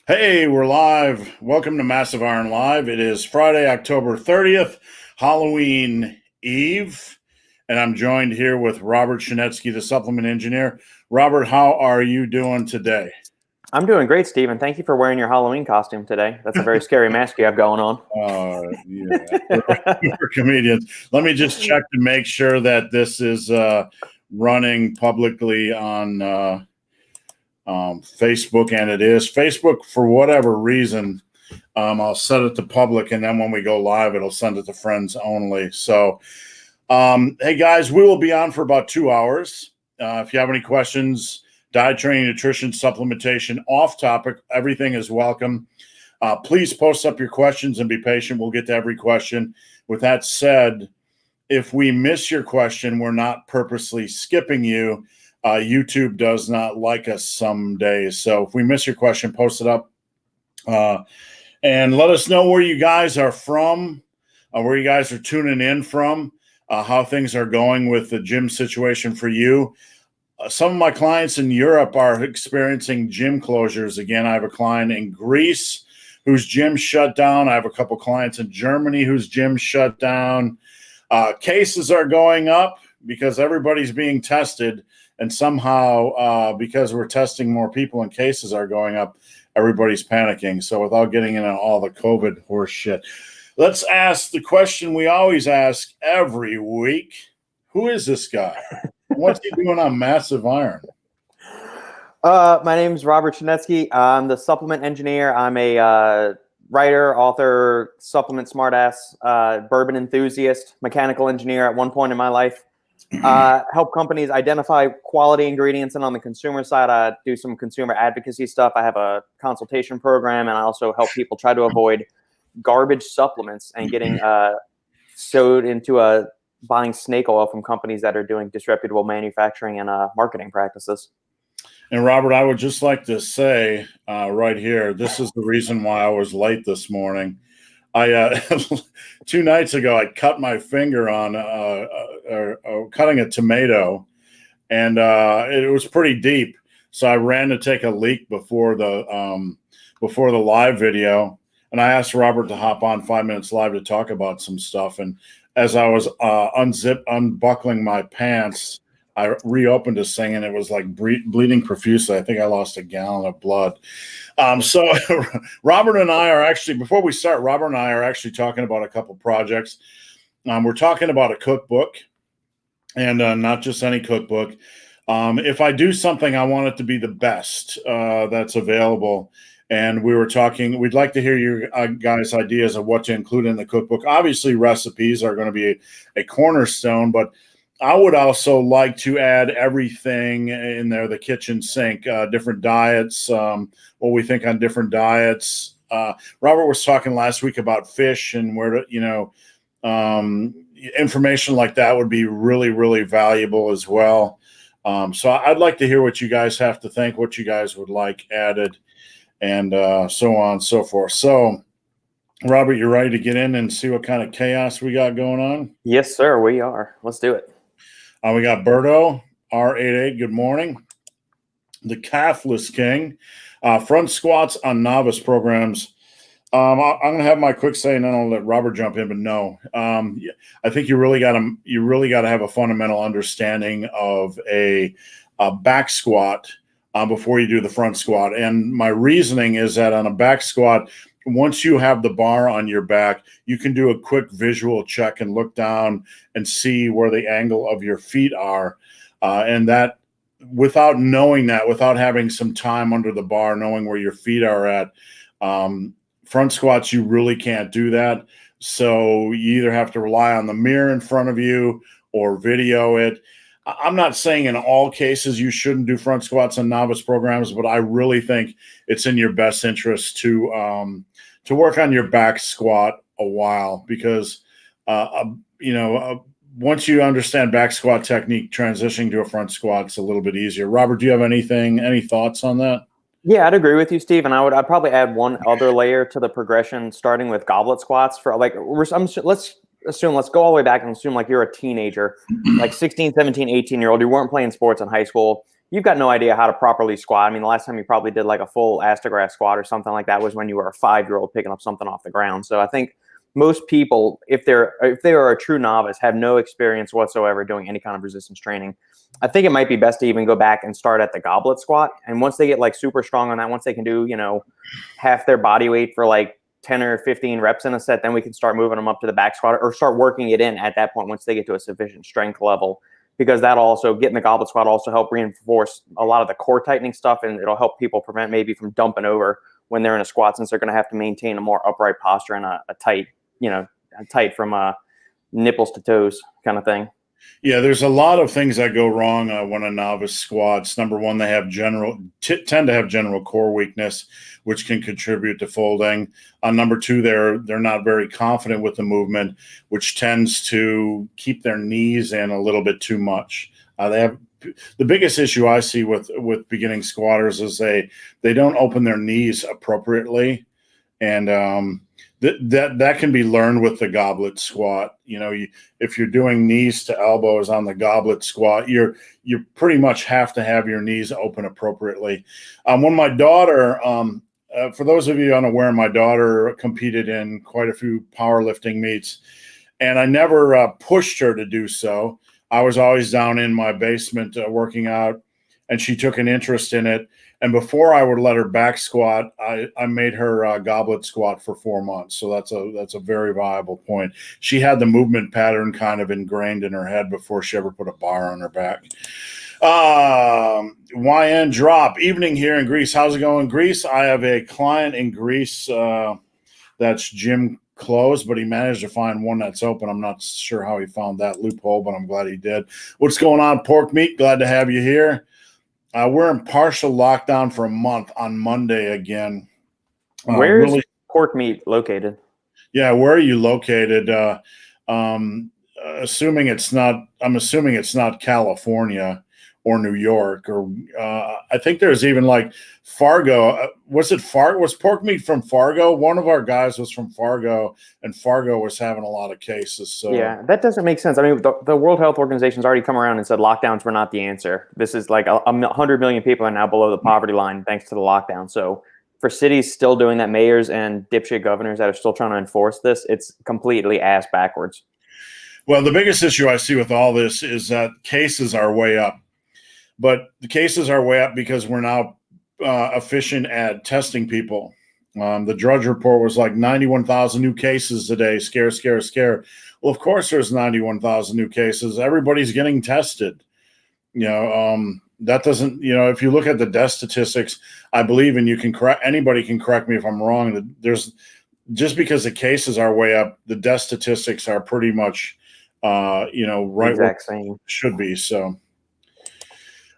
Hey, we're live. Welcome to Massive Iron Live. It is Friday, October 30th, Halloween Eve, and I'm joined here with Robert Chanetsky, the supplement engineer. Robert, how are you doing today? I'm doing great, Steven. Thank you for wearing your Halloween costume today. That's a very scary mask you have going on. Yeah, we're comedians. Let me just check to make sure that this is running publicly on Facebook, and it is. Facebook, for whatever reason, I'll set it to public, and then when we go live, it'll send it to friends only. So, hey guys, we will be on for about 2 hours. If you have any questions, diet training, nutrition, supplementation, off topic, everything is welcome. Please post up your questions and be patient. We'll get to every question. With that said, if we miss your question, we're not purposely skipping you. YouTube does not like us some days. So if we miss your question, post it up. And let us know where you guys are from, where you guys are tuning in from, how things are going with the gym situation for you. Some of my clients in Europe are experiencing gym closures. Again, I have a client in Greece whose gym shut down. I have a couple clients in Germany whose gym shut down. Cases are going up because everybody's being tested. And somehow, because we're testing more people and cases are going up, everybody's panicking. So without getting into all the COVID horse shit, let's ask the question we always ask every week. Who is this guy? What's he doing on Massive Iron? My name is Robert Schinetsky. I'm the supplement engineer. I'm a writer, author, supplement smartass, bourbon enthusiast, mechanical engineer at one point in my life. Help companies identify quality ingredients, and on the consumer side, I do some consumer advocacy stuff. I have a consultation program, and I also help people try to avoid garbage supplements and getting sewed into buying snake oil from companies that are doing disreputable manufacturing and marketing practices. And Robert, I would just like to say right here, this is the reason why I was late this morning. I 2 nights ago, I cut my finger on cutting a tomato, and it was pretty deep. So I ran to take a leak before the live video, and I asked Robert to hop on 5 minutes live to talk about some stuff. And as I was unbuckling my pants, I reopened this thing, and it was like bleeding profusely. I think I lost a gallon of blood. So Robert and I are actually, before we start, Robert and I are actually talking about a couple projects. We're talking about a cookbook, and not just any cookbook. If I do something, I want it to be the best that's available. And we were talking, we'd like to hear your guys' ideas of what to include in the cookbook. Obviously, recipes are going to be a cornerstone, but I would also like to add everything in there, the kitchen sink, different diets, what we think on different diets. Robert was talking last week about fish and where to, information like that would be really, really valuable as well. So I'd like to hear what you guys have to think, what you guys would like added, and so on and so forth. So, Robert, you ready to get in and see what kind of chaos we got going on? Yes, sir, we are. Let's do it. We got Bryan R888. Good morning. The Calfless King. Front squats on novice programs. I'm going to have my quick say, and then I'll let Robert jump in. But no, I think you really got to have a fundamental understanding of a back squat before you do the front squat. And my reasoning is that on a back squat, once you have the bar on your back, you can do a quick visual check and look down and see where the angle of your feet are. And that, without knowing that, without having some time under the bar, knowing where your feet are at, front squats, you really can't do that. So you either have to rely on the mirror in front of you or video it. I'm not saying in all cases you shouldn't do front squats on novice programs, but I really think it's in your best interest to work on your back squat a while, because once you understand back squat technique, transitioning to a front squat's a little bit easier. Robert, do you have any thoughts on that? Yeah, I'd agree with you, Steve. And I'd probably add one other layer to the progression, starting with goblet squats. For like, let's go all the way back and assume like you're a teenager, like 16, 17, 18-year-old. You weren't playing sports in high school. you've got no idea how to properly squat. I mean, the last time you probably did like a full astrograph squat or something like that was when you were a 5-year-old picking up something off the ground. So I think most people, if they are a true novice, have no experience whatsoever doing any kind of resistance training. I think it might be best to even go back and start at the goblet squat. And once they get like super strong on that, once they can do, half their body weight for like 10 or 15 reps in a set, then we can start moving them up to the back squat or start working it in at that point once they get to a sufficient strength level, because that'll also getting the goblet squat also help reinforce a lot of the core tightening stuff, and it'll help people prevent maybe from dumping over when they're in a squat, since they're going to have to maintain a more upright posture and a tight, tight from nipples to toes kind of thing. Yeah, there's a lot of things that go wrong when a novice squats. Number one, they have tend to have general core weakness, which can contribute to folding. Number two, they're not very confident with the movement, which tends to keep their knees in a little bit too much. They have the biggest issue I see with beginning squatters is they don't open their knees appropriately, and that can be learned with the goblet squat. If you're doing knees to elbows on the goblet squat, you pretty much have to have your knees open appropriately. When my daughter, for those of you unaware, my daughter competed in quite a few powerlifting meets, and I never pushed her to do so. I was always down in my basement working out, and she took an interest in it. And before I would let her back squat, I made her goblet squat for 4 months. So that's a very viable point. She had the movement pattern kind of ingrained in her head before she ever put a bar on her back. YN drop. Evening here in Greece. How's it going, Greece? I have a client in Greece that's gym closed, but he managed to find one that's open. I'm not sure how he found that loophole, but I'm glad he did. What's going on, Pork Meat? Glad to have you here. We're in partial lockdown for a month on Monday again. Where's Pork Meat located? Yeah, where are you located? I'm assuming it's not California or New York, or I think there's even like Fargo. Was Pork Meat from Fargo? One of our guys was from Fargo, and Fargo was having a lot of cases. So yeah, that doesn't make sense. I mean, the World Health Organization's already come around and said lockdowns were not the answer. This is like 100 million people are now below the poverty line thanks to the lockdown. So for cities still doing that, mayors and dipshit governors that are still trying to enforce this, it's completely ass backwards. Well, the biggest issue I see with all this is that cases are way up. But the cases are way up because we're now efficient at testing people. The Drudge Report was like 91,000 new cases today. Scare, scare, scare. Well, of course there's 91,000 new cases. Everybody's getting tested. That doesn't, if you look at the death statistics, I believe, and anybody can correct me if I'm wrong, just because the cases are way up, the death statistics are pretty much, right where it should be. So.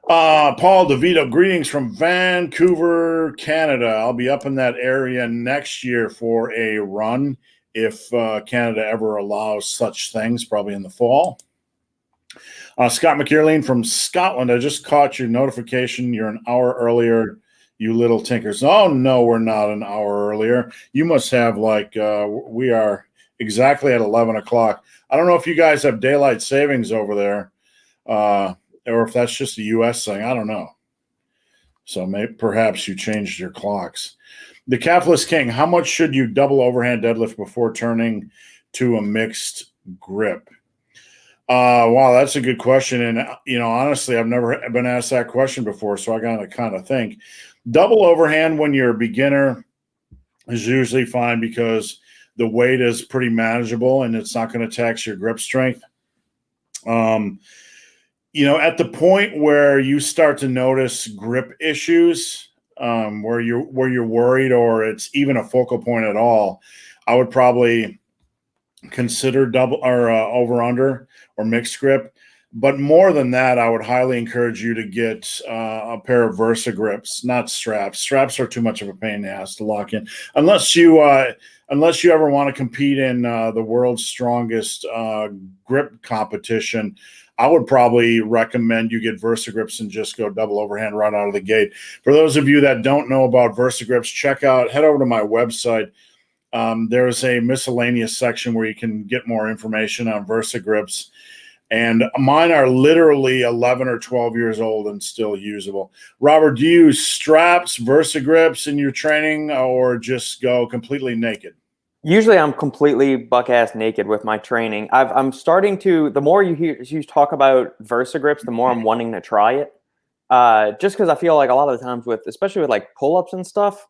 Paul DeVito, greetings from Vancouver, Canada. I'll be up in that area next year for a run if Canada ever allows such things, probably in the fall. Scott Mccarlene from Scotland. I just caught your notification. You're an hour earlier, you little tinkers. Oh, no, we're not an hour earlier. You must have we are exactly at 11 o'clock. I don't know if you guys have daylight savings over there. Or if that's just a U.S. thing, I don't know. So perhaps you changed your clocks. The Calfless King, how much should you double overhand deadlift before turning to a mixed grip? Wow, that's a good question. And, honestly, I've never been asked that question before, so I got to kind of think. Double overhand when you're a beginner is usually fine because the weight is pretty manageable and it's not going to tax your grip strength. At the point where you start to notice grip issues, where you're worried or it's even a focal point at all, I would probably consider double or over under or mixed grip. But more than that, I would highly encourage you to get a pair of Versa grips, not straps. Straps are too much of a pain in the ass to lock in, unless you ever want to compete in the world's strongest grip competition. I would probably recommend you get Versa grips and just go double overhand right out of the gate. For those of you that don't know about Versa grips, head over to my website. There's a miscellaneous section where you can get more information on Versa grips. And mine are literally 11 or 12 years old and still usable. Robert, do you use straps, Versagrips in your training, or just go completely naked? Usually I'm completely buck-ass naked with my training. I'm starting to, the more you talk about Versagrips, the more I'm wanting to try it. Just because I feel like a lot of the times especially with like pull-ups and stuff,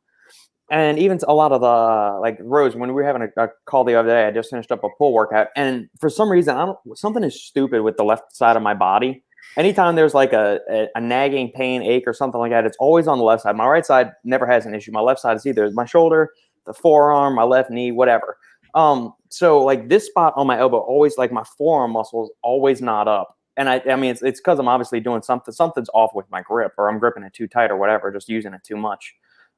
and even a lot of the like rows, when we were having a call the other day, I just finished up a pull workout, and for some reason, something is stupid with the left side of my body. Anytime there's like a nagging pain, ache, or something like that, it's always on the left side. My right side never has an issue. My left side is either my shoulder, the forearm, my left knee, whatever. So like this spot on my elbow, always like my forearm muscles always knot up. And I mean, it's because I'm obviously doing something's off with my grip, or I'm gripping it too tight or whatever, just using it too much.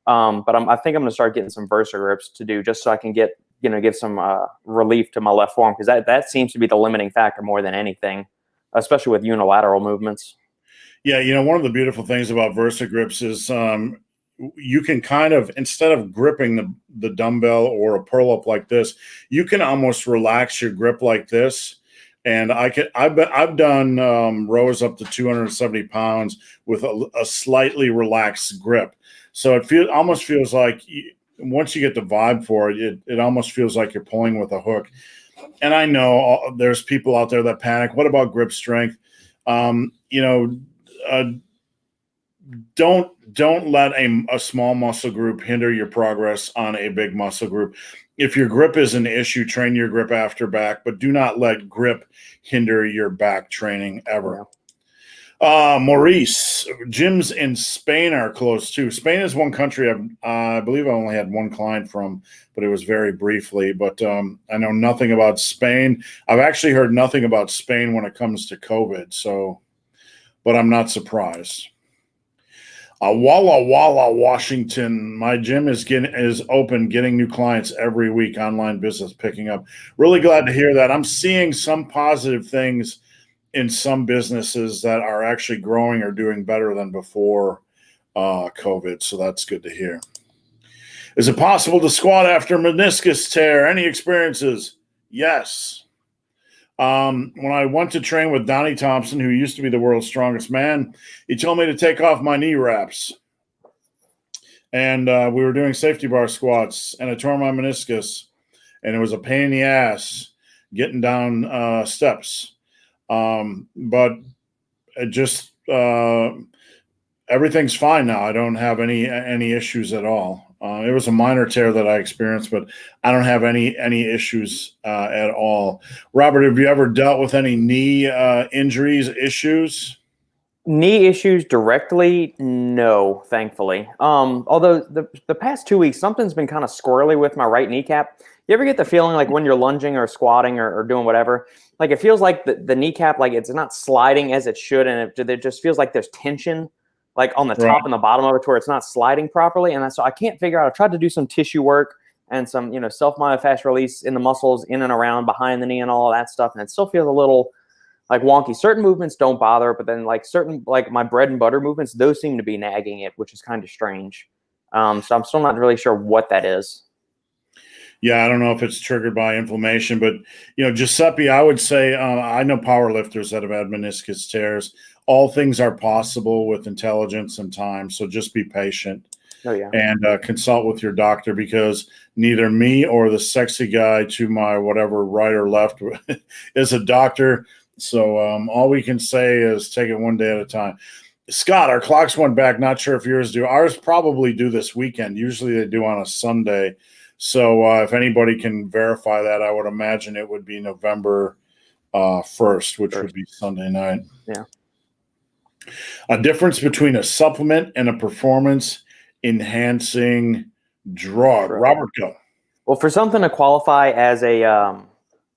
But I think I'm going to start getting some Versagrips to do just so I can give some relief to my left forearm, because that seems to be the limiting factor more than anything, especially with unilateral movements. Yeah, one of the beautiful things about Versagrips is you can kind of, instead of gripping the dumbbell or a pull up like this, you can almost relax your grip like this. And I've done rows up to 270 pounds with a slightly relaxed grip. So it almost feels like once you get the vibe for it, it almost feels like you're pulling with a hook. And I know there's people out there that panic. What about grip strength? Don't let a small muscle group hinder your progress on a big muscle group. If your grip is an issue, train your grip after back, but do not let grip hinder your back training ever. Maurice, gyms in Spain are closed too. Spain is one country I believe I only had one client from, but it was very briefly. But I know nothing about Spain. I've actually heard nothing about Spain when it comes to COVID. So, but I'm not surprised. Walla Walla, Washington. My gym is open, getting new clients every week. Online business picking up. Really glad to hear that. I'm seeing some positive things in some businesses that are actually growing or doing better than before COVID. So that's good to hear. Is it possible to squat after meniscus tear? Any experiences? Yes. When I went to train with Donnie Thompson, who used to be the world's strongest man, he told me to take off my knee wraps. And we were doing safety bar squats, and I tore my meniscus, and it was a pain in the ass getting down steps. But it just everything's fine now. I don't have any issues at all. It was a minor tear that I experienced, but I don't have any issues at all. Robert, have you ever dealt with any knee injuries, issues? Knee issues directly? No, thankfully. Although the past 2 weeks, something's been kind of squirrely with my right kneecap. You ever get the feeling like when you're lunging or squatting or doing whatever, like it feels like the kneecap, like it's not sliding as it should, and it just feels like there's tension like on the top and the bottom of it to where it's not sliding properly. And so I can't figure out. I've tried to do some tissue work and some, self-myofascial release in the muscles in and around behind the knee and all of that stuff. And it still feels a little like wonky. Certain movements don't bother, but then like my bread and butter movements, those seem to be nagging it, which is kind of strange. So I'm still not really sure what that is. Yeah, I don't know if it's triggered by inflammation, but Giuseppe, I would say I know power lifters that have had meniscus tears. All things are possible with intelligence and time, so just be patient. Oh yeah, and consult with your doctor, because neither me or the sexy guy to my whatever right or left is a doctor. So all we can say is take it one day at a time. Scott, our clocks went back. Not sure if yours do. Ours probably do this weekend. Usually they do on a Sunday. So if anybody can verify that, I would imagine it would be November 1st, which would be Sunday night. Yeah. A difference between a supplement and a performance enhancing drug. Robert, go. Well, for something to qualify as a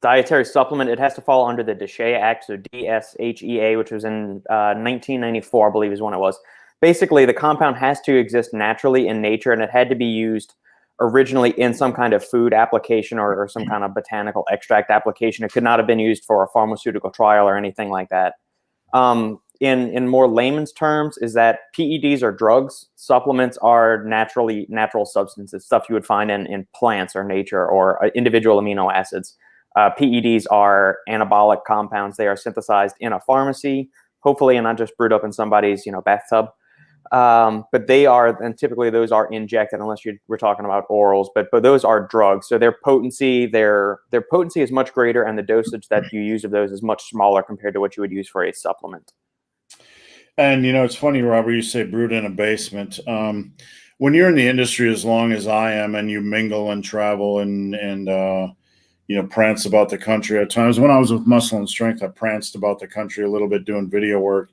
dietary supplement, it has to fall under the DSHEA Act, so DSHEA, which was in 1994, I believe is when it was. Basically, the compound has to exist naturally in nature, and it had to be used originally in some kind of food application or some kind of botanical extract application. It could not have been used for a pharmaceutical trial or anything like that. In more layman's terms, is that PEDs are drugs, supplements are natural substances, stuff you would find in plants or nature or individual amino acids. PEDs are anabolic compounds. They are synthesized in a pharmacy, hopefully, and not just brewed up in somebody's, bathtub. But they are, and typically those are injected, unless we're talking about orals. But those are drugs, so their potency is much greater, and the dosage that you use of those is much smaller compared to what you would use for a supplement. And it's funny, Robert, you say brewed in a basement. When you're in the industry as long as I am, and you mingle and travel and prance about the country at times. When I was with Muscle and Strength, I pranced about the country a little bit doing video work.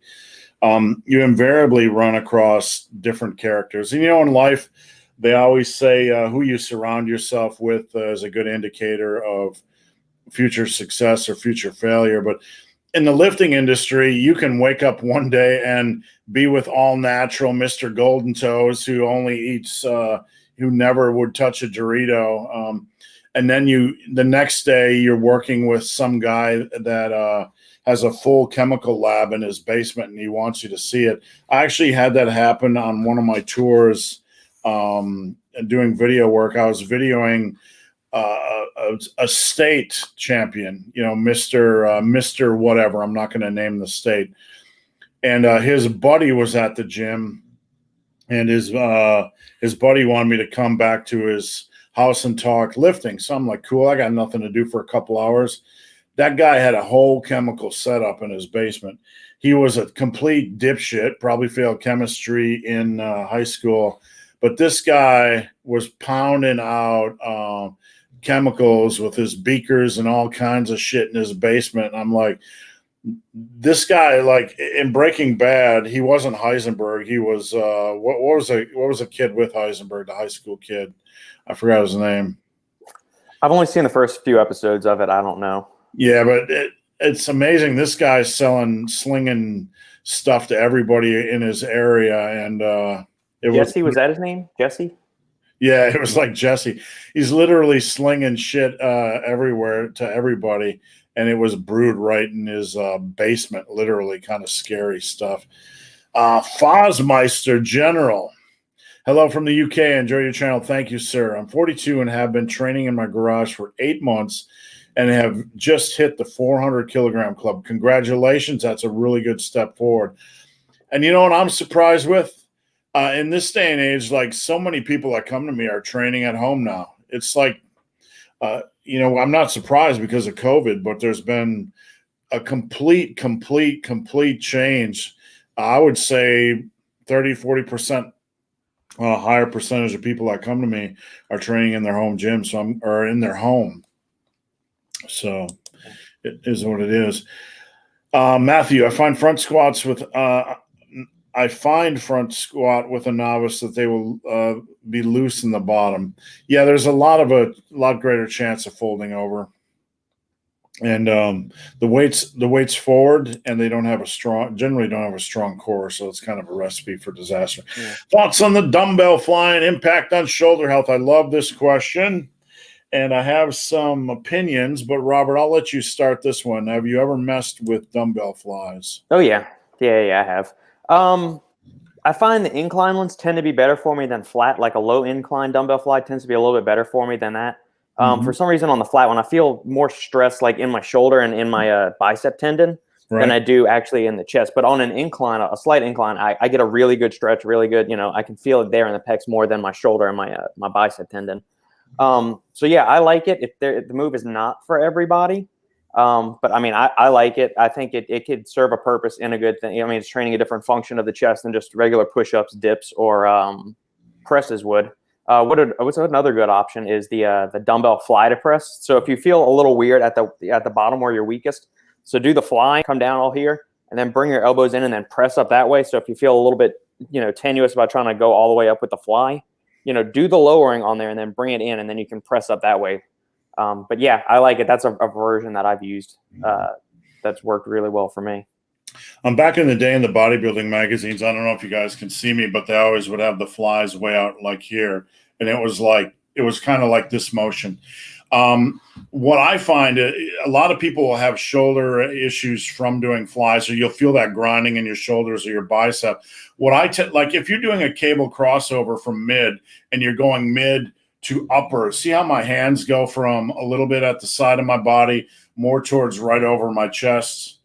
You invariably run across different characters. And, in life, they always say who you surround yourself with is a good indicator of future success or future failure. But in the lifting industry, you can wake up one day and be with all natural Mr. Golden Toes who only eats, who never would touch a Dorito. And then the next day you're working with some guy that has a full chemical lab in his basement and he wants you to see it. I actually had that happen on one of my tours doing video work. I was videoing a state champion, Mr. whatever. I'm not going to name the state. And his buddy was at the gym, and his buddy wanted me to come back to his house and talk lifting. So I'm like, cool, I got nothing to do for a couple hours. That guy had a whole chemical setup in his basement. He was a complete dipshit, probably failed chemistry in high school. But this guy was pounding out chemicals with his beakers and all kinds of shit in his basement. And I'm like, this guy, like in Breaking Bad, he wasn't Heisenberg. He was what was a kid with Heisenberg, the high school kid? I forgot his name. I've only seen the first few episodes of it. I don't know. Yeah, but it's amazing. This guy's slinging stuff to everybody in his area, and Jesse, was that his name? Jesse? Yeah, it was like Jesse. He's literally slinging shit everywhere to everybody, and it was brewed right in his basement. Literally, kind of scary stuff. Fosmeister General. Hello from the UK. Enjoy your channel. Thank you, sir. I'm 42 and have been training in my garage for 8 months and have just hit the 400 kilogram club. Congratulations. That's a really good step forward. And you know what I'm surprised with? In this day and age, like so many people that come to me are training at home now. It's like, I'm not surprised because of COVID, but there's been a complete change. I would say 30, 40%. A higher percentage of people that come to me are training in their home gym, or in their home. So it is what it is. Matthew, I find front squat with a novice that they will be loose in the bottom. Yeah, there's a lot greater chance of folding over. And the weights forward, and they generally don't have a strong core, so it's kind of a recipe for disaster. Yeah. Thoughts on the dumbbell flying, impact on shoulder health? I love this question, and I have some opinions, but Robert, I'll let you start this one. Have you ever messed with dumbbell flies? Oh yeah, I have. I find the incline ones tend to be better for me than flat. Like a low incline dumbbell fly tends to be a little bit better for me than that. For some reason on the flat one, I feel more stress like in my shoulder and in my bicep tendon than I do actually in the chest. But on an incline, a slight incline, I get a really good stretch, really good. I can feel it there in the pecs more than my shoulder and my bicep tendon. So yeah, I like it. If the move is not for everybody, but I mean, I like it. I think it could serve a purpose in a good thing. I mean, it's training a different function of the chest than just regular push-ups, dips, or presses would. What's another good option is the dumbbell fly to press. So if you feel a little weird at the bottom where you're weakest, so do the fly, come down all here, and then bring your elbows in and then press up that way. So if you feel a little bit tenuous about trying to go all the way up with the fly, do the lowering on there and then bring it in, and then you can press up that way. But yeah, I like it. That's a version that I've used that's worked really well for me. Back in the day in the bodybuilding magazines, I don't know if you guys can see me, but they always would have the flies way out like here. And it was kind of like this motion. What I find, a lot of people will have shoulder issues from doing flies, or you'll feel that grinding in your shoulders or your bicep. What like if you're doing a cable crossover from mid and you're going mid to upper. See how my hands go from a little bit at the side of my body more towards right over my chest.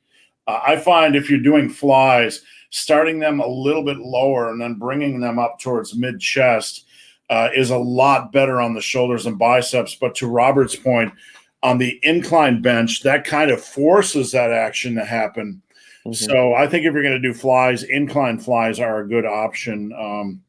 I find if you're doing flies, starting them a little bit lower and then bringing them up towards mid-chest is a lot better on the shoulders and biceps. But to Robert's point, on the incline bench, that kind of forces that action to happen. So I think if you're going to do flies, incline flies are a good option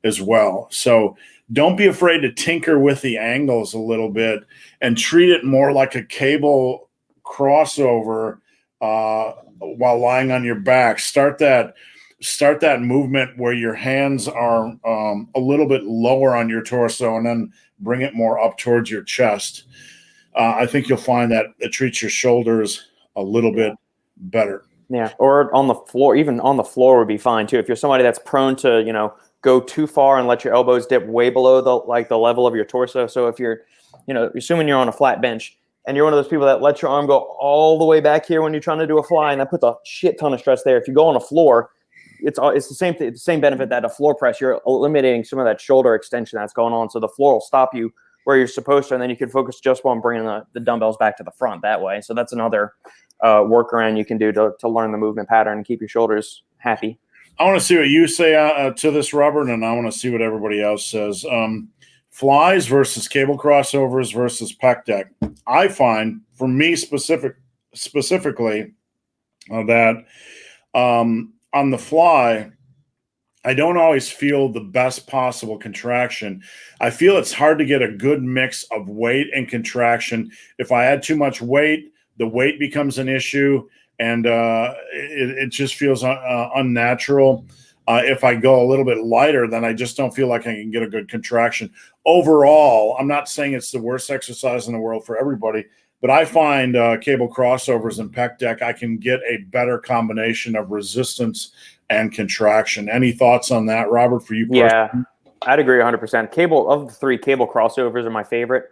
as well. So don't be afraid to tinker with the angles a little bit and treat it more like a cable crossover while lying on your back. Start that movement where your hands are a little bit lower on your torso and then bring it more up towards your chest. I think you'll find that it treats your shoulders a little bit better. Yeah, or on the floor, even on the floor would be fine too. If you're somebody that's prone to, go too far and let your elbows dip way below the level of your torso. So if you're, assuming you're on a flat bench and you're one of those people that let your arm go all the way back here when you're trying to do a fly, and that puts a shit ton of stress there. If you go on a floor, it's the same benefit that a floor press. You're eliminating some of that shoulder extension that's going on. So the floor will stop you where you're supposed to, and then you can focus just on bringing the dumbbells back to the front that way. So that's another workaround you can do to learn the movement pattern and keep your shoulders happy. I want to see what you say to this, Robert, and I want to see what everybody else says. Flies versus cable crossovers versus pec deck. I find, for me specifically, that on the fly, I don't always feel the best possible contraction. I feel it's hard to get a good mix of weight and contraction. If I add too much weight, the weight becomes an issue, and it just feels unnatural. If I go a little bit lighter, then I just don't feel like I can get a good contraction. Overall, I'm not saying it's the worst exercise in the world for everybody, but I find cable crossovers and pec deck, I can get a better combination of resistance and contraction. Any thoughts on that, Robert, for you personally? Yeah, I'd agree 100%. Cable, of the three, cable crossovers are my favorite.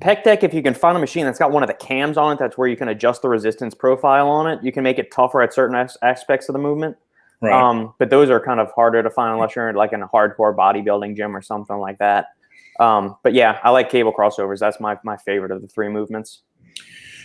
Pec deck, if you can find a machine that's got one of the cams on it, that's where you can adjust the resistance profile on it. You can make it tougher at certain aspects of the movement. Right. But those are kind of harder to find unless you're like in a hardcore bodybuilding gym or something like that. But yeah, I like cable crossovers. That's my favorite of the three movements.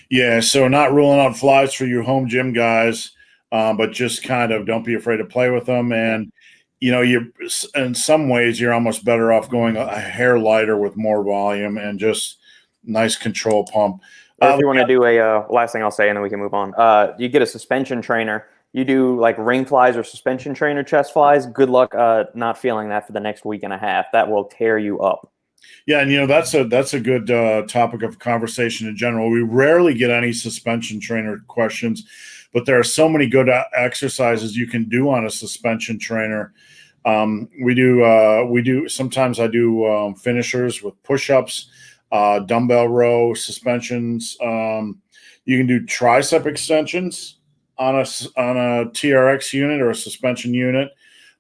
Yeah, so not ruling out flies for you home gym guys, but just kind of don't be afraid to play with them. And, you're in some ways you're almost better off going a hair lighter with more volume and just nice control pump. If you want to do a last thing I'll say, and then we can move on. You get a suspension trainer. You do like ring flies or suspension trainer chest flies. Good luck not feeling that for the next week and a half. That will tear you up. Yeah, and that's a good topic of conversation in general. We rarely get any suspension trainer questions, but there are so many good exercises you can do on a suspension trainer. We do. Sometimes I do finishers with push-ups, dumbbell row suspensions. You can do tricep extensions on a TRX unit or a suspension unit.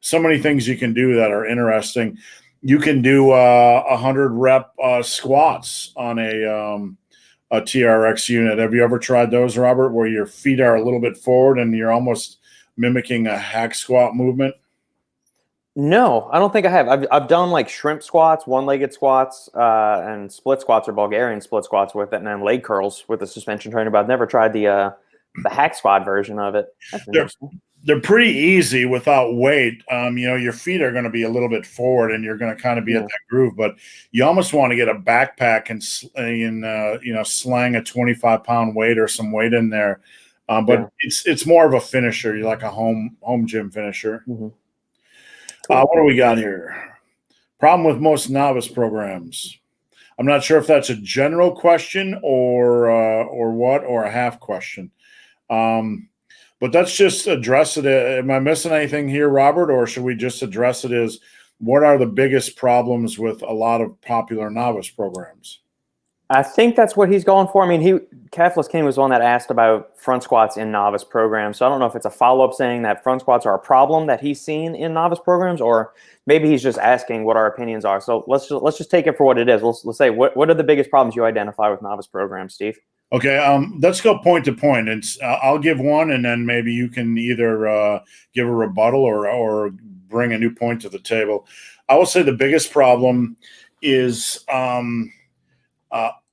So many things you can do that are interesting. You can do 100 rep squats on a TRX unit. Have you ever tried those, Robert, where your feet are a little bit forward and you're almost mimicking a hack squat movement? No, I don't think I have. I've done like shrimp squats, one-legged squats, and split squats or Bulgarian split squats with it, and then leg curls with the suspension trainer. But I've never tried the hack squat version of it. They're pretty easy without weight. Your feet are going to be a little bit forward, and you're going to kind of be at that groove. But you almost want to get a backpack and slang a 25-pound weight or some weight in there. But it's more of a finisher. You're like a home gym finisher. Mm-hmm. What do we got here? Problem with most novice programs. I'm not sure if that's a general question or a half question. But let's just address it. Am I missing anything here, Robert, or should we just address it as what are the biggest problems with a lot of popular novice programs? I think that's what he's going for. I mean, Cathless King was the one that asked about front squats in novice programs. So I don't know if it's a follow-up saying that front squats are a problem that he's seen in novice programs, or maybe he's just asking what our opinions are. So let's just take it for what it is. Let's say what are the biggest problems you identify with novice programs, Steve? Okay, let's go point to point. I'll give one, and then maybe you can either give a rebuttal or bring a new point to the table. I will say the biggest problem is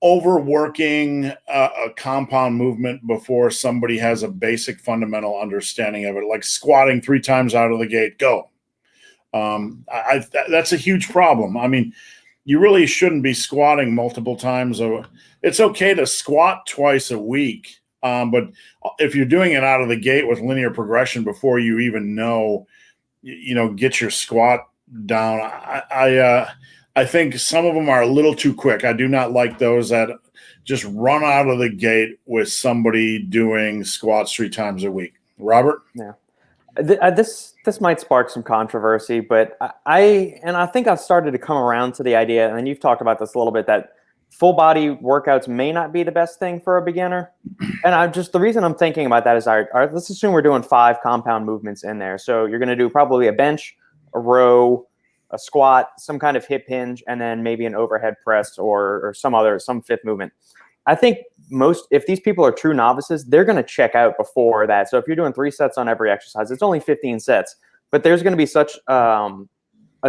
overworking a compound movement before somebody has a basic fundamental understanding of it, like squatting 3 times out of the gate, go. That's a huge problem. I mean, you really shouldn't be squatting multiple times. It's okay to squat twice a week, but if you're doing it out of the gate with linear progression before you even know, get your squat down, I think some of them are a little too quick. I do not like those that just run out of the gate with somebody doing squats 3 times a week. Robert? Yeah. This might spark some controversy, but I think I've started to come around to the idea, and you've talked about this a little bit, that full body workouts may not be the best thing for a beginner. And the reason I'm thinking about that is, all right, let's assume we're doing 5 compound movements in there. So you're going to do probably a bench, a row, a squat, some kind of hip hinge, and then maybe an overhead press or some fifth movement. I think if these people are true novices, they're going to check out before that. So if you're doing 3 sets on every exercise, it's only 15 sets, but there's going to be such a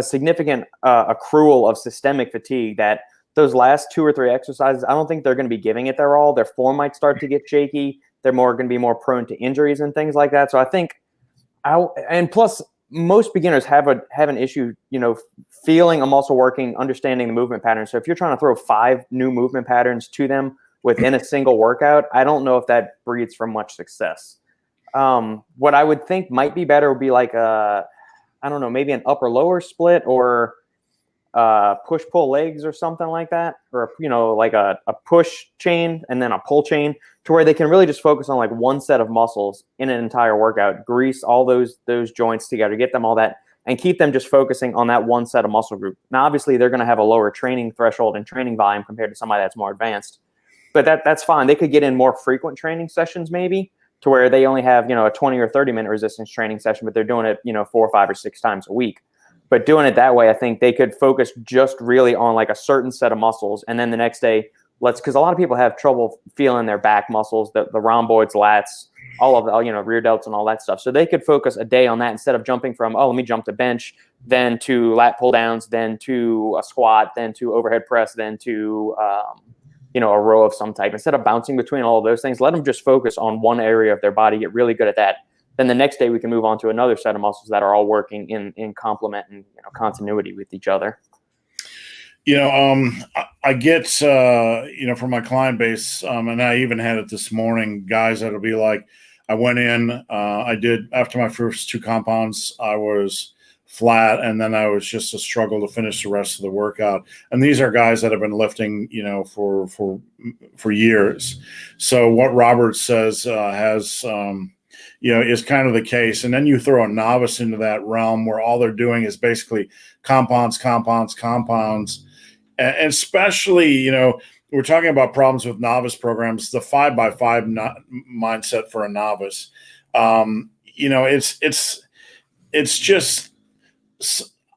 significant accrual of systemic fatigue that those last 2 or 3 exercises, I don't think they're going to be giving it their all. Their form might start to get shaky. They're going to be more prone to injuries and things like that. So I think, and plus, most beginners have an issue, feeling a muscle working, understanding the movement pattern. So if you're trying to throw 5 new movement patterns to them within a single workout, I don't know if that breeds for much success. What I would think might be better would be like maybe an upper lower split, or push pull legs or something like that, or like a push chain and then a pull chain, to where they can really just focus on like one set of muscles in an entire workout, grease all those joints together, get them all that, and keep them just focusing on that one set of muscle group. Now, obviously, they're going to have a lower training threshold and training volume compared to somebody that's more advanced, but that's fine. They could get in more frequent training sessions, maybe, to where they only have a 20 or 30-minute resistance training session, but they're doing it 4, 5, or 6 times a week. But doing it that way, I think they could focus just really on like a certain set of muscles, and then the next day, because a lot of people have trouble feeling their back muscles, the rhomboids, lats, all of the rear delts and all that stuff. So they could focus a day on that instead of jumping from, let me jump to bench, then to lat pull downs, then to a squat, then to overhead press, then to a row of some type. Instead of bouncing between all of those things, let them just focus on one area of their body, get really good at that. Then the next day we can move on to another set of muscles that are all working in complement and continuity with each other. I get, from my client base, and I even had it this morning, guys that'll be like, I went in, I did, after my first 2 compounds, I was flat, and then I was just a struggle to finish the rest of the workout. And these are guys that have been lifting, for years. So what Robert says has, is kind of the case. And then you throw a novice into that realm where all they're doing is basically compounds. And especially, we're talking about problems with novice programs, the 5x5 mindset for a novice. It's just,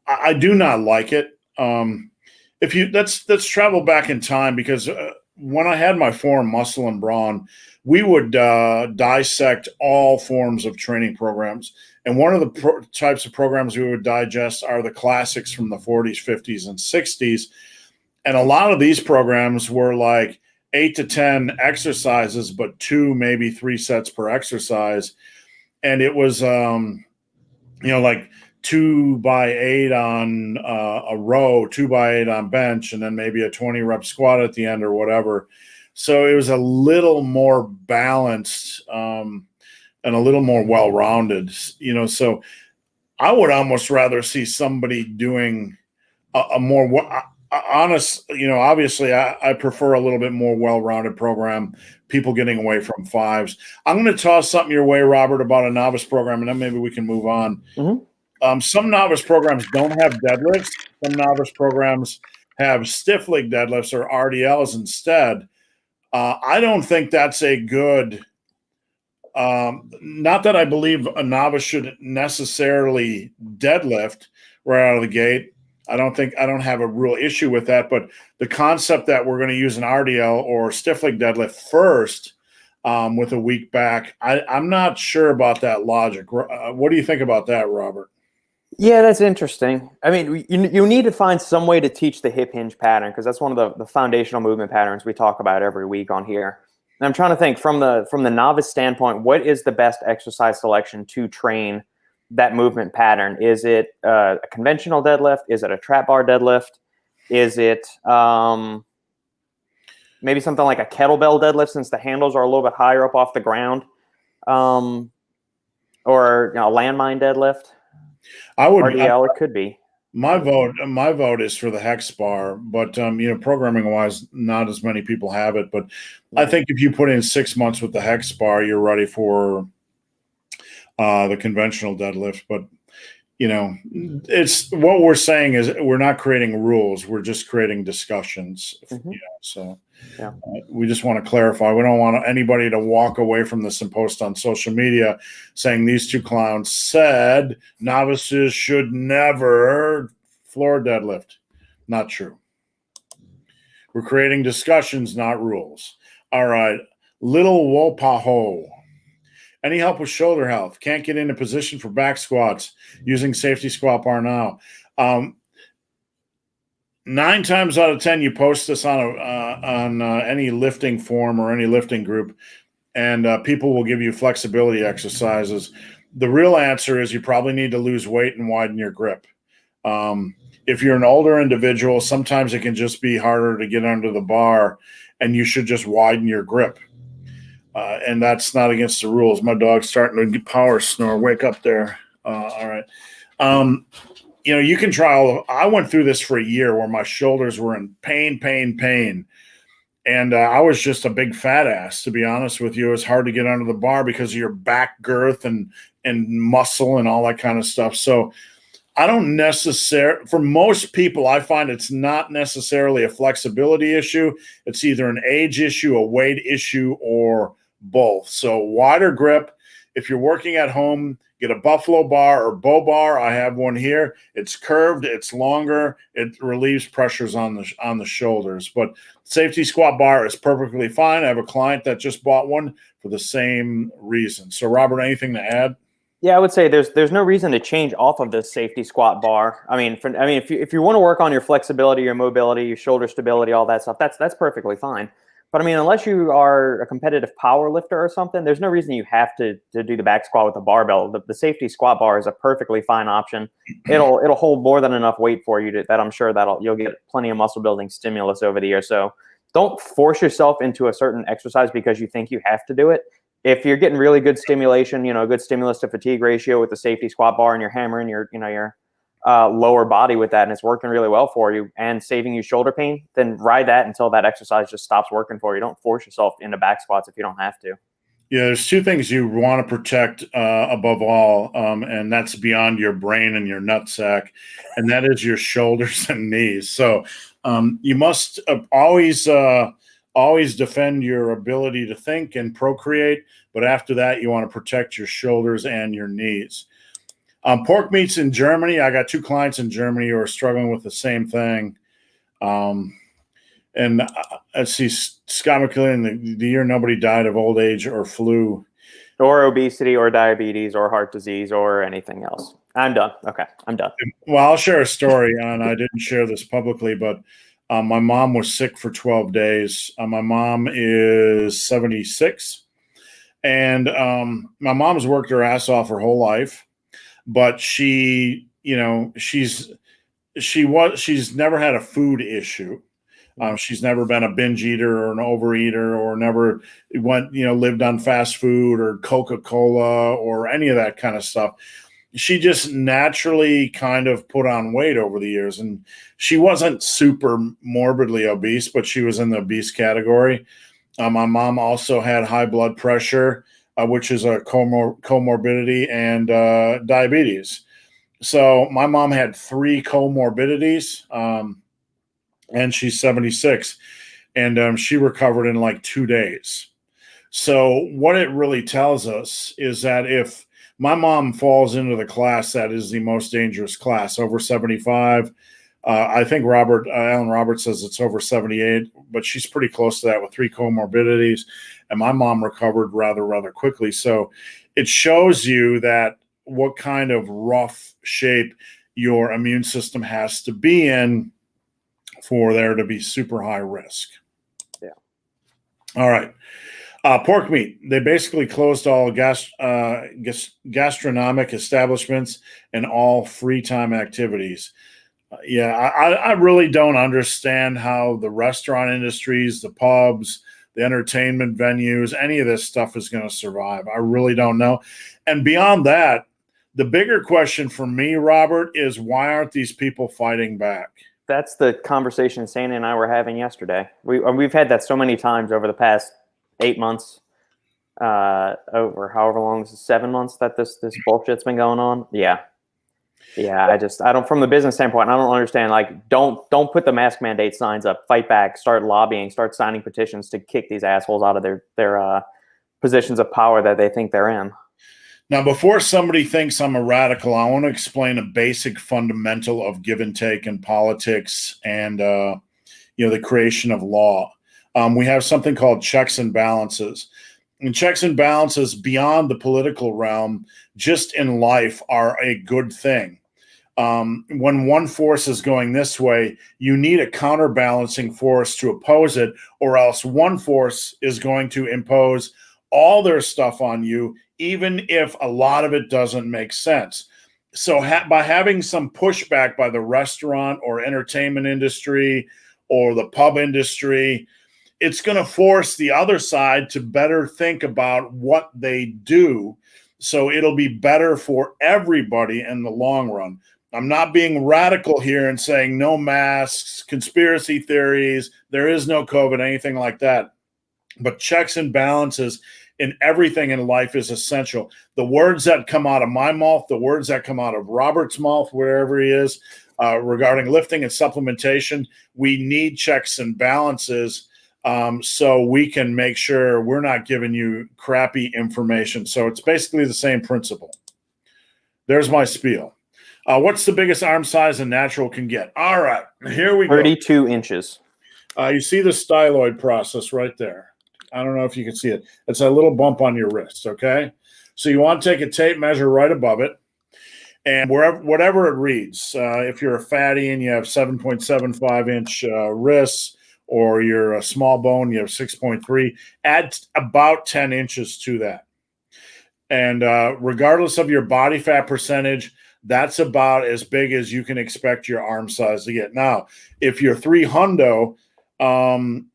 I do not like it. Let's travel back in time, because when I had my foreign muscle and brawn, we would dissect all forms of training programs. And one of the types of programs we would digest are the classics from the 40s, 50s, and 60s. And a lot of these programs were like 8 to 10 exercises, but 2, maybe 3 sets per exercise. And it was, like 2x8 on a row, 2x8 on bench, and then maybe a 20 rep squat at the end or whatever. So it was a little more balanced and a little more well-rounded, so I would almost rather see somebody doing a more honest, obviously I prefer a little bit more well-rounded program, people getting away from 5s. I'm going to toss something your way, Robert, about a novice program, and then maybe we can move on. Mm-hmm. Some novice programs don't have deadlifts. Some novice programs have stiff leg deadlifts or RDLs instead. I don't think that's a good, not that I believe a novice should necessarily deadlift right out of the gate. I don't have a real issue with that, but the concept that we're going to use an RDL or stiff leg deadlift first with a weak back, I'm not sure about that logic. What do you think about that, Robert? Yeah, that's interesting. I mean, you need to find some way to teach the hip hinge pattern because that's one of the foundational movement patterns we talk about every week on here. And I'm trying to think from the novice standpoint, what is the best exercise selection to train that movement pattern? Is it a conventional deadlift? Is it a trap bar deadlift? Is it maybe something like a kettlebell deadlift since the handles are a little bit higher up off the ground, um, or a landmine deadlift? I would. RDL, it could be. My vote is for the Hex Bar, but programming wise, not as many people have it. But I think if you put in 6 months with the Hex Bar, you're ready for the conventional deadlift. But it's what we're saying is we're not creating rules; we're just creating discussions. So we just want to clarify. We don't want anybody to walk away from this and post on social media saying these two clowns said novices should never floor deadlift. Not true. We're creating discussions, not rules. All right. Little Wopaho. Any help with shoulder health? Can't get into position for back squats using safety squat bar now. 9 times out of 10, you post this on any lifting forum or any lifting group, and people will give you flexibility exercises. The real answer is you probably need to lose weight and widen your grip. If you're an older individual, sometimes it can just be harder to get under the bar, and you should just widen your grip. And that's not against the rules. My dog's starting to power snore. Wake up there. All right. You can try I went through this for a year where my shoulders were in pain. And I was just a big fat ass, to be honest with you. It was hard to get under the bar because of your back girth and muscle and all that kind of stuff. So I don't for most people, I find it's not necessarily a flexibility issue. It's either an age issue, a weight issue, or both. So wider grip. If you're working at home, get a buffalo bar or bow bar. I have one here. It's curved. It's longer. It relieves pressures on the shoulders. But safety squat bar is perfectly fine. I have a client that just bought one for the same reason. So, Robert, anything to add? Yeah, I would say there's no reason to change off of this safety squat bar. I mean, if you want to work on your flexibility, your mobility, your shoulder stability, all that stuff, that's perfectly fine. But I mean, unless you are a competitive power lifter or something, there's no reason you have to do the back squat with a barbell. The safety squat bar is a perfectly fine option. It'll hold more than enough weight for you that I'm sure you'll get plenty of muscle building stimulus over the year. So don't force yourself into a certain exercise because you think you have to do it. If you're getting really good stimulation, a good stimulus to fatigue ratio with the safety squat bar and you're hammering your lower body with that and it's working really well for you and saving you shoulder pain, then ride that until that exercise just stops working for you. Don't force yourself into back squats if you don't have to. Yeah, there's two things you want to protect above all, and that's beyond your brain and your nutsack, and that is your shoulders and knees. So you must always defend your ability to think and procreate, but after that, you want to protect your shoulders and your knees. Pork meats in Germany. I got 2 clients in Germany who are struggling with the same thing. And let's see, Scott McCalleen, the year nobody died of old age or flu. Or obesity or diabetes or heart disease or anything else. I'm done. Okay, I'm done. Well, I'll share a story, and I didn't share this publicly, but my mom was sick for 12 days. My mom is 76, and my mom's worked her ass off her whole life. But she's never had a food issue. She's never been a binge eater or an overeater or never lived on fast food or Coca-Cola or any of that kind of stuff. She just naturally kind of put on weight over the years, and she wasn't super morbidly obese, but she was in the obese category. My mom also had high blood pressure, which is a comorbidity, and diabetes. So my mom had 3 comorbidities, and she's 76, and she recovered in like 2 days. So what it really tells us is that if my mom falls into the class that is the most dangerous class, over 75, I think Alan Roberts says it's over 78, but she's pretty close to that with 3 comorbidities. And my mom recovered rather quickly. So it shows you that what kind of rough shape your immune system has to be in for there to be super high risk. Yeah. All right. Pork meat. They basically closed all gastronomic establishments and all free time activities. I really don't understand how the restaurant industries, the pubs, the entertainment venues, any of this stuff is going to survive. I really don't know. And beyond that, the bigger question for me, Robert, is why aren't these people fighting back? That's the conversation Sandy and I were having yesterday. We've had that so many times over the past 8 months, over however long, this is 7 months that this bullshit's been going on. Yeah. I don't, from the business standpoint, I don't understand. Like, don't put the mask mandate signs up, fight back, start lobbying, start signing petitions to kick these assholes out of their positions of power that they think they're in. Now, before somebody thinks I'm a radical, I want to explain a basic fundamental of give and take in politics and, the creation of law. We have something called checks and balances. And checks and balances beyond the political realm, just in life, are a good thing. When one force is going this way, you need a counterbalancing force to oppose it, or else one force is going to impose all their stuff on you, even if a lot of it doesn't make sense. So by having some pushback by the restaurant or entertainment industry or the pub industry, it's going to force the other side to better think about what they do. So it'll be better for everybody in the long run. I'm not being radical here and saying no masks, conspiracy theories, there is no COVID, anything like that. But checks and balances in everything in life is essential. The words that come out of my mouth, the words that come out of Robert's mouth, wherever he is, regarding lifting and supplementation, we need checks and balances so we can make sure we're not giving you crappy information. So it's basically the same principle. There's my spiel. What's the biggest arm size a natural can get? All right, here we go. 32 inches. You see the styloid process right there. I don't know if you can see it. It's a little bump on your wrist, okay? So you want to take a tape measure right above it, and whatever it reads. If you're a fatty and you have 7.75-inch wrists, or you're a small bone, you have 6.3, add about 10 inches to that. And regardless of your body fat percentage, that's about as big as you can expect your arm size to get. Now, if you're 300, and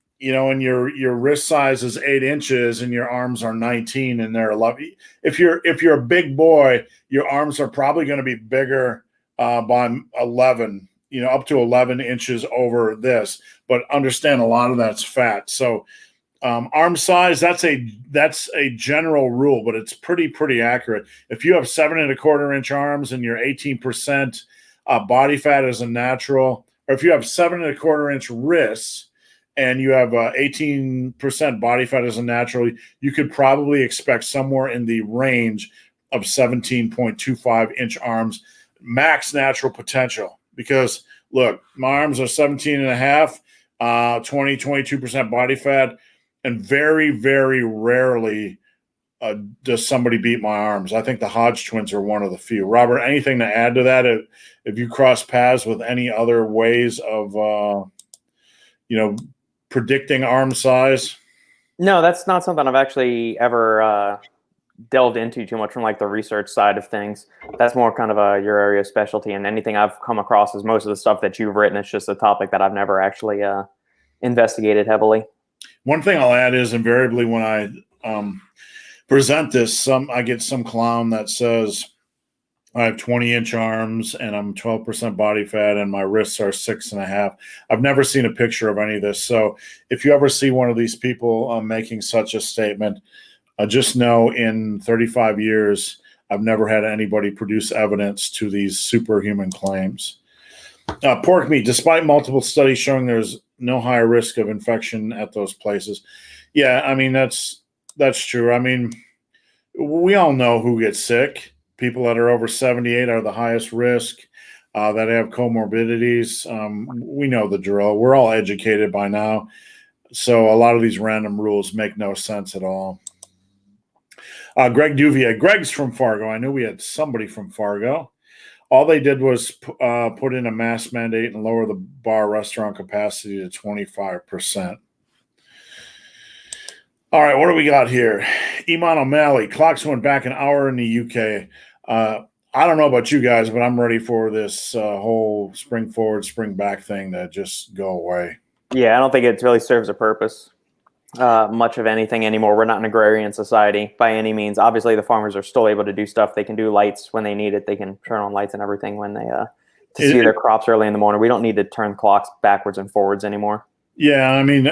your wrist size is 8 inches and your arms are 19 and they're 11. If you're a big boy, your arms are probably going to be bigger by 11, up to 11 inches over this. But understand a lot of that's fat. So arm size, that's a general rule, but it's pretty accurate. If you have 7.25-inch arms and you're 18% body fat as a natural, or if you have 7.25-inch wrists and you have 18% body fat as a natural, you could probably expect somewhere in the range of 17.25-inch arms, max natural potential. Because look, my arms are 17.5, 22% body fat, and very, very rarely does somebody beat my arms. I think the Hodge twins are one of the few. Robert, anything to add to that? If you cross paths with any other ways of, predicting arm size? No, that's not something I've actually ever delved into too much from like the research side of things. That's more kind of your area of specialty, and anything I've come across is most of the stuff that you've written. It's just a topic that I've never actually investigated heavily. One thing I'll add is invariably when I present this, I get some clown that says I have 20-inch arms and I'm 12% body fat and my wrists are 6.5. I've never seen a picture of any of this. So if you ever see one of these people making such a statement, just know in 35 years, I've never had anybody produce evidence to these superhuman claims. Pork meat, despite multiple studies showing there's no higher risk of infection at those places. Yeah, I mean, that's true. I mean, we all know who gets sick. People that are over 78 are the highest risk, that have comorbidities. We know the drill. We're all educated by now. So a lot of these random rules make no sense at all. Greg Duvier. Greg's from Fargo. I knew we had somebody from Fargo. All they did was put in a mask mandate and lower the bar restaurant capacity to 25%. All right, what do we got here? Iman O'Malley. Clocks went back an hour in the UK. I don't know about you guys, but I'm ready for this whole spring forward, spring back thing to just go away. Yeah, I don't think it really serves a purpose much of anything anymore. We're not an agrarian society by any means. Obviously, the farmers are still able to do stuff. They can do lights when they need it. They can turn on lights and everything when they to see their crops early in the morning. We don't need to turn clocks backwards and forwards anymore. Yeah, I mean,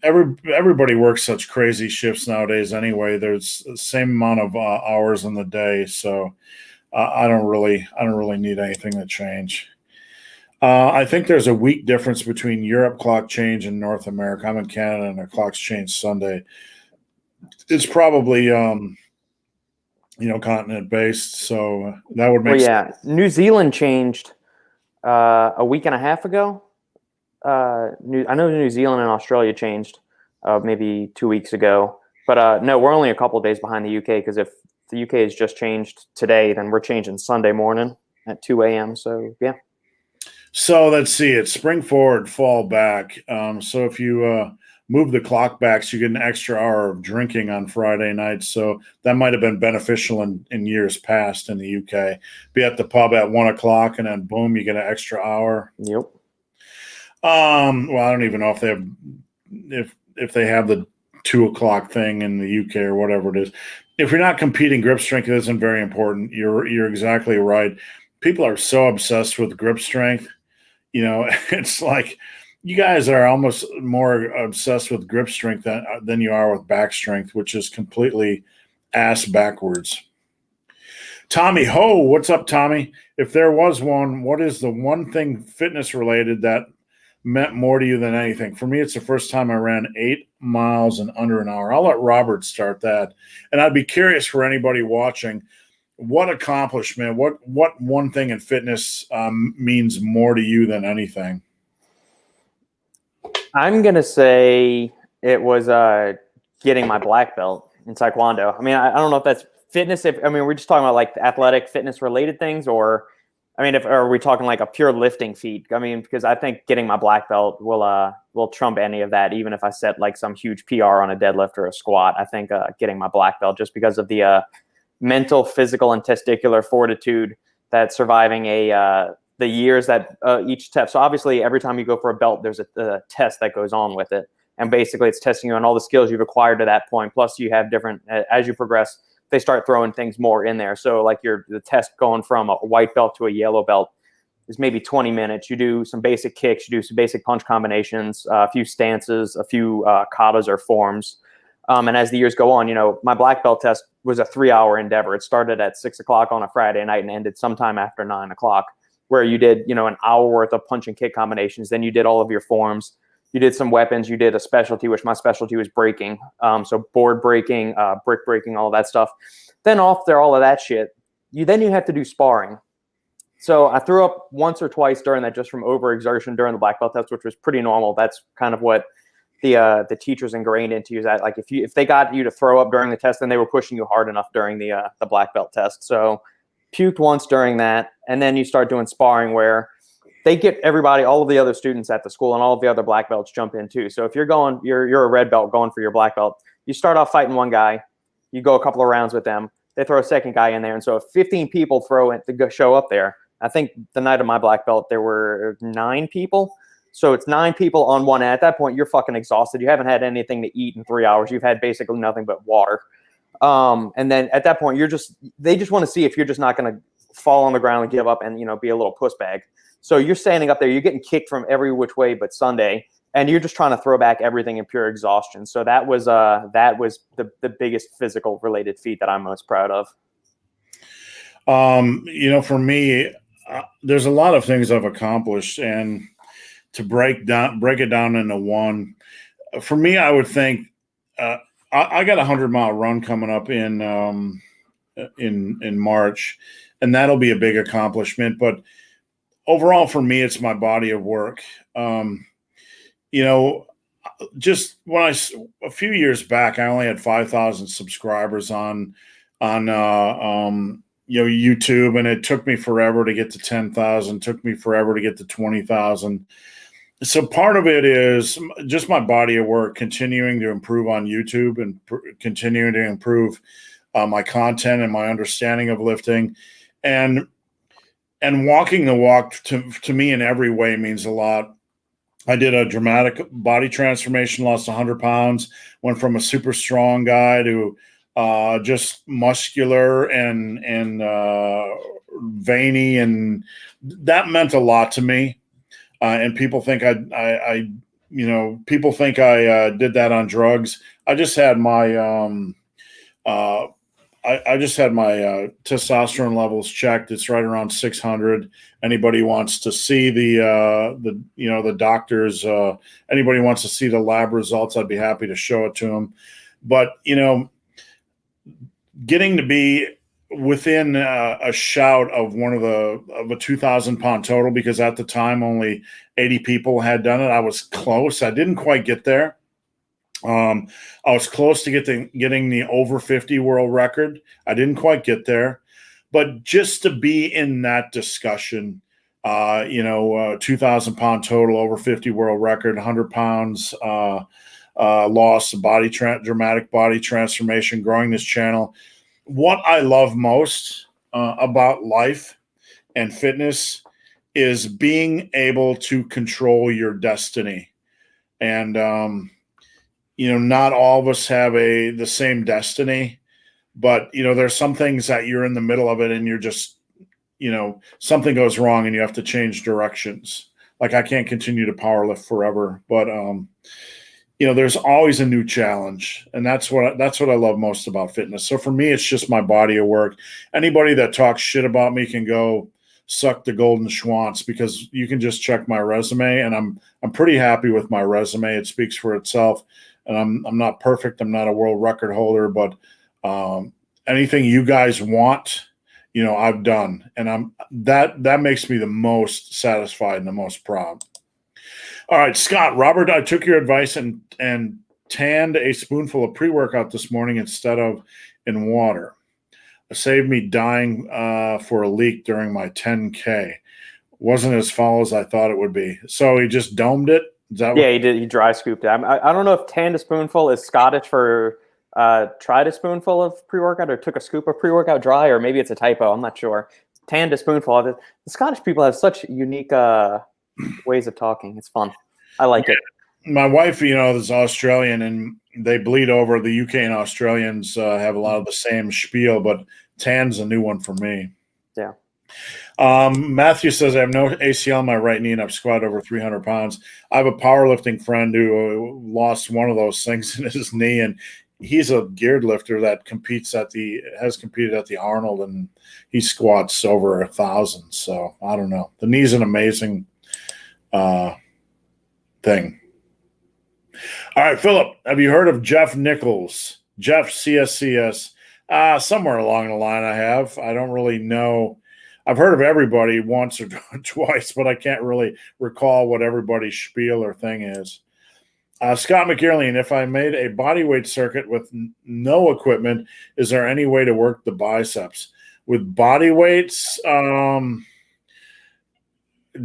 everybody works such crazy shifts nowadays. Anyway, there's the same amount of hours in the day, so I don't really need anything to change. I think there's a week difference between Europe clock change and North America. I'm in Canada and our clocks change Sunday. It's probably, continent based. So that would make sense. New Zealand changed a week and a half ago. I know New Zealand and Australia changed maybe 2 weeks ago. But no, we're only a couple of days behind the UK because if the UK has just changed today, then we're changing Sunday morning at 2 a.m. So, yeah. So let's see. It's spring forward, fall back. So if you move the clock back, so you get an extra hour of drinking on Friday nights. So that might have been beneficial in years past in the UK. Be at the pub at 1 o'clock, and then boom, you get an extra hour. Yep. Well, I don't even know if they have the 2 o'clock thing in the UK or whatever it is. If you're not competing, grip strength isn't very important. You're exactly right. People are so obsessed with grip strength. It's like you guys are almost more obsessed with grip strength than you are with back strength, which is completely ass backwards. Tommy Ho, what's up, Tommy? If there was one, what is the one thing fitness related that meant more to you than anything? For me, it's the first time I ran 8 miles in under an hour. I'll let Robert start that. And I'd be curious for anybody watching, what accomplishment, what one thing in fitness means more to you than anything? I'm going to say it was getting my black belt in Taekwondo. I mean, I don't know if that's fitness. We're just talking about like athletic fitness related things, or are we talking like a pure lifting feat? Because I think getting my black belt will trump any of that. Even if I set like some huge PR on a deadlift or a squat, I think getting my black belt, just because of the mental, physical, and testicular fortitude that surviving the years that each test. So obviously, every time you go for a belt, there's a test that goes on with it, and basically, it's testing you on all the skills you've acquired to that point. Plus, you have different as you progress. They start throwing things more in there. So like the test going from a white belt to a yellow belt is maybe 20 minutes. You do some basic kicks, you do some basic punch combinations, a few stances, a few katas or forms. And as the years go on, my black belt test was a 3-hour endeavor. It started at 6 o'clock on a Friday night and ended sometime after 9 o'clock, where you did, an hour worth of punch and kick combinations. Then you did all of your forms. You did some weapons. You did a specialty, which my specialty was breaking. So board breaking, brick breaking, all that stuff. Then after all of that shit, you have to do sparring. So I threw up once or twice during that, just from overexertion during the black belt test, which was pretty normal. That's kind of what the teachers ingrained into you, that like if they got you to throw up during the test, then they were pushing you hard enough during the black belt test. So puked once during that, and then you start doing sparring where they get everybody, all of the other students at the school and all of the other black belts jump in too. So if you're a red belt going for your black belt, you start off fighting one guy, you go a couple of rounds with them, they throw a second guy in there. And so if 15 people show up there, I think the night of my black belt, there were 9 people. So it's 9 people on one. And at that point, you're fucking exhausted. You haven't had anything to eat in 3 hours. You've had basically nothing but water. And then at that point, they just want to see if you're just not going to fall on the ground and give up and, be a little puss bag. So you're standing up there, you're getting kicked from every which way but Sunday, and you're just trying to throw back everything in pure exhaustion. So that was the biggest physical related feat that I'm most proud of. For me, there's a lot of things I've accomplished, and to break it down into one, for me, I would think I got a 100-mile run coming up in March, and that'll be a big accomplishment. But overall, for me, it's my body of work. just a few years back, I only had 5,000 subscribers on YouTube, and it took me forever to get to 10,000. Took me forever to get to 20,000. So part of it is just my body of work, continuing to improve on YouTube and continuing to improve my content and my understanding of lifting, and walking the walk to me in every way means a lot. I did a dramatic body transformation, lost 100 pounds, went from a super strong guy to just muscular and veiny, and that meant a lot to me. And people think I did that on drugs. I just had my I just had my testosterone levels checked. It's right around 600. Anybody wants to see the doctors, anybody wants to see the lab results, I'd be happy to show it to them. But, getting to be within a shout of a 2,000 pound total, because at the time only 80 people had done it. I was close. I didn't quite get there. I was close to getting the over 50 world record. I didn't quite get there, but just to be in that discussion, 2,000 pound total, over 50 world record, 100 pounds loss, dramatic body transformation, growing this channel. What I love most about life and fitness is being able to control your destiny. And, not all of us have the same destiny, but, there's some things that you're in the middle of it and you're just, something goes wrong and you have to change directions. Like, I can't continue to powerlift forever, but, there's always a new challenge, and that's what I love most about fitness. So for me, it's just my body of work. Anybody that talks shit about me can go suck the golden schwanz, because you can just check my resume, and I'm pretty happy with my resume. It speaks for itself. And I'm not perfect. I'm not a world record holder, but anything you guys want, I've done, and that makes me the most satisfied and the most proud. All right, Scott, Robert, I took your advice and tanned a spoonful of pre-workout this morning instead of in water. It saved me dying for a leak during my 10K. Wasn't as foul as I thought it would be. So he just domed it. He did. He dry scooped it. I don't know if tanned a spoonful is Scottish for tried a spoonful of pre-workout or took a scoop of pre-workout dry, or maybe it's a typo. I'm not sure. Tanned a spoonful of it. The Scottish people have such unique ways of talking. It's fun. I like it. My wife, is Australian, and they bleed over. The UK and Australians have a lot of the same spiel, but tann's a new one for me. Yeah. Matthew says, I have no ACL in my right knee and I've squatted over 300 pounds. I have a powerlifting friend who lost one of those things in his knee, and he's a geared lifter that has competed at the Arnold, and he squats over 1,000. So I don't know. The knee's an amazing thing. All right, Philip, have you heard of Jeff Nichols? Jeff CSCS. Somewhere along the line I have. I don't really know. I've heard of everybody once or twice, but I can't really recall what everybody's spiel or thing is. Scott Mccarlene, if I made a bodyweight circuit with no equipment, is there any way to work the biceps? With body weights,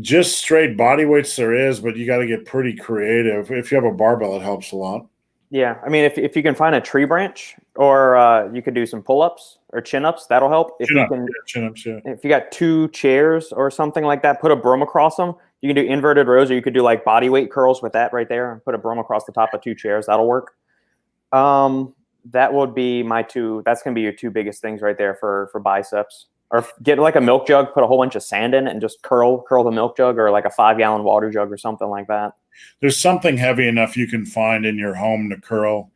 just straight body weights there is, but you got to get pretty creative. If you have a barbell, it helps a lot. Yeah, I mean, if you can find a tree branch, or you could do some pull-ups or chin-ups, that'll help. Chin-ups, yeah. If you got 2 chairs or something like that, put a broom across them. You can do inverted rows, or you could do like body weight curls with that right there, and put a broom across the top of 2 chairs. That'll work. That would be my 2. That's gonna be your 2 biggest things right there for biceps. Or get like a milk jug, put a whole bunch of sand in it, and just curl the milk jug, or like a 5-gallon water jug or something like that. There's something heavy enough you can find in your home to curl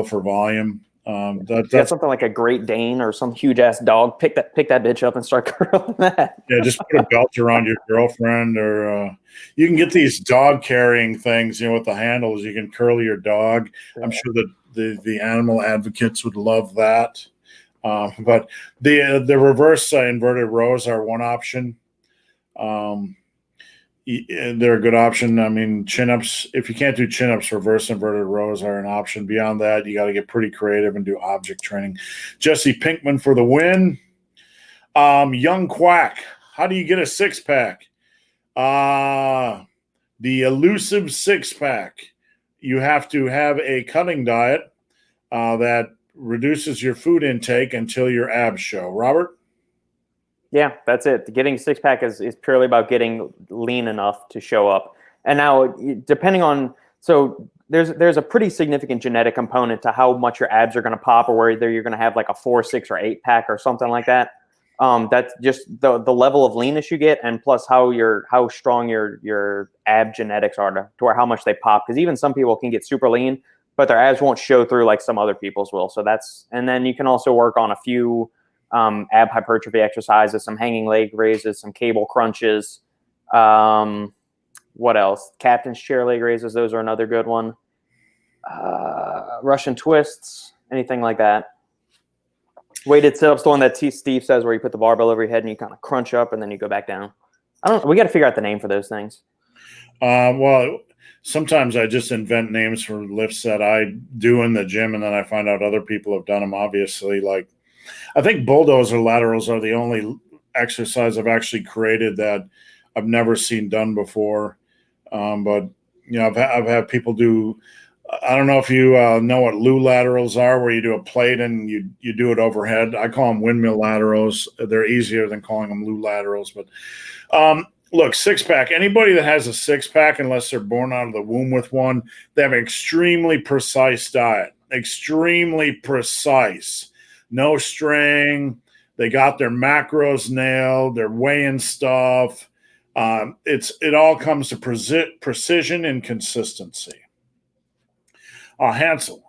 for volume. That's something like a Great Dane or some huge ass dog. Pick that bitch up and start curling that. Yeah, just put a belt around your girlfriend, or you can get these dog carrying things, with the handles. You can curl your dog. Yeah. I'm sure that the animal advocates would love that. But the reverse inverted rows are one option. they're a good option. I mean, chin-ups, if you can't do chin-ups, reverse inverted rows are an option. Beyond that, you got to get pretty creative and do object training. Jesse Pinkman for the win. Young Quack, how do you get a six-pack? The elusive six-pack. You have to have a cutting diet that reduces your food intake until your abs show. Robert? Yeah, that's it. Getting a six pack is purely about getting lean enough to show up. And now, depending on, so there's a pretty significant genetic component to how much your abs are going to pop, or whether you're going to have like a 4, 6, or 8 pack or something like that. That's just the level of leanness you get, and plus how strong your ab genetics are to where how much they pop. Because even some people can get super lean, but their abs won't show through like some other people's will. So and then you can also work on a few ab hypertrophy exercises, some hanging leg raises, some cable crunches. What else? Captain's chair leg raises. Those are another good one. Russian twists, anything like that. Weighted sit-ups, the one that Steve says where you put the barbell over your head and you kind of crunch up and then you go back down. We got to figure out the name for those things. Well, sometimes I just invent names for lifts that I do in the gym, and then I find out other people have done them. Obviously, like I think bulldozer laterals are the only exercise I've actually created that I've never seen done before. But you know, I've had people do. I don't know if you know what Lou laterals are, where you do a plate and you do it overhead. I call them windmill laterals. They're easier than calling them Lou laterals. But look, six-pack. Anybody that has a six-pack, unless they're born out of the womb with one, they have an extremely precise diet. Extremely precise. No string. They got their macros nailed. They're weighing stuff. It all comes to precision and consistency. Hansel,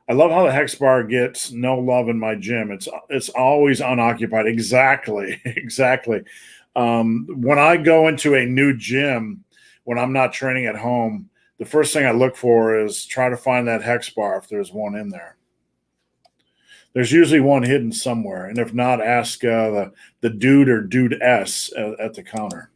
I love how the Hex Bar gets no love in my gym. It's always unoccupied. Exactly. When I go into a new gym, when I'm not training at home, the first thing I look for is try to find that Hex Bar if there's one in there. There's usually one hidden somewhere, and if not, ask the dude or dude S at the counter.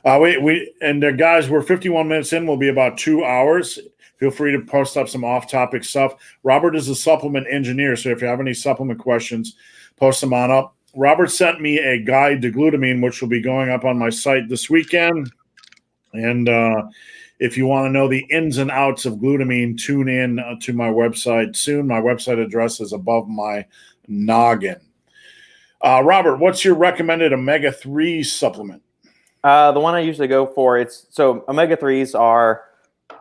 Guys, we're 51 minutes in. We'll be about 2 hours. Feel free to post up some off-topic stuff. Robert is a supplement engineer, so if you have any supplement questions, post them on up. Robert sent me a guide to glutamine, which will be going up on my site this weekend. And if you want to know the ins and outs of glutamine, tune in to my website soon. My website address is above my noggin. Robert, what's your recommended omega-3 supplement? The one I usually go for, so omega-3s are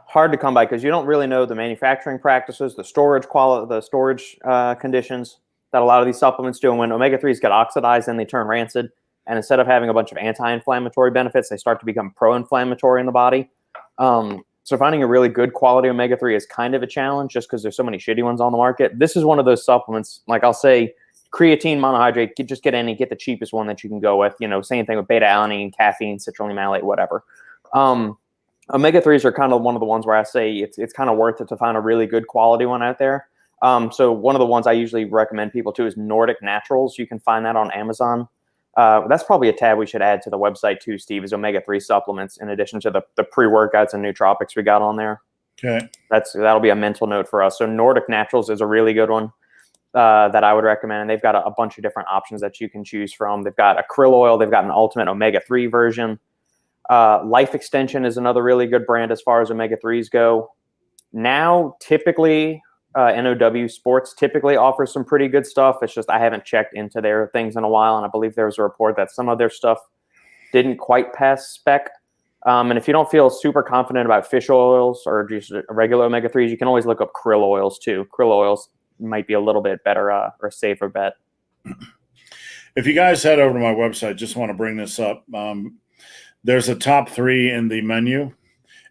hard to come by because you don't really know the manufacturing practices, the storage quality, the storage conditions that a lot of these supplements do. And when omega-3s get oxidized, then they turn rancid. And instead of having a bunch of anti-inflammatory benefits, they start to become pro-inflammatory in the body. So finding a really good quality omega-3 is kind of a challenge just because there's so many shitty ones on the market. This is one of those supplements, like I'll say, creatine monohydrate, get the cheapest one that you can go with. You know, same thing with beta-alanine, caffeine, citrulline malate, whatever. Omega-3s are kind of one of the ones where I say it's kind of worth it to find a really good quality one out there. So one of the ones I usually recommend people to is Nordic Naturals. You can find that on Amazon. That's probably a tab we should add to the website too, Steve, is omega-3 supplements in addition to the pre-workouts and nootropics we got on there. Okay. That'll be a mental note for us. So Nordic Naturals is a really good one that I would recommend. And they've got a bunch of different options that you can choose from. They've got a krill oil. They've got an ultimate omega-3 version. Life Extension is another really good brand as far as omega-3s go. Now, typically, NOW Sports typically offers some pretty good stuff. It's just I haven't checked into their things in a while, and I believe there was a report that some of their stuff didn't quite pass spec. And if you don't feel super confident about fish oils or just regular omega-3s, you can always look up krill oils too. Krill oils might be a little bit better or safer bet. If you guys head over to my website, just want to bring this up. There's a top 3 in the menu.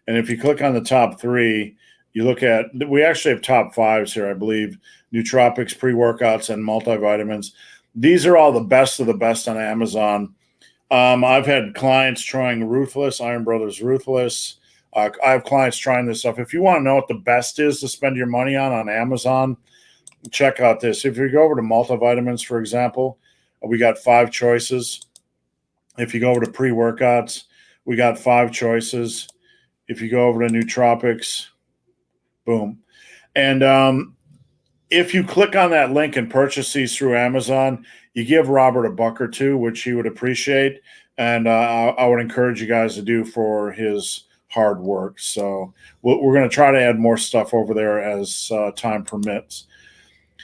And if you click on the top 3, you look at, we actually have top 5s here, I believe, nootropics, pre-workouts, and multivitamins. These are all the best of the best on Amazon. I've had clients trying Ruthless, Iron Brothers Ruthless. I have clients trying this stuff. If you want to know what the best is to spend your money on Amazon, check out this. If you go over to multivitamins, for example, we got 5 choices. If you go over to pre-workouts, We got 5 choices. If you go over to Nootropics, boom. And if you click on that link and purchase these through Amazon, you give Robert $1 or $2, which he would appreciate. And I would encourage you guys to do for his hard work. So we're going to try to add more stuff over there as time permits.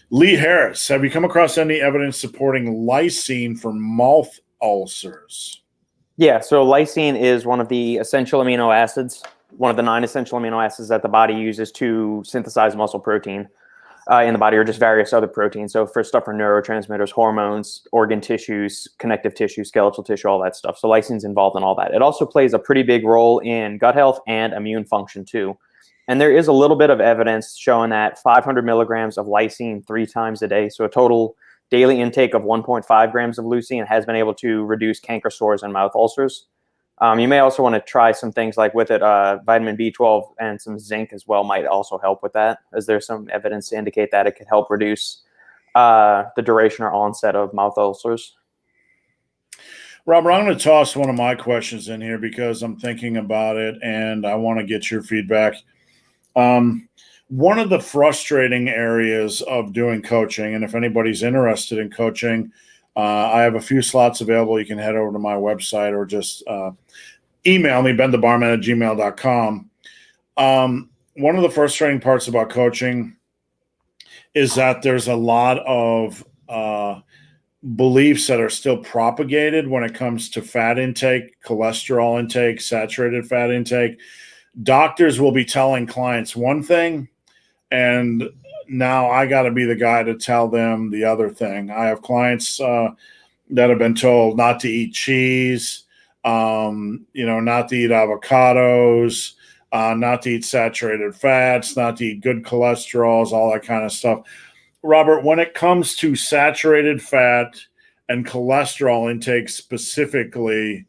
Lee Harris, have you come across any evidence supporting lysine for mouth ulcers? Yeah, so lysine is one of the essential amino acids, one of the 9 essential amino acids that the body uses to synthesize muscle protein in the body, or just various other proteins. So for stuff for neurotransmitters, hormones, organ tissues, connective tissue, skeletal tissue, all that stuff. So lysine's involved in all that. It also plays a pretty big role in gut health and immune function too. And there is a little bit of evidence showing that 500 milligrams of lysine 3 times a day, so a total daily intake of 1.5 grams of lysine, has been able to reduce canker sores and mouth ulcers. You may also want to try some things like with it, vitamin B12 and some zinc as well might also help with that, as there's some evidence to indicate that it could help reduce the duration or onset of mouth ulcers. Robert, I'm going to toss one of my questions in here because I'm thinking about it and I want to get your feedback. One of the frustrating areas of doing coaching, and if anybody's interested in coaching, I have a few slots available. You can head over to my website or just email me, benthebarman@gmail.com. One of the frustrating parts about coaching is that there's a lot of beliefs that are still propagated when it comes to fat intake, cholesterol intake, saturated fat intake. Doctors will be telling clients one thing, and now I got to be the guy to tell them the other thing. I have clients that have been told not to eat cheese, not to eat avocados, not to eat saturated fats, not to eat good cholesterols, all that kind of stuff. Robert, when it comes to saturated fat and cholesterol intake specifically,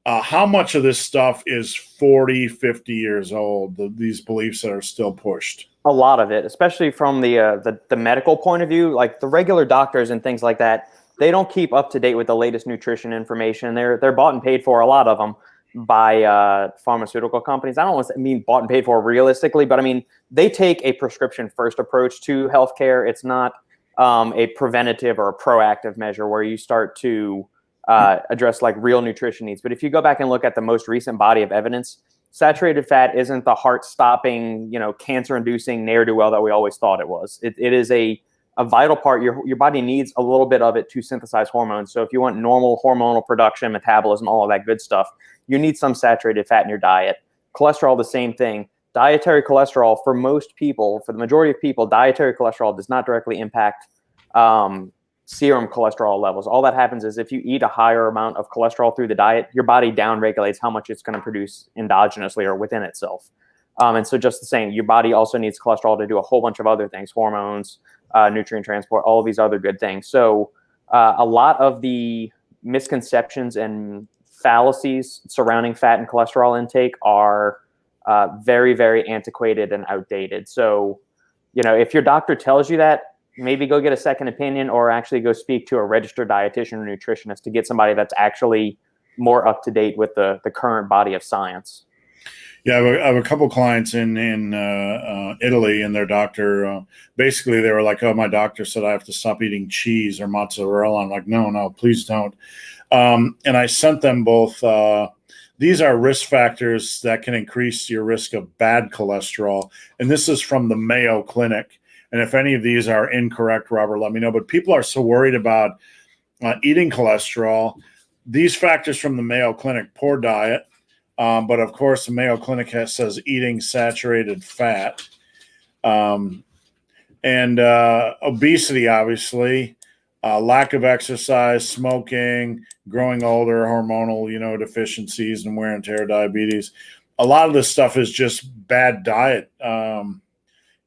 how much of this stuff is 40, 50 years old, these beliefs that are still pushed? A lot of it, especially from the medical point of view, like the regular doctors and things like that, they don't keep up to date with the latest nutrition information. They're bought and paid for, a lot of them, by pharmaceutical companies. I don't mean bought and paid for realistically, but I mean, they take a prescription first approach to healthcare. It's not a preventative or a proactive measure where you start to address like real nutrition needs. But if you go back and look at the most recent body of evidence, saturated fat isn't the heart-stopping, cancer-inducing ne'er-do-well that we always thought it was. It is a vital part. Your body needs a little bit of it to synthesize hormones. So if you want normal hormonal production, metabolism, all of that good stuff, you need some saturated fat in your diet. Cholesterol, the same thing. Dietary cholesterol, for most people, for the majority of people, dietary cholesterol does not directly impact serum cholesterol levels. All that happens is if you eat a higher amount of cholesterol through the diet, your body downregulates how much it's going to produce endogenously or within itself. And so just the same, your body also needs cholesterol to do a whole bunch of other things, hormones, nutrient transport, all of these other good things. So a lot of the misconceptions and fallacies surrounding fat and cholesterol intake are very, very antiquated and outdated. So, if your doctor tells you that, maybe go get a second opinion or actually go speak to a registered dietitian or nutritionist to get somebody that's actually more up to date with the current body of science. Yeah, I have a couple clients in Italy, and their doctor, basically they were like, oh, my doctor said I have to stop eating cheese or mozzarella. I'm like, no, please don't. And I sent them both. These are risk factors that can increase your risk of bad cholesterol. And this is from the Mayo Clinic. And if any of these are incorrect, Robert, let me know. But people are so worried about eating cholesterol. These factors from the Mayo Clinic: poor diet. But of course, the Mayo Clinic says eating saturated fat. And obesity, obviously. Lack of exercise, smoking, growing older, hormonal, deficiencies and wear and tear, diabetes. A lot of this stuff is just bad diet.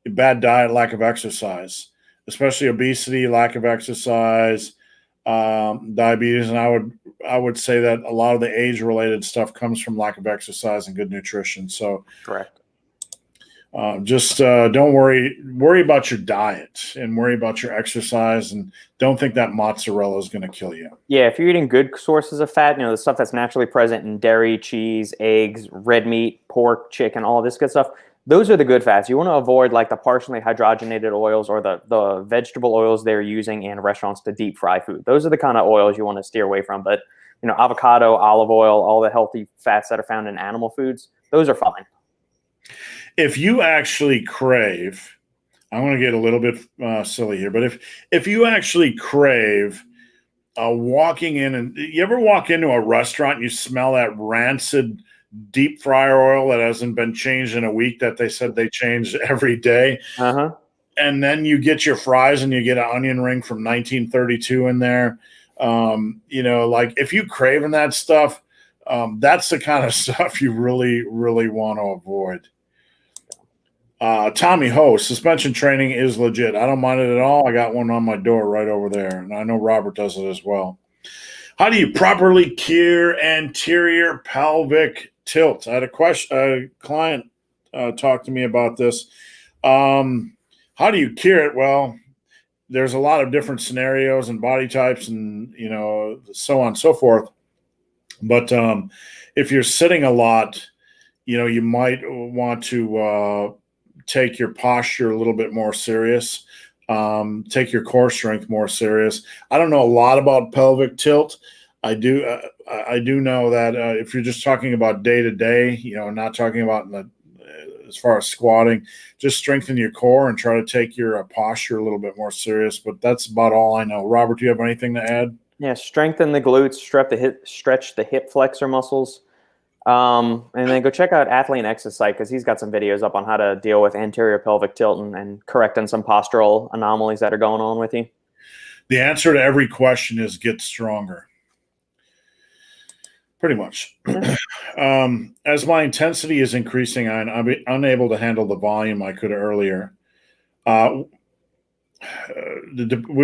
Lack of exercise, especially obesity, lack of exercise, diabetes. And I would say that a lot of the age-related stuff comes from lack of exercise and good nutrition. So correct. Just don't worry about your diet and worry about your exercise, and don't think that mozzarella is going to kill you. Yeah, if you're eating good sources of fat, the stuff that's naturally present in dairy, cheese, eggs, red meat, pork, chicken, all this good stuff, those are the good fats. You want to avoid like the partially hydrogenated oils or the vegetable oils they're using in restaurants to deep fry food. Those are the kind of oils you want to steer away from. But avocado, olive oil, all the healthy fats that are found in animal foods, those are fine. If you actually crave, I'm going to get a little bit silly here, but if you actually crave walking in, and you ever walk into a restaurant, you smell that rancid deep fryer oil that hasn't been changed in a week that they said they changed every day. And then you get your fries and you get an onion ring from 1932 in there. Like if you craving that stuff, that's the kind of stuff you really, really want to avoid. Tommy Ho, suspension training is legit. I don't mind it at all. I got one on my door right over there, and I know Robert does it as well. How do you properly cure anterior pelvic tilt? I had a client talk to me about this. How do you cure it? Well, there's a lot of different scenarios and body types and, so on and so forth. But if you're sitting a lot, you might want to take your posture a little bit more serious, take your core strength more serious. I don't know a lot about pelvic tilt. I do know that if you're just talking about day to day, not talking about as far as squatting, just strengthen your core and try to take your posture a little bit more serious. But that's about all I know. Robert, do you have anything to add? Yeah, strengthen the glutes, stretch the hip flexor muscles. And then go check out Athlete X's site because he's got some videos up on how to deal with anterior pelvic tilt and correcting some postural anomalies that are going on with you. The answer to every question is get stronger. Pretty much. As my intensity is increasing, I'm unable to handle the volume I could earlier. We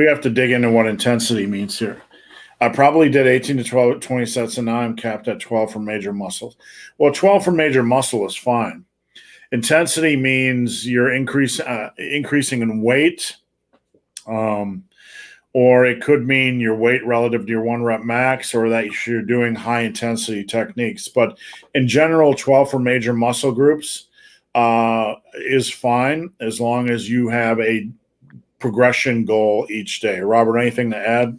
have to dig into what intensity means here. I probably did 18 to 20 sets, and now I'm capped at 12 for major muscles. Well, 12 for major muscle is fine. Intensity means you're increasing in weight, or it could mean your weight relative to your 1 rep max, or that you're doing high intensity techniques. But in general, 12 for major muscle groups is fine as long as you have a progression goal each day. Robert, anything to add?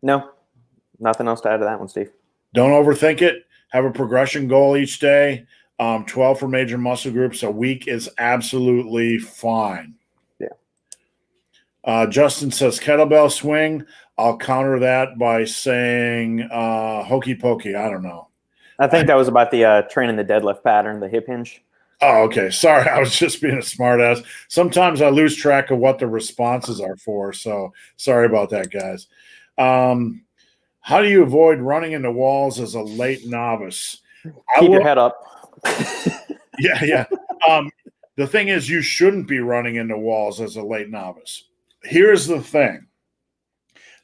No. Nothing else to add to that one, Steve. Don't overthink it. Have a progression goal each day. 12 for major muscle groups a week is absolutely fine. Yeah. Justin says kettlebell swing. I'll counter that by saying hokey pokey. I don't know. I think that was about the training the deadlift pattern, the hip hinge. Oh, okay. Sorry, I was just being a smartass. Sometimes I lose track of what the responses are for, so sorry about that, guys. How do you avoid running into walls as a late novice? Keep your head up. Yeah. The thing is, you shouldn't be running into walls as a late novice. Here's the thing.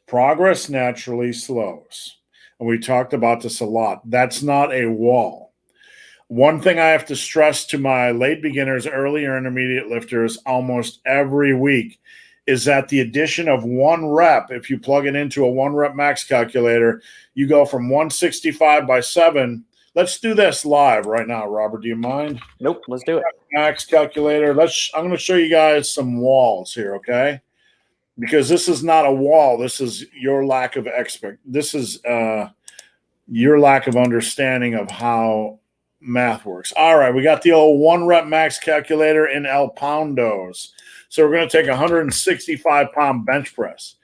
Progress naturally slows. And we talked about this a lot. That's not a wall. One thing I have to stress to my late beginners, early or intermediate lifters almost every week is that the addition of 1 rep, if you plug it into a 1 rep max calculator, you go from 165 by 7. Let's do this live right now, Robert. Do you mind? Nope, let's do it. Max calculator. I'm going to show you guys some walls here, okay? Because this is not a wall. This is your lack of This is your lack of understanding of how math works. All right, we got the old 1 rep max calculator in El Poundos. So we're going to take a 165-pound bench press.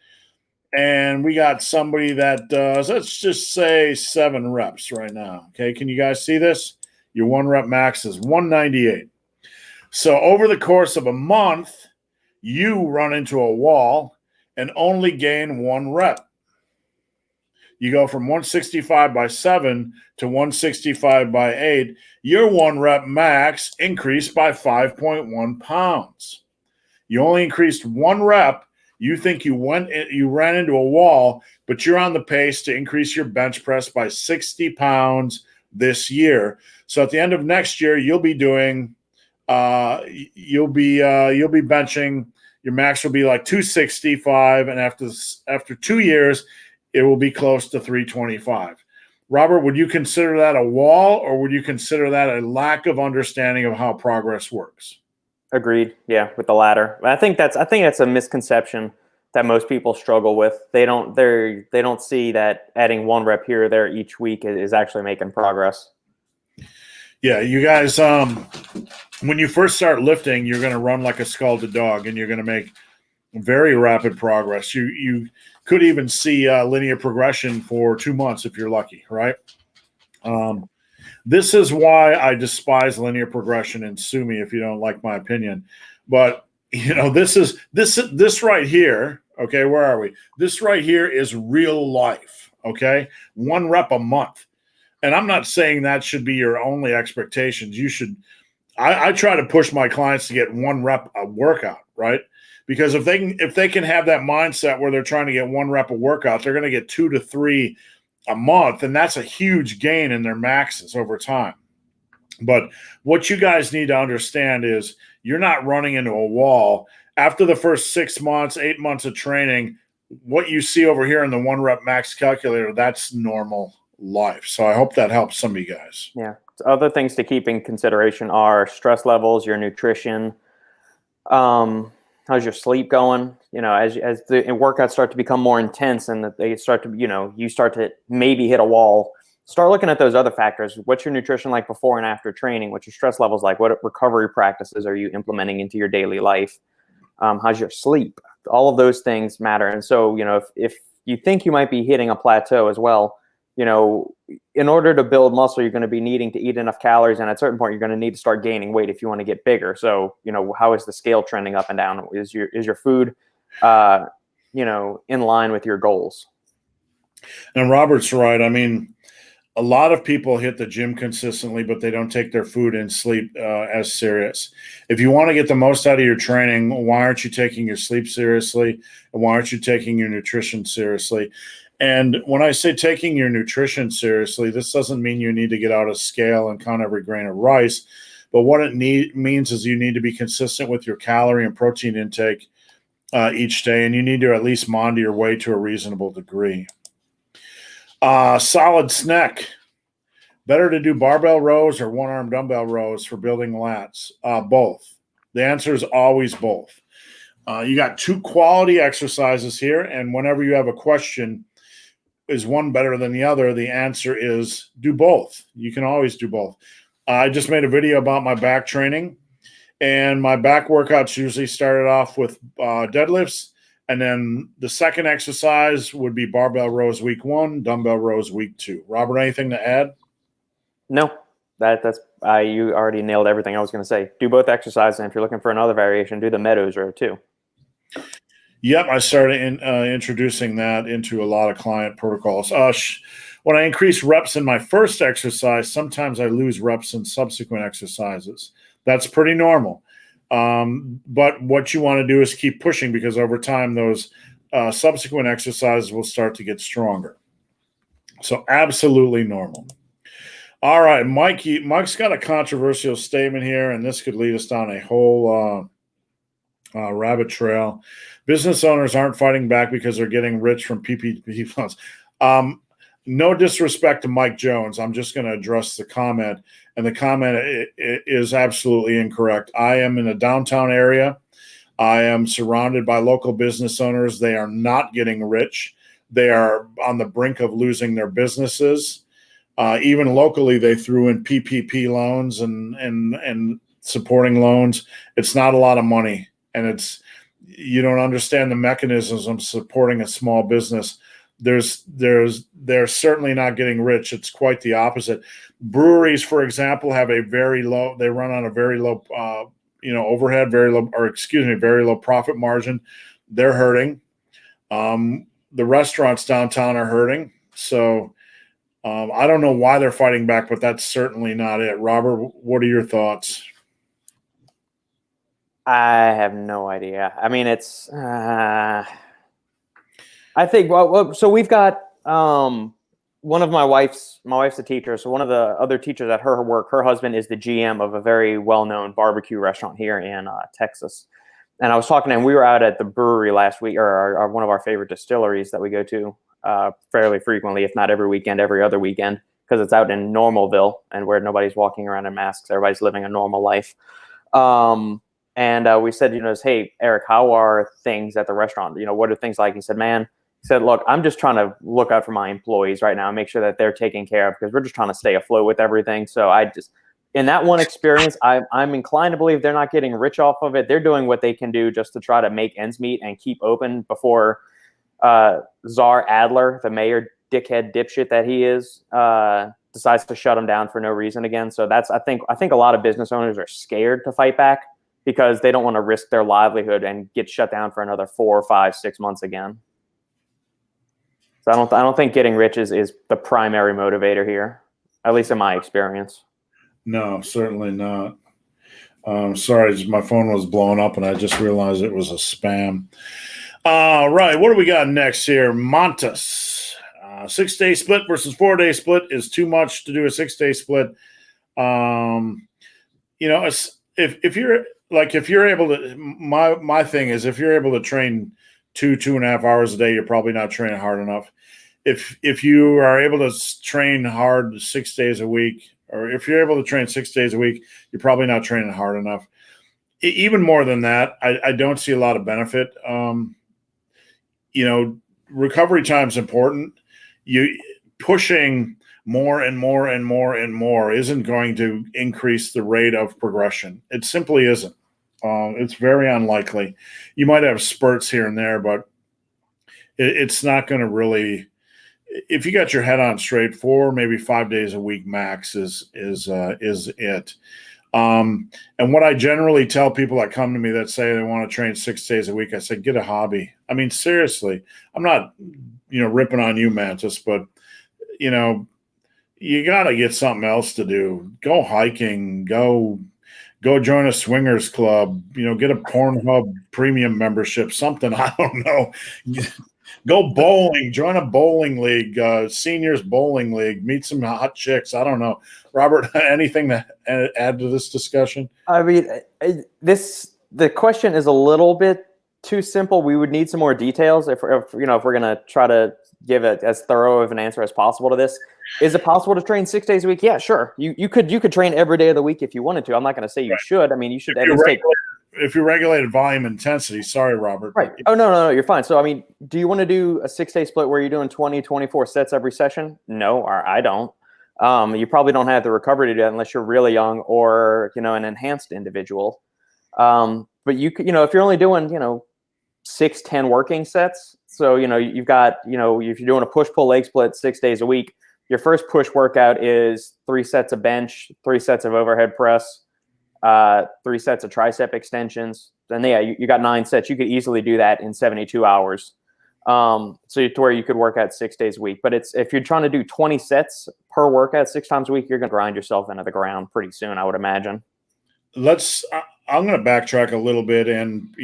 And we got somebody that does, let's just say 7 reps right now. Okay, can you guys see this? Your 1 rep max is 198. So over the course of a month, you run into a wall and only gain 1 rep. You go from 165 by 7 to 165 by 8. Your 1 rep max increased by 5.1 pounds. You only increased 1 rep. You think you ran into a wall, but you're on the pace to increase your bench press by 60 pounds this year. So at the end of next year, you'll be doing you'll be benching. Your max will be like 265, and after 2 years, it will be close to 325. Robert, would you consider that a wall, or would you consider that a lack of understanding of how progress works? Agreed. Yeah, with the latter. I think that's a misconception that most people struggle with. They don't see that adding 1 rep here or there each week is actually making progress. Yeah, you guys, when you first start lifting, you're going to run like a scalded dog, and you're going to make very rapid progress. You could even see linear progression for 2 months if you're lucky, right? This is why I despise linear progression, and sue me if you don't like my opinion. But this right here. Okay, where are we? This right here is real life. Okay, 1 rep a month, and I'm not saying that should be your only expectations. You should. I try to push my clients to get 1 rep a workout, right? Because if they can have that mindset where they're trying to get 1 rep a workout, they're going to get 2 to 3 a month, and that's a huge gain in their maxes over time. But what you guys need to understand is you're not running into a wall. After the first 6 months, 8 months of training, what you see over here in the 1 rep max calculator, that's normal life. So I hope that helps some of you guys. Yeah. Other things to keep in consideration are stress levels, your nutrition, how's your sleep going? As the workouts start to become more intense and that they start to, you start to maybe hit a wall, start looking at those other factors. What's your nutrition like before and after training? What's your stress levels like? What recovery practices are you implementing into your daily life? How's your sleep? All of those things matter. And so, if you think you might be hitting a plateau as well, in order to build muscle, you're going to be needing to eat enough calories. And at a certain point, you're going to need to start gaining weight if you want to get bigger. So, how is the scale trending up and down? Is your food, in line with your goals? And Robert's right. I mean, a lot of people hit the gym consistently, but they don't take their food and sleep as serious. If you want to get the most out of your training, why aren't you taking your sleep seriously? And why aren't you taking your nutrition seriously? And when I say taking your nutrition seriously, this doesn't mean you need to get out a scale and count every grain of rice. But what it means is you need to be consistent with your calorie and protein intake each day, and you need to at least monitor your weight to a reasonable degree. Solid snack. Better to do barbell rows or 1-arm dumbbell rows for building lats? Both. The answer is always both. You got 2 quality exercises here, and whenever you have a question, is one better than the other? The answer is do both. You can always do both. I just made a video about my back training, and my back workouts usually started off with deadlifts, and then the second exercise would be barbell rows week 1, dumbbell rows week 2. Robert, anything to add? No, that's you already nailed everything I was going to say. Do both exercises, and if you're looking for another variation, do the meadows row too. Yep, I started introducing that into a lot of client protocols. When I increase reps in my first exercise, sometimes I lose reps in subsequent exercises. That's pretty normal. But what you want to do is keep pushing, because over time, those subsequent exercises will start to get stronger. So absolutely normal. All right, Mike's got a controversial statement here, and this could lead us down a whole rabbit trail. Business owners aren't fighting back because they're getting rich from PPP funds. No disrespect to Mike Jones. I'm just going to address the comment, and the comment is absolutely incorrect. I am in a downtown area. I am surrounded by local business owners. They are not getting rich. They are on the brink of losing their businesses. Even locally, they threw in PPP loans and supporting loans. It's not a lot of money, and you don't understand the mechanisms of supporting a small business. They're certainly not getting rich. It's quite the opposite. Breweries, for example, have they run on a very low, overhead, very low profit margin. They're hurting. The restaurants downtown are hurting. So I don't know why they're fighting back, but that's certainly not it. Robert, what are your thoughts? I have no idea. I mean, it's. I think so we've got one of my wife's a teacher. So one of the other teachers at her work, her husband is the GM of a very well-known barbecue restaurant here in Texas. And I was talking to him. We were out at the brewery last week, or one of our favorite distilleries that we go to fairly frequently, if not every weekend, every other weekend, because it's out in Normalville and where nobody's walking around in masks. Everybody's living a normal life. And we said, hey, Eric, how are things at the restaurant? What are things like? He said, man, look, I'm just trying to look out for my employees right now and make sure that they're taken care of because we're just trying to stay afloat with everything. So in that one experience, I'm inclined to believe they're not getting rich off of it. They're doing what they can do just to try to make ends meet and keep open before Czar Adler, the mayor dickhead dipshit that he is, decides to shut them down for no reason again. So I think a lot of business owners are scared to fight back because they don't want to risk their livelihood and get shut down for another 4, 5, 6 months again. So I don't think getting rich is the primary motivator here, at least in my experience. No, certainly not. Sorry, my phone was blowing up and I just realized it was a spam. Right, what do we got next here? Montes. 6-day split versus 4-day split is too much to do a 6-day split. If you're able to, my thing is if you're able to train 2.5 hours a day, you're probably not training hard enough. If you are able to train hard 6 days a week, or if you're able to train 6 days a week, you're probably not training hard enough. Even more than that, I don't see a lot of benefit. Recovery time is important. You pushing more and more and more and more isn't going to increase the rate of progression. It simply isn't. It's very unlikely. You might have spurts here and there, but it's not going to really. If you got your head on straight, 4, maybe 5 days a week max is it. And what I generally tell people that come to me that say they want to train 6 days a week, I say, get a hobby. I mean, seriously, I'm not, ripping on you, Mantis, but you got to get something else to do. Go hiking, go join a swingers club, get a Pornhub premium membership, something. I don't know. Go bowling, join a bowling league, seniors bowling league, meet some hot chicks. I don't know. Robert, anything to add to this discussion? I mean, the question is a little bit too simple. We would need some more details if we're going to try to give it as thorough of an answer as possible to this. Is it possible to train 6 days a week? Yeah, sure. You could train every day of the week if you wanted to. I'm not going to say you should. I mean, you should at least take. If you regulated volume intensity, sorry, Robert. Right. Oh, no, you're fine. So, I mean, do you want to do a 6-day split where you're doing 20, 24 sets every session? No, or I don't. You probably don't have the recovery to do that unless you're really young or, an enhanced individual. But you could, if you're only doing, 6, 10 working sets. So, you've got, if you're doing a push-pull leg split 6 days a week, your first push workout is 3 sets of bench, 3 sets of overhead press, 3 sets of tricep extensions. Then you got 9 sets. You could easily do that in 72 hours. So to where you could work out 6 days a week. But if you're trying to do 20 sets per workout 6 times a week, you're going to grind yourself into the ground pretty soon, I would imagine. I'm going to backtrack a little bit and,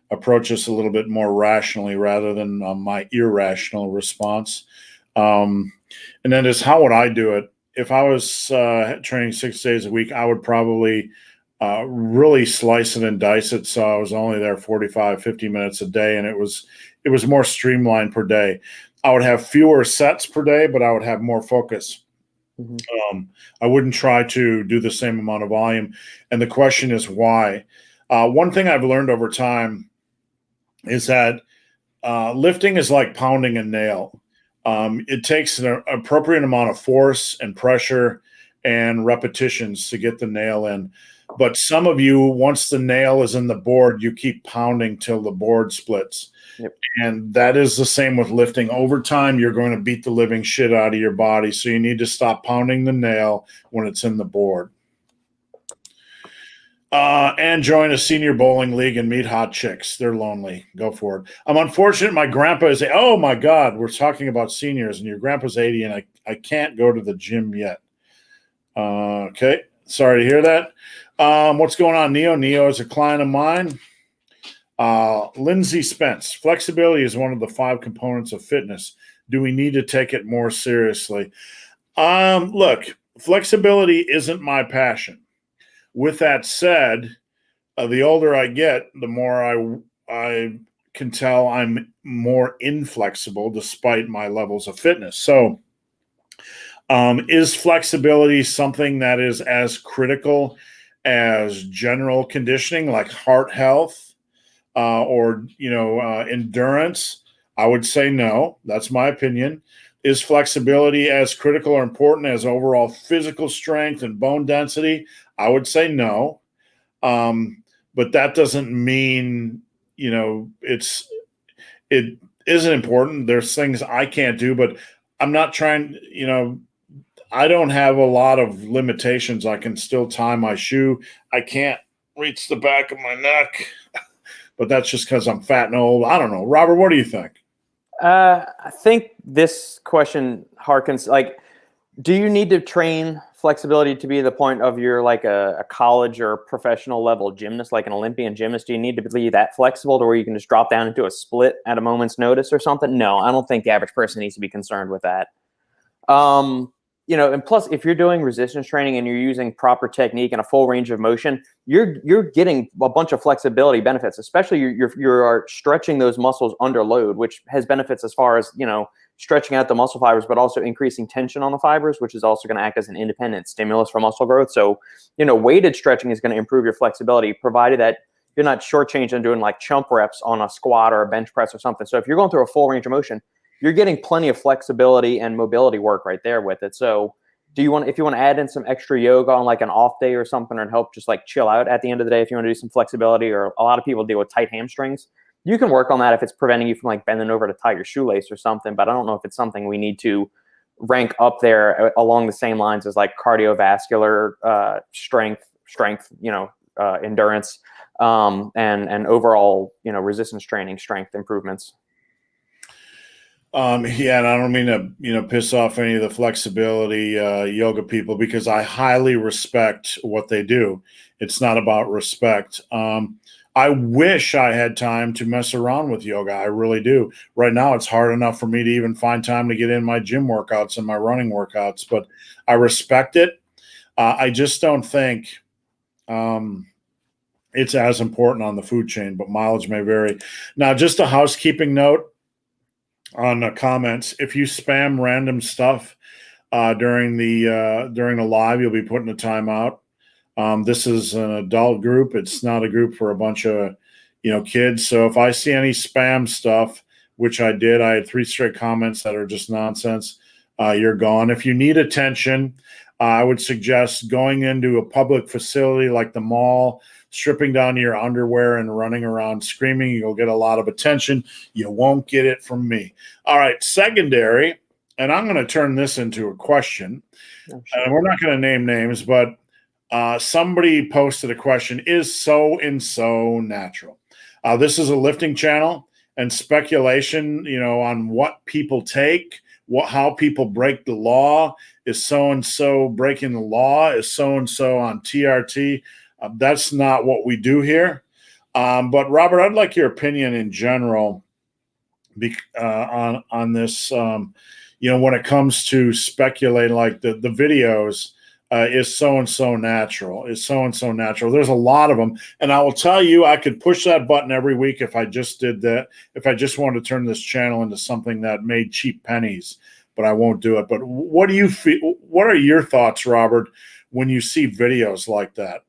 approach this a little bit more rationally rather than my irrational response. And that is, how would I do it? If I was training 6 days a week, I would probably really slice it and dice it. So I was only there 45, 50 minutes a day, and it was more streamlined per day. I would have fewer sets per day, but I would have more focus. Mm-hmm. I wouldn't try to do the same amount of volume. And the question is why? One thing I've learned over time is that lifting is like pounding a nail. It takes an appropriate amount of force and pressure and repetitions to get the nail in. But some of you, once the nail is in the board, you keep pounding till the board splits. Yep. And that is the same with lifting. Over time, you're going to beat the living shit out of your body. So you need to stop pounding the nail when it's in the board. And join a senior bowling league and meet hot chicks. They're lonely. Go for it. I'm unfortunate. My grandpa is, oh my God, we're talking about seniors and your grandpa's 80 and I can't go to the gym yet. Okay. Sorry to hear that. What's going on, Neo? Neo is a client of mine. Lindsay Spence. Flexibility is one of the 5 components of fitness. Do we need to take it more seriously? Look, flexibility isn't my passion. With that said, the older I get, the more I can tell I'm more inflexible despite my levels of fitness. So, is flexibility something that is as critical as general conditioning, like heart health or endurance? I would say no. That's my opinion. Is flexibility as critical or important as overall physical strength and bone density? I would say no. But that doesn't mean, it isn't important. There's things I can't do, but I'm not trying, I don't have a lot of limitations. I can still tie my shoe. I can't reach the back of my neck, but that's just because I'm fat and old. I don't know. Robert, what do you think? I think this question harkens do you need to train flexibility to be the point of you're like a college or professional level gymnast, like an Olympian gymnast? Do you need to be that flexible to where you can just drop down into a split at a moment's notice or something? No, I don't think the average person needs to be concerned with that. And plus, if you're doing resistance training and you're using proper technique and a full range of motion, you're getting a bunch of flexibility benefits. Especially you're stretching those muscles under load, which has benefits as far as stretching out the muscle fibers, but also increasing tension on the fibers, which is also going to act as an independent stimulus for muscle growth. So weighted stretching is going to improve your flexibility, provided that you're not shortchanging doing like chump reps on a squat or a bench press or something. So if you're going through a full range of motion, you're getting plenty of flexibility and mobility work right there with it. So if you want to add in some extra yoga on like an off day or something, and help just like chill out at the end of the day, if you want to do some flexibility, or a lot of people deal with tight hamstrings, you can work on that if it's preventing you from like bending over to tie your shoelace or something. But I don't know if it's something we need to rank up there along the same lines as like cardiovascular strength, endurance, and overall, resistance training strength improvements. Yeah, and I don't mean to, piss off any of the flexibility yoga people, because I highly respect what they do. It's not about respect. I wish I had time to mess around with yoga. I really do. Right now, it's hard enough for me to even find time to get in my gym workouts and my running workouts, but I respect it. I just don't think it's as important on the food chain, but mileage may vary. Now, just a housekeeping note on the comments: if you spam random stuff during the live, you'll be put in a timeout. This is an adult group. It's not a group for a bunch of kids. So if I see any spam stuff, which I did, I had 3 straight comments that are just nonsense, you're gone. If you need attention, I would suggest going into a public facility like the mall, stripping down to your underwear and running around screaming. You'll get a lot of attention. You won't get it from me. All right, secondary, and I'm going to turn this into a question. Oh, sure. And we're not going to name names, but somebody posted a question: is so-and-so natural? This is a lifting channel, and speculation, on what people take, how people break the law. Is so-and-so breaking the law? Is so-and-so on TRT? That's not what we do here. But Robert, I'd like your opinion in general on this. When it comes to speculating, like the videos, is so-and-so natural? Is so-and-so natural? There's a lot of them. And I will tell you, I could push that button every week if I just did that, if I just wanted to turn this channel into something that made cheap pennies, but I won't do it. But what do you feel? What are your thoughts, Robert, when you see videos like that?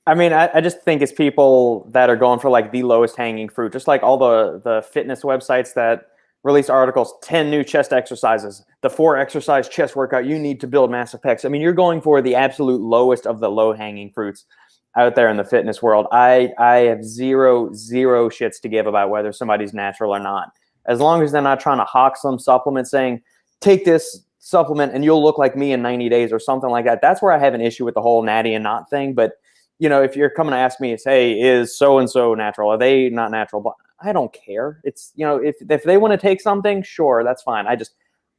I mean, I just think it's people that are going for like the lowest hanging fruit, just like all the fitness websites that release articles, 10 new chest exercises, the 4 exercise chest workout you need to build massive pecs. I mean, you're going for the absolute lowest of the low hanging fruits out there in the fitness world. I have zero shits to give about whether somebody's natural or not. As long as they're not trying to hawk some supplement saying, take this supplement and you'll look like me in 90 days or something like that. That's where I have an issue with the whole natty and not thing. But if you're coming to ask me, hey, is so-and-so natural? Are they not natural? But I don't care. It's, if they want to take something, sure, that's fine.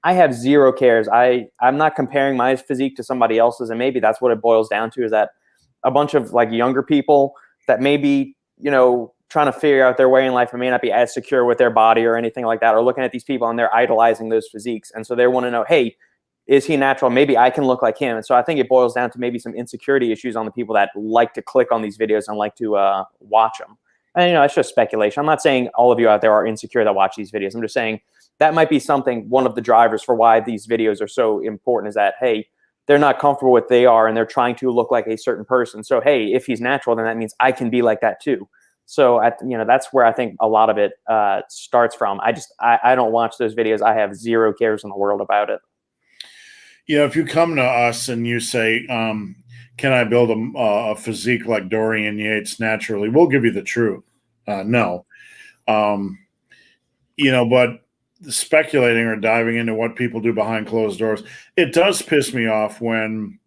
I have 0 cares. I'm not comparing my physique to somebody else's. And maybe that's what it boils down to, is that a bunch of like younger people that maybe, trying to figure out their way in life and may not be as secure with their body or anything like that, or looking at these people and they're idolizing those physiques. And so they want to know, hey, is he natural? Maybe I can look like him. And so I think it boils down to maybe some insecurity issues on the people that like to click on these videos and like to watch them. And, it's just speculation. I'm not saying all of you out there are insecure that watch these videos. I'm just saying that might be something, one of the drivers for why these videos are so important is that, hey, they're not comfortable with what they are and they're trying to look like a certain person. So, hey, if he's natural, then that means I can be like that too. So, that's where I think a lot of it starts from. I don't watch those videos. I have zero cares in the world about it. If you come to us and you say, can I build a physique like Dorian Yates naturally? We'll give you the truth. No. But speculating or diving into what people do behind closed doors, it does piss me off when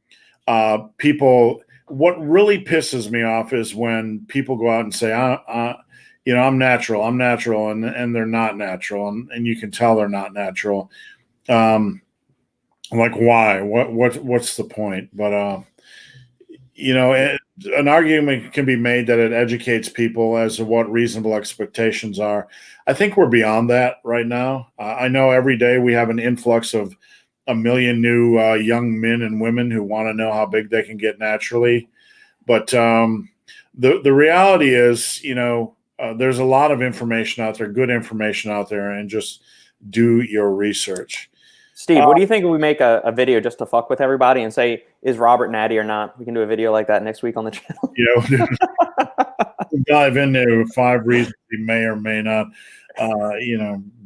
what really pisses me off is when people go out and say, I'm natural, and they're not natural. And you can tell they're not natural. Like, why? What's the point? But an argument can be made that it educates people as to what reasonable expectations are. I think we're beyond that right now. I know every day we have an influx of 1 million new young men and women who want to know how big they can get naturally. But the reality is, there's a lot of information out there, good information out there, and just do your research. Steve, what do you think if we make a video just to fuck with everybody and say, is Robert natty or not? We can do a video like that next week on the channel. Dive into 5 reasons he may or may not,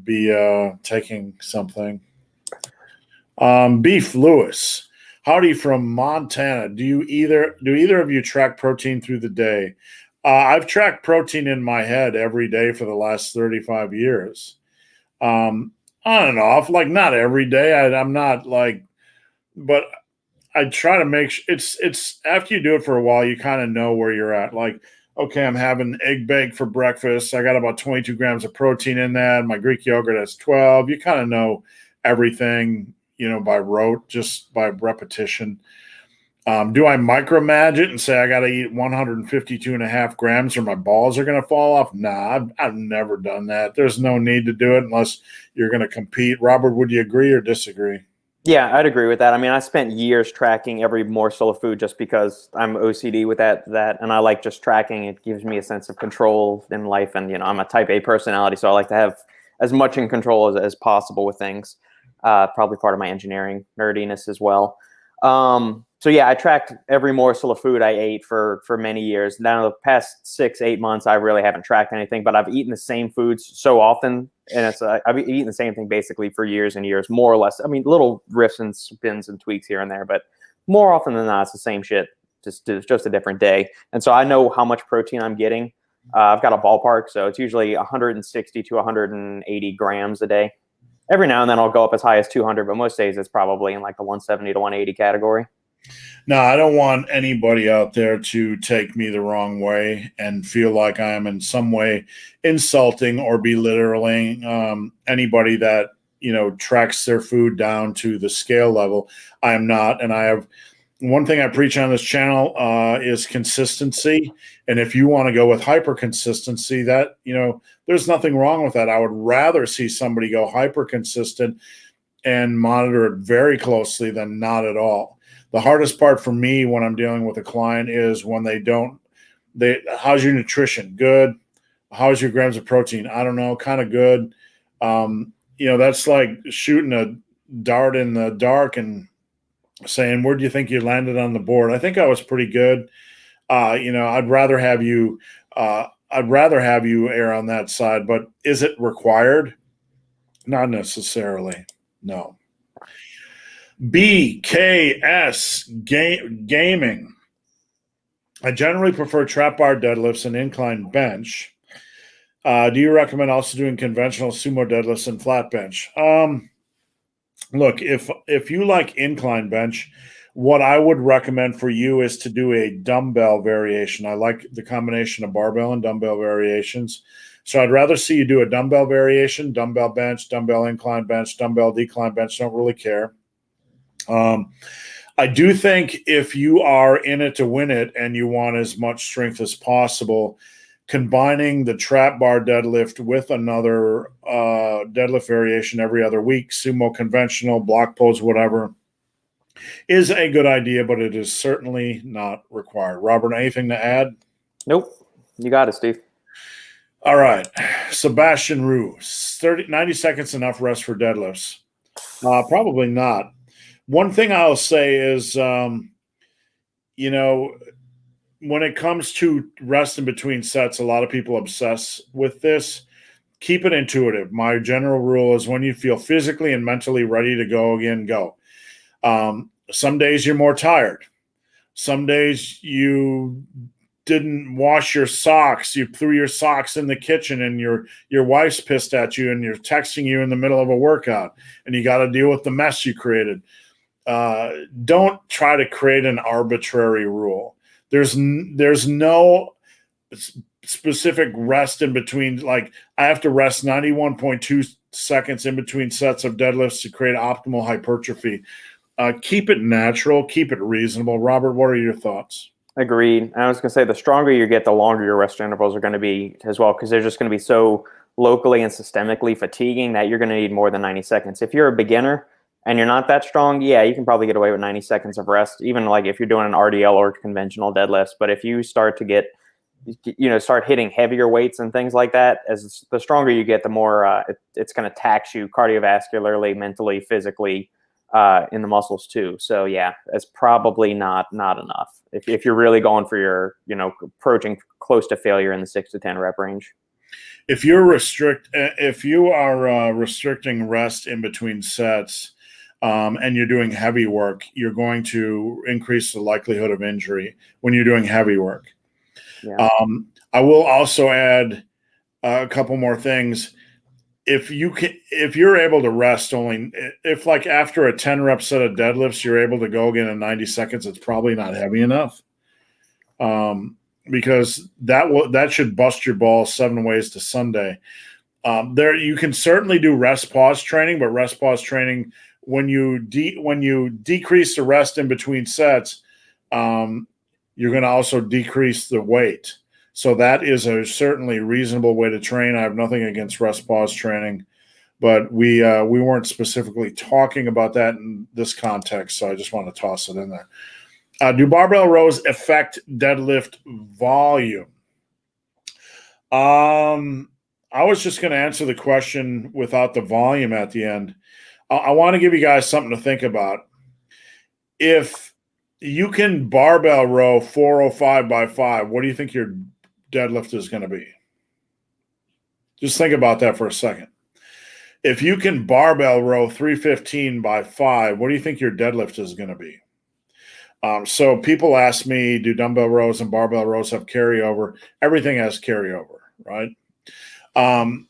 be taking something. Beef Lewis, howdy from Montana. Do either of you track protein through the day? I've tracked protein in my head every day for the last 35 years. On and off, like not every day. I'm not like, but I try to make sure it's after you do it for a while, you kind of know where you're at. Like, okay, I'm having egg bake for breakfast. I got about 22 grams of protein in that. My Greek yogurt has 12. You kind of know everything, by rote, just by repetition. Do I micromanage it and say I got to eat 152.5 grams or my balls are going to fall off? Nah, I've never done that. There's no need to do it unless you're going to compete. Robert, would you agree or disagree? Yeah, I'd agree with that. I mean, I spent years tracking every morsel of food just because I'm OCD with that, and I like just tracking. It gives me a sense of control in life, and I'm a type A personality, so I like to have as much in control as possible with things. Probably part of my engineering nerdiness as well. So yeah, I tracked every morsel of food I ate for many years. Now the past 6-8 months, I really haven't tracked anything, but I've eaten the same foods so often, and I've eaten the same thing basically for years and years, more or less. I mean, little riffs and spins and tweaks here and there, but more often than not, it's the same shit, just a different day. And so I know how much protein I'm getting. I've got a ballpark, so it's usually 160 to 180 grams a day. Every now and then I'll go up as high as 200, but most days it's probably in like the 170 to 180 category. No, I don't want anybody out there to take me the wrong way and feel like I am in some way insulting or belittling anybody that, tracks their food down to the scale level. I am not. And I have one thing I preach on this channel is consistency. And if you want to go with hyper consistency, that, there's nothing wrong with that. I would rather see somebody go hyper consistent and monitor it very closely than not at all. The hardest part for me when I'm dealing with a client is when how's your nutrition? Good. How's your grams of protein? I don't know, kind of good. That's like shooting a dart in the dark and saying, where do you think you landed on the board? I think I was pretty good. I'd rather have you err on that side, but is it required? Not necessarily. No. BKS Gaming. I generally prefer trap bar deadlifts and incline bench. Do you recommend also doing conventional sumo deadlifts and flat bench? Look, if you like incline bench, what I would recommend for you is to do a dumbbell variation. I like the combination of barbell and dumbbell variations. So I'd rather see you do a dumbbell variation, dumbbell bench, dumbbell incline bench, dumbbell decline bench. Don't really care. I do think if you are in it to win it and you want as much strength as possible, combining the trap bar deadlift with another deadlift variation every other week, sumo conventional, block pose, whatever, is a good idea, but it is certainly not required. Robert, anything to add? Nope. You got it, Steve. All right. Sebastian Roux, 90 seconds enough rest for deadlifts? Probably not. One thing I'll say is, you know, when it comes to rest in between sets, a lot of people obsess with this. Keep it intuitive. My general rule is when you feel physically and mentally ready to go again, go. Some days you're more tired. Some days you didn't wash your socks. You threw your socks in the kitchen and your wife's pissed at you and you're texting you in the middle of a workout and you got to deal with the mess you created. Don't try to create an arbitrary rule. There's no specific rest in between. Like I have to rest 91.2 seconds in between sets of deadlifts to create optimal hypertrophy. Keep it natural, keep it reasonable. Robert, what are your thoughts? Agreed. I was going to say the stronger you get, the longer your rest intervals are going to be as well, because they're just going to be so locally and systemically fatiguing that you're going to need more than 90 seconds. If you're a beginner and you're not that strong, yeah, you can probably get away with 90 seconds of rest, even like if you're doing an RDL or conventional deadlifts. But if you start to get, start hitting heavier weights and things like that, as the stronger you get, the more it's going to tax you cardiovascularly, mentally, physically, in the muscles too. So yeah, it's probably not enough if you're really going for your, approaching close to failure in the 6 to 10 rep range. If you are restricting rest in between sets, and you're doing heavy work, you're going to increase the likelihood of injury when you're doing heavy work. Yeah. I will also add a couple more things. If you're able to rest only, if like after a 10 rep set of deadlifts, you're able to go again in 90 seconds, it's probably not heavy enough. Because that should bust your balls 7 ways to Sunday. There, you can certainly do rest pause training, but rest pause training, when you decrease the rest in between sets, you're going to also decrease the weight. So that is a certainly reasonable way to train. I have nothing against rest pause training, but we weren't specifically talking about that in this context, so I just want to toss it in there. Do barbell rows affect deadlift volume? I was just going to answer the question without the volume at the end. I want to give you guys something to think about. If you can barbell row 405 by 5, what do you think your deadlift is going to be? Just think about that for a second. If you can barbell row 315 by 5, what do you think your deadlift is going to be? So people ask me, do dumbbell rows and barbell rows have carryover? Everything has carryover, right?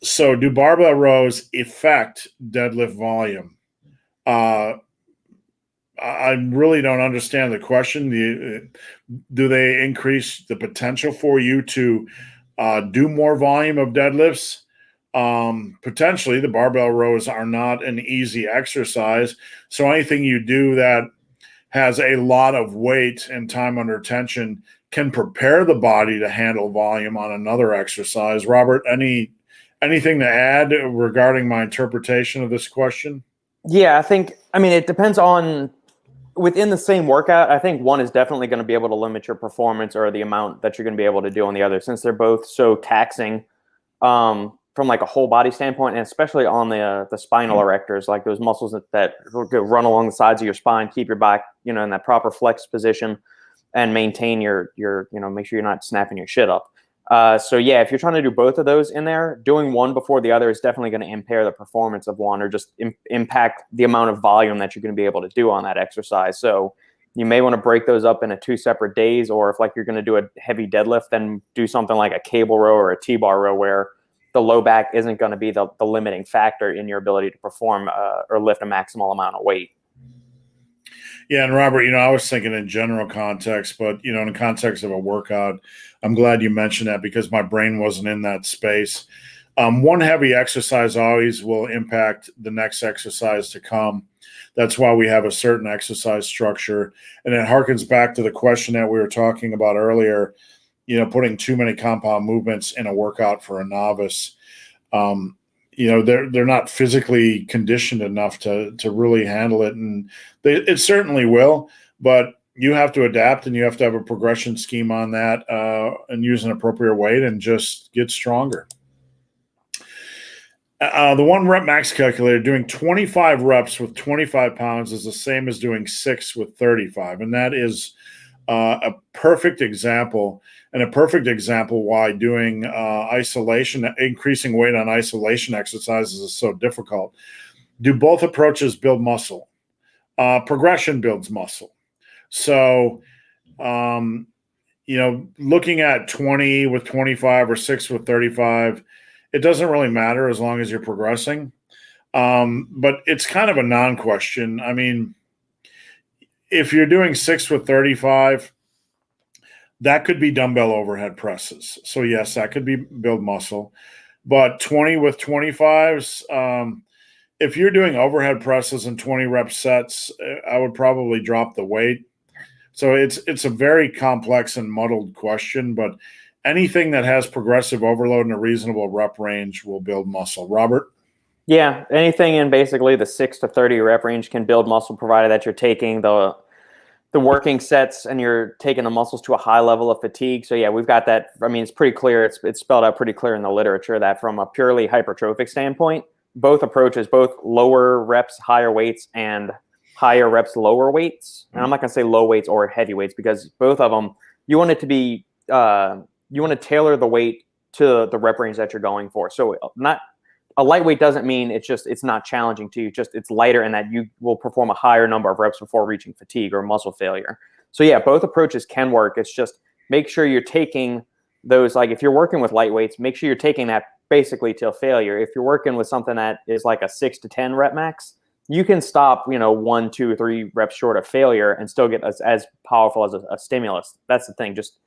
So do barbell rows affect deadlift volume? I really don't understand the question. Do they increase the potential for you to do more volume of deadlifts? Potentially. The barbell rows are not an easy exercise. So anything you do that has a lot of weight and time under tension can prepare the body to handle volume on another exercise. Robert, anything to add regarding my interpretation of this question? Yeah, it depends on within the same workout. I think one is definitely going to be able to limit your performance or the amount that you're going to be able to do on the other, since they're both so taxing from like a whole body standpoint, and especially on the spinal erectors, like those muscles that run along the sides of your spine, keep your back, in that proper flex position and maintain your make sure you're not snapping your shit up. So yeah, if you're trying to do both of those in there, doing one before the other is definitely going to impair the performance of one, or just impact the amount of volume that you're going to be able to do on that exercise. So you may want to break those up into 2 separate days, or if like you're going to do a heavy deadlift, then do something like a cable row or a T-bar row, where the low back isn't going to be the limiting factor in your ability to perform or lift a maximal amount of weight. Yeah, and Robert, I was thinking in general context, but, in the context of a workout, I'm glad you mentioned that because my brain wasn't in that space. One heavy exercise always will impact the next exercise to come. That's why we have a certain exercise structure. And it harkens back to the question that we were talking about earlier. putting too many compound movements in a workout for a novice. They're not physically conditioned enough to really handle it, and it certainly will, but you have to adapt, and you have to have a progression scheme on that, and use an appropriate weight and just get stronger. The 1 rep max calculator, doing 25 reps with 25 pounds is the same as doing 6 with 35. And that is a perfect example, and a perfect example why doing isolation, increasing weight on isolation exercises is so difficult. Do both approaches build muscle? Progression builds muscle. So, looking at 20 with 25 or 6 with 35, it doesn't really matter as long as you're progressing. But it's kind of a non-question. I mean, if you're doing 6 with 35, that could be dumbbell overhead presses. So yes, that could be build muscle. But 20 with 25s, if you're doing overhead presses and 20 rep sets, I would probably drop the weight. So it's a very complex and muddled question, but anything that has progressive overload in a reasonable rep range will build muscle. Robert? Yeah, anything in basically the 6 to 30 rep range can build muscle, provided that you're taking the working sets and you're taking the muscles to a high level of fatigue. So yeah, we've got that. I mean, it's pretty clear. It's spelled out pretty clear in the literature that from a purely hypertrophic standpoint, both approaches, both lower reps, higher weights, and higher reps, lower weights. And I'm not going to say low weights or heavy weights, because both of them, you want it to be, you want to tailor the weight to the rep range that you're going for. So not a lightweight doesn't mean it's not challenging to you, just it's lighter, and that you will perform a higher number of reps before reaching fatigue or muscle failure. So yeah, both approaches can work. It's just make sure you're taking those, like if you're working with lightweights, make sure you're taking that basically till failure. If you're working with something that is like a 6 to 10 rep max, you can stop, 1, 2, 3 reps short of failure and still get as powerful as a stimulus. That's the thing. Just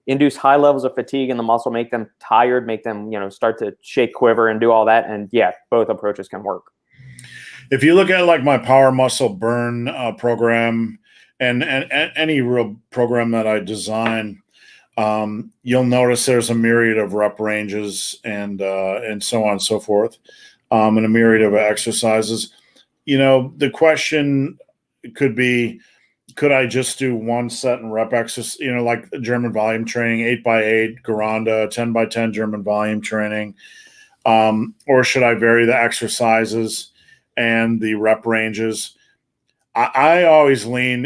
induce high levels of fatigue in the muscle, make them tired, make them, start to shake, quiver, and do all that. And yeah, both approaches can work. If you look at like my power muscle burn program and any real program that I design, you'll notice there's a myriad of rep ranges and so on and so forth, and a myriad of exercises. The question could be, could I just do 1 set and rep exercise, like German volume training, 8x8, Garanda, 10x10 German volume training? Or should I vary the exercises and the rep ranges? I always lean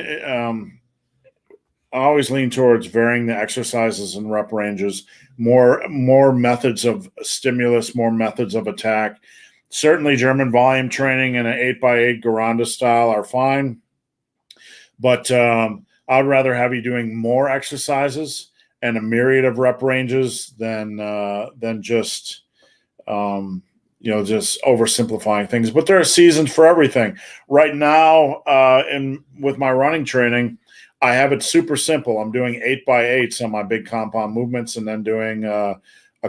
towards varying the exercises and rep ranges, more methods of stimulus, more methods of attack. Certainly German volume training and an 8x8 Garanda style are fine. But I'd rather have you doing more exercises and a myriad of rep ranges than just just oversimplifying things. But there are seasons for everything. Right now, with my running training, I have it super simple. I'm doing 8x8s on my big compound movements, and then doing a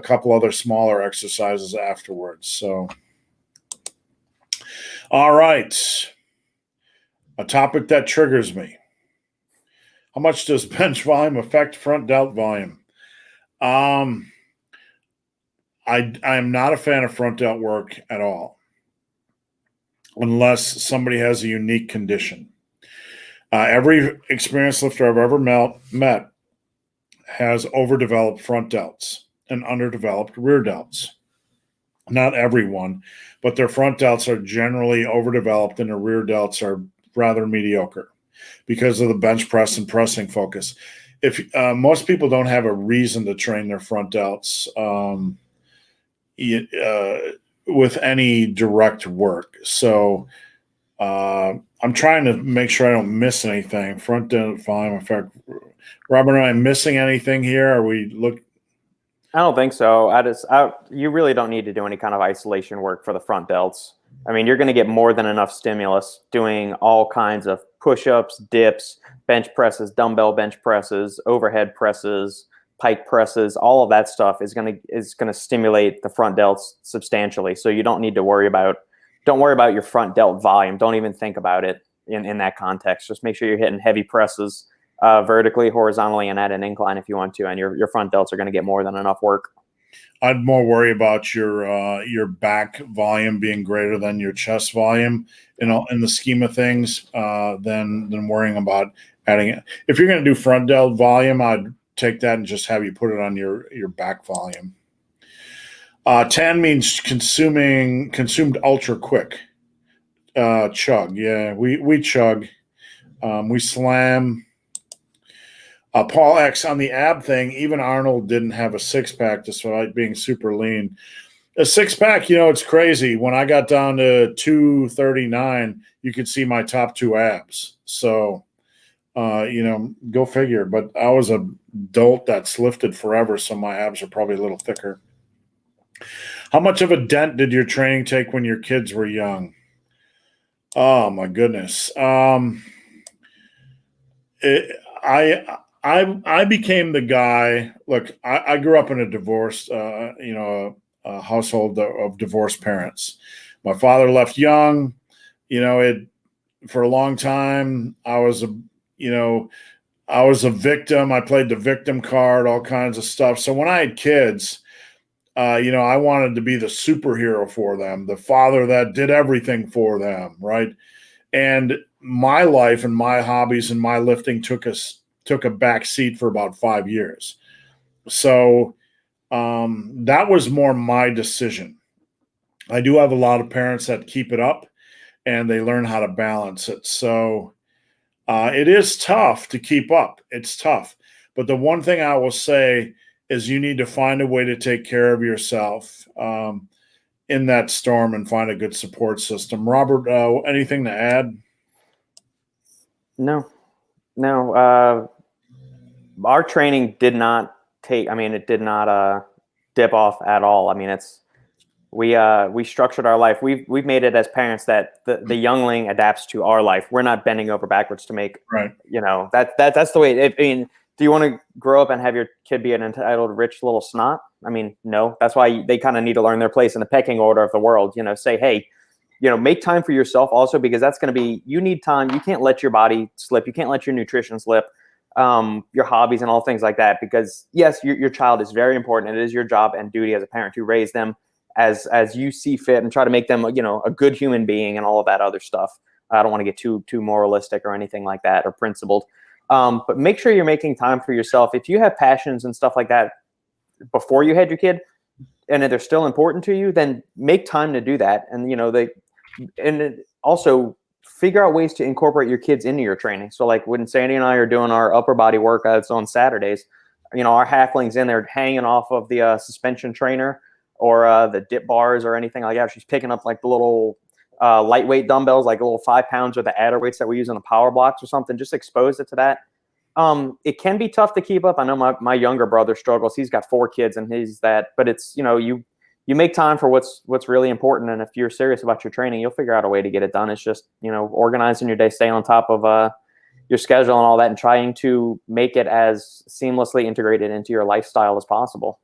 couple other smaller exercises afterwards. So, all right. A topic that triggers me. How much does bench volume affect front delt volume? I am not a fan of front delt work at all, unless somebody has a unique condition. Every experienced lifter I've ever met has overdeveloped front delts and underdeveloped rear delts. Not everyone, but their front delts are generally overdeveloped and the rear delts are rather mediocre because of the bench press and pressing focus. If most people don't have a reason to train their front delts with any direct work. So I'm trying to make sure I don't miss anything. Front delt volume effect. Robert, am I missing anything here? Are we look? I don't think so. You really don't need to do any kind of isolation work for the front delts. I mean, you're going to get more than enough stimulus doing all kinds of push-ups, dips, bench presses, dumbbell bench presses, overhead presses, pike presses. All of that stuff is going to stimulate the front delts substantially. So you don't need to worry about your front delt volume. Don't even think about it in that context. Just make sure you're hitting heavy presses vertically, horizontally, and at an incline if you want to, and your front delts are going to get more than enough work. I'd more worry about your back volume being greater than your chest volume in the scheme of things than worrying about adding it. If you're going to do front delt volume, I'd take that and just have you put it on your back volume. 10 means consumed ultra quick. Chug, yeah, we chug. We slam. Paul X, on the ab thing, even Arnold didn't have a six-pack despite being super lean. A six-pack, it's crazy. When I got down to 239, you could see my top two abs. So, go figure. But I was a dolt that's lifted forever, so my abs are probably a little thicker. How much of a dent did your training take when your kids were young? Oh, my goodness. I became the guy. Look, I grew up in a divorced, a household of divorced parents. My father left young. For a long time, I was a victim. I played the victim card, all kinds of stuff. So when I had kids, I wanted to be the superhero for them, the father that did everything for them, right? And my life and my hobbies and my lifting took a back seat for about 5 years. So that was more my decision. I do have a lot of parents that keep it up and they learn how to balance it. So it is tough to keep up. It's tough. But the one thing I will say is you need to find a way to take care of yourself in that storm and find a good support system. Robert, anything to add? No. Our training did not it did not dip off at all. I mean, we structured our life. We've made it as parents that the youngling adapts to our life. We're not bending over backwards to make, right. That's the way. Do you want to grow up and have your kid be an entitled, rich little snot? I mean, no. That's why they kind of need to learn their place in the pecking order of the world. Say, hey, make time for yourself also, because that's going to be, you need time. You can't let your body slip. You can't let your nutrition slip, your hobbies and all things like that, because yes, your child is very important. It is your job and duty as a parent to raise them as you see fit and try to make them, a good human being and all of that other stuff. I don't want to get too moralistic or anything like that or principled. But make sure you're making time for yourself. If you have passions and stuff like that before you had your kid and they're still important to you, then make time to do that. And also figure out ways to incorporate your kids into your training. So like when Sandy and I are doing our upper body workouts on Saturdays, our halfling's in there hanging off of the suspension trainer or the dip bars or anything like that. She's picking up like the little lightweight dumbbells, like a little 5 pounds, or the adder weights that we use in the power blocks or something. Just expose it to that. It can be tough to keep up. I know my younger brother struggles. He's got 4 kids and he's that, but it's, you make time for what's really important. And if you're serious about your training, you'll figure out a way to get it done. It's just, organizing your day, staying on top of your schedule and all that, and trying to make it as seamlessly integrated into your lifestyle as possible.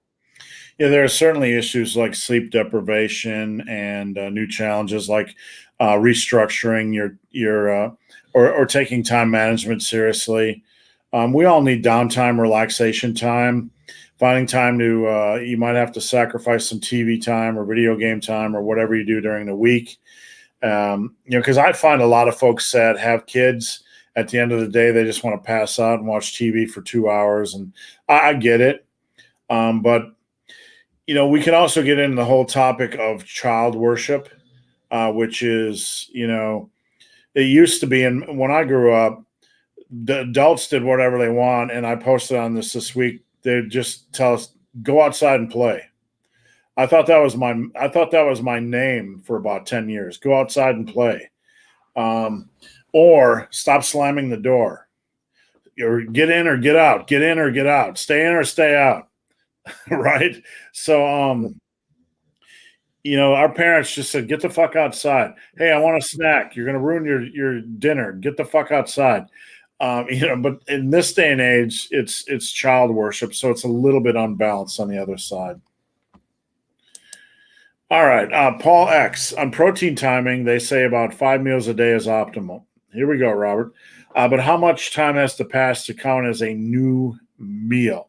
Yeah, there are certainly issues like sleep deprivation and new challenges like restructuring your or taking time management seriously. We all need downtime, relaxation time, finding time to, you might have to sacrifice some TV time or video game time or whatever you do during the week. Because I find a lot of folks that have kids, at the end of the day, they just want to pass out and watch TV for 2 hours. And I get it. But we can also get into the whole topic of child worship, which is, it used to be, and when I grew up, the adults did whatever they want. And I posted on this week. They'd just tell us, go outside and play. I thought that was my name for about 10 years. Go outside and play. Or stop slamming the door. Or get in or get out. Get in or get out. Stay in or stay out. Right? So our parents just said, get the fuck outside. Hey, I want a snack. You're gonna ruin your dinner. Get the fuck outside. But in this day and age, it's child worship, so it's a little bit unbalanced on the other side. All right, Paul X, on protein timing, they say about 5 meals a day is optimal. Here we go, Robert. But how much time has to pass to count as a new meal?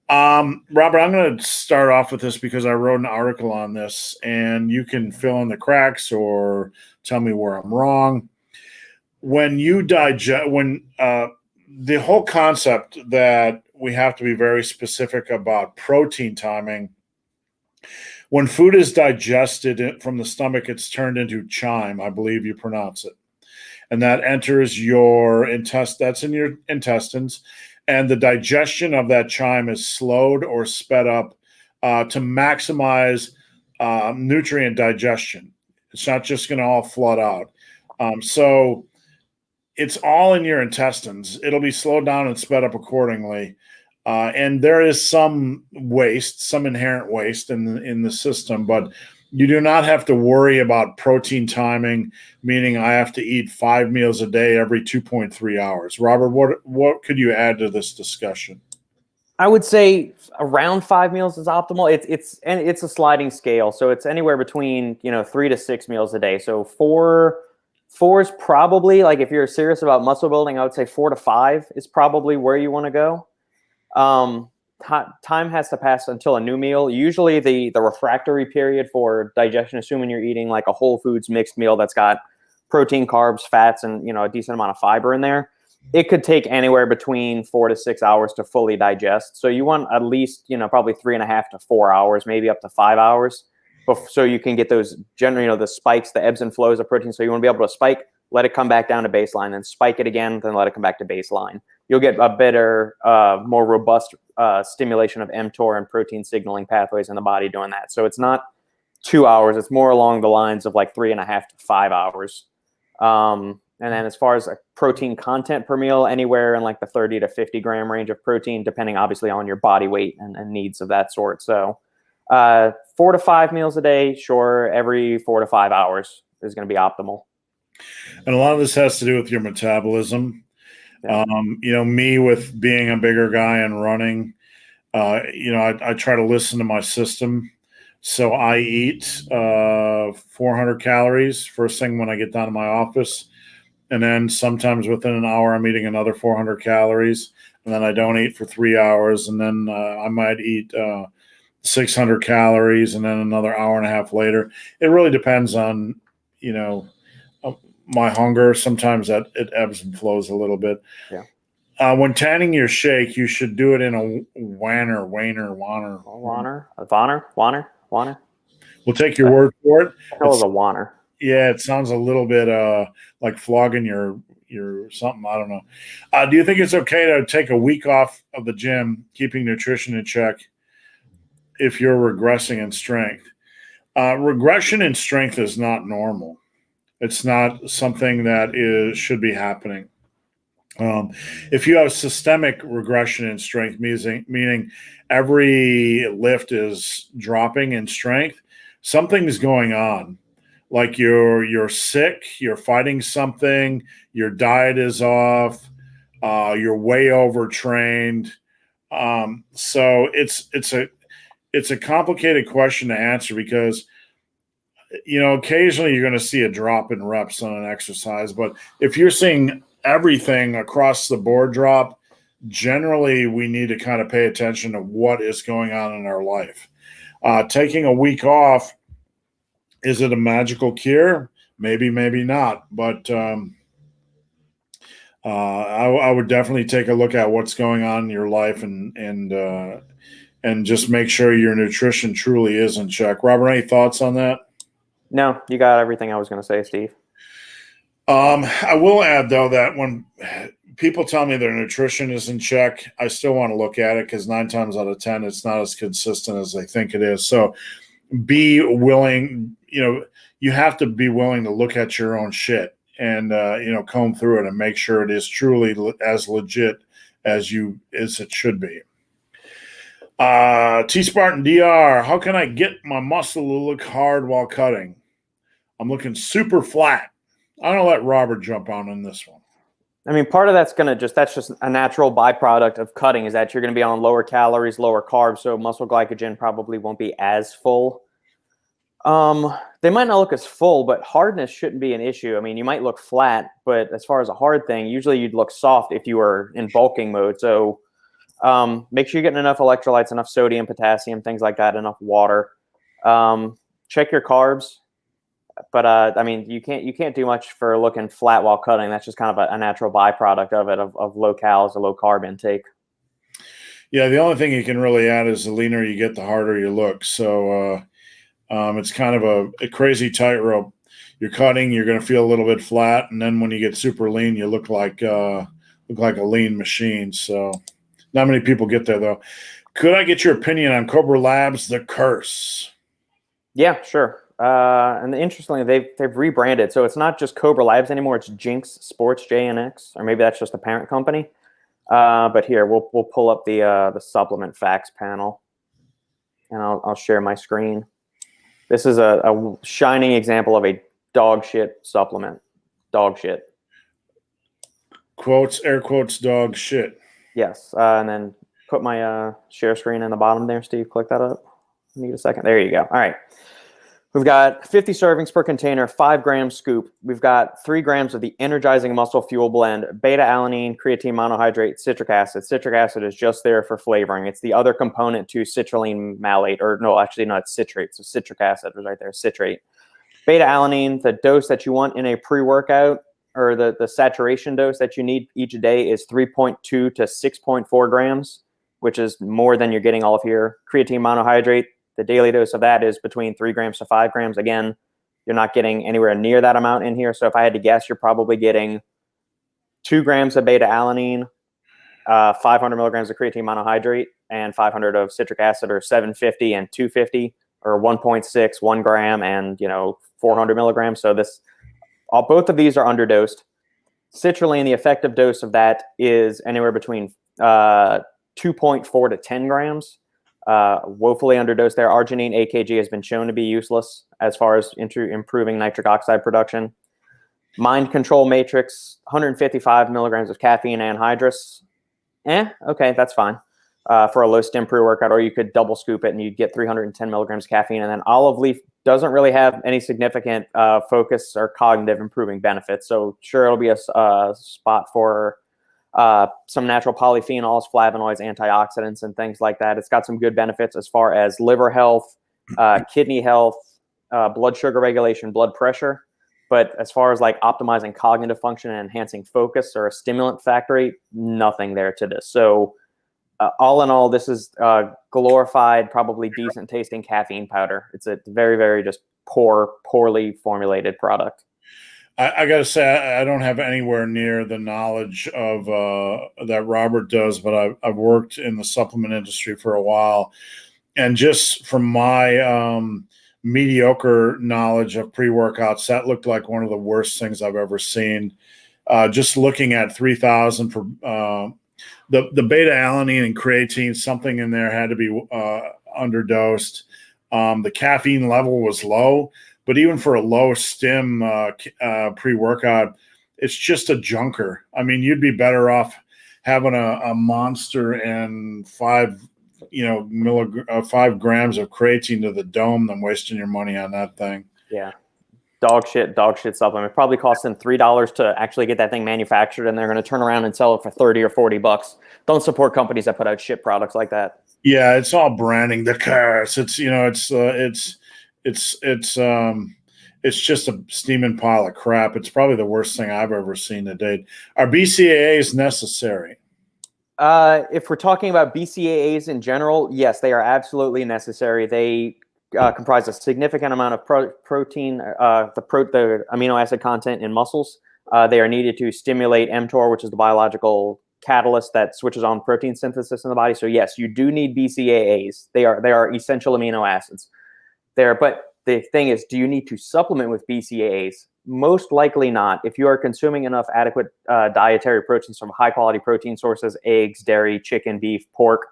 Robert, I'm going to start off with this because I wrote an article on this, and you can fill in the cracks or tell me where I'm wrong. When you digest, the whole concept that we have to be very specific about protein timing, when food is digested from the stomach, it's turned into chyme, I believe you pronounce it. And that enters your that's in your intestines. And the digestion of that chyme is slowed or sped up to maximize nutrient digestion. It's not just going to all flood out. So it's all in your intestines. It'll be slowed down and sped up accordingly. And there is some waste, some inherent waste in the system, but you do not have to worry about protein timing, meaning I have to eat 5 meals a day every 2.3 hours. Robert, what could you add to this discussion? I would say around 5 meals is optimal. It's a sliding scale, so it's anywhere between 3 to 6 meals a day. So four is probably, like, if you're serious about muscle building, I would say 4 to 5 is probably where you want to go. Time has to pass until a new meal. Usually the refractory period for digestion, assuming you're eating like a whole foods mixed meal that's got protein, carbs, fats, and a decent amount of fiber in there, it could take anywhere between 4 to 6 hours to fully digest. So you want at least probably 3.5 to 4 hours, maybe up to 5 hours, so you can get those generally the spikes, the ebbs and flows of protein. So you want to be able to spike, let it come back down to baseline, then spike it again, then let it come back to baseline. You'll get a better, more robust stimulation of mTOR and protein signaling pathways in the body doing that. So it's not 2 hours. It's more along the lines of like 3.5 to 5 hours. And then as far as protein content per meal, anywhere in like the 30 to 50 gram range of protein, depending obviously on your body weight and needs of that sort. So 4 to 5 meals a day, sure, every 4 to 5 hours is going to be optimal. And a lot of this has to do with your metabolism. Yeah. Me with being a bigger guy and running, I try to listen to my system. So I eat 400 calories first thing when I get down to my office. And then sometimes within an hour, I'm eating another 400 calories. And then I don't eat for 3 hours. And then I might eat 600 calories and then another hour and a half later. It really depends on, my hunger. Sometimes that it ebbs and flows a little bit. Yeah. When tanning your shake, you should do it in a Wanner. We'll take your word for it. That was a Wanner. Yeah, it sounds a little bit like flogging your something. I don't know. Do you think it's okay to take a week off of the gym, keeping nutrition in check, if you're regressing in strength? Regression in strength is not normal. It's not something that should be happening. If you have systemic regression in strength, meaning every lift is dropping in strength, something's going on. Like you're sick, you're fighting something, your diet is off, you're way overtrained. So it's a complicated question to answer because occasionally you're going to see a drop in reps on an exercise, but if you're seeing everything across the board drop, generally we need to kind of pay attention to what is going on in our life. Taking a week off, is it a magical cure? Maybe, maybe not. But I would definitely take a look at what's going on in your life and just make sure your nutrition truly is in check. Robert, any thoughts on that? No, you got everything I was going to say, Steve. I will add, though, that when people tell me their nutrition is in check, I still want to look at it because 9 times out of 10, it's not as consistent as they think it is. So be willing, you have to be willing to look at your own shit and, comb through it and make sure it is truly as legit as it should be. T Spartan DR, how can I get my muscle to look hard while cutting? I'm looking super flat. I'm going to let Robert jump on this one. I mean, part of that's just a natural byproduct of cutting is that you're going to be on lower calories, lower carbs. So muscle glycogen probably won't be as full. They might not look as full, but hardness shouldn't be an issue. I mean, you might look flat, but as far as a hard thing, usually you'd look soft if you were in bulking mode. So make sure you're getting enough electrolytes, enough sodium, potassium, things like that, enough water. Check your carbs. But I mean, you can't do much for looking flat while cutting. That's just kind of a natural byproduct of it, of low calories, a low carb intake. Yeah, the only thing you can really add is the leaner you get, the harder you look. So it's kind of a crazy tightrope. You're cutting, you're going to feel a little bit flat, and then when you get super lean, you look like a lean machine. So not many people get there, though. Could I get your opinion on Cobra Labs, The Curse? Yeah, sure. And interestingly, they've rebranded, so it's not just Cobra Labs anymore. It's Jinx Sports JNX, or maybe that's just the parent company. But here we'll pull up the supplement facts panel, and I'll share my screen. This is a shining example of a dog shit supplement. Dog shit. Quotes, air quotes, dog shit. Yes, and then put my share screen in the bottom there, Steve. Click that up. Need a second. There you go. All right. We've got 50 servings per container, 5 gram scoop. We've got 3 grams of the energizing muscle fuel blend, beta-alanine, creatine monohydrate, citric acid. Citric acid is just there for flavoring. It's the other component to citrulline malate, or no, actually not citrate. So citric acid was right there, citrate. Beta-alanine, the dose that you want in a pre-workout, or the saturation dose that you need each day is 3.2 to 6.4 grams, which is more than you're getting all of here. Creatine monohydrate, the daily dose of that is between 3 grams to 5 grams. Again, you're not getting anywhere near that amount in here. So if I had to guess, you're probably getting 2 grams of beta-alanine, 500 milligrams of creatine monohydrate, and 500 of citric acid, or 750 and 250, or 1.6, 1 gram, and 400 milligrams. So both of these are underdosed. Citrulline, the effective dose of that is anywhere between 2.4 to 10 grams. Woefully underdosed there. Arginine AKG has been shown to be useless as far as improving nitric oxide production. Mind control matrix, 155 milligrams of caffeine anhydrous. Okay, that's fine for a low stim pre-workout, or you could double scoop it and you'd get 310 milligrams of caffeine. And then olive leaf doesn't really have any significant focus or cognitive improving benefits. So sure, it'll be a spot for some natural polyphenols, flavonoids, antioxidants, and things like that. It's got some good benefits as far as liver health, kidney health, blood sugar regulation, blood pressure. But as far as like optimizing cognitive function and enhancing focus or a stimulant factory, nothing there to this. So all in all, this is glorified, probably decent tasting caffeine powder. It's a very, very just poorly formulated product. I got to say, I don't have anywhere near the knowledge of that Robert does, but I've worked in the supplement industry for a while. And just from my mediocre knowledge of pre-workouts, that looked like one of the worst things I've ever seen. Just looking at 3,000 for the beta-alanine and creatine, something in there had to be underdosed. The caffeine level was low. But even for a low stim pre-workout, it's just a junker. I mean, you'd be better off having a monster and 5 grams of creatine to the dome than wasting your money on that thing. Yeah. Dog shit supplement. It probably costs them $3 to actually get that thing manufactured, and they're going to turn around and sell it for 30 or 40 bucks. Don't support companies that put out shit products like that. Yeah, it's all branding. The curse. It's just a steaming pile of crap. It's probably the worst thing I've ever seen to date. Are BCAAs necessary? If we're talking about BCAAs in general, yes, they are absolutely necessary. They comprise a significant amount of protein, the amino acid content in muscles. They are needed to stimulate mTOR, which is the biological catalyst that switches on protein synthesis in the body. So yes, you do need BCAAs. They are essential amino acids. But the thing is, do you need to supplement with BCAAs? Most likely not. If you are consuming enough adequate dietary proteins from high-quality protein sources, eggs, dairy, chicken, beef, pork,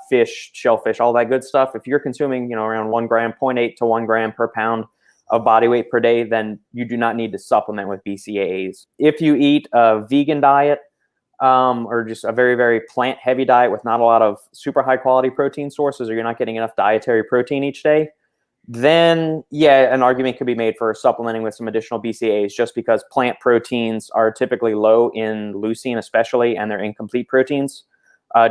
fish, shellfish, all that good stuff, if you're consuming around 1 gram, 0.8 to 1 gram per pound of body weight per day, then you do not need to supplement with BCAAs. If you eat a vegan diet or just a very, very plant-heavy diet with not a lot of super high-quality protein sources, or you're not getting enough dietary protein each day, then yeah, an argument could be made for supplementing with some additional BCAAs, just because plant proteins are typically low in leucine especially, and they're incomplete proteins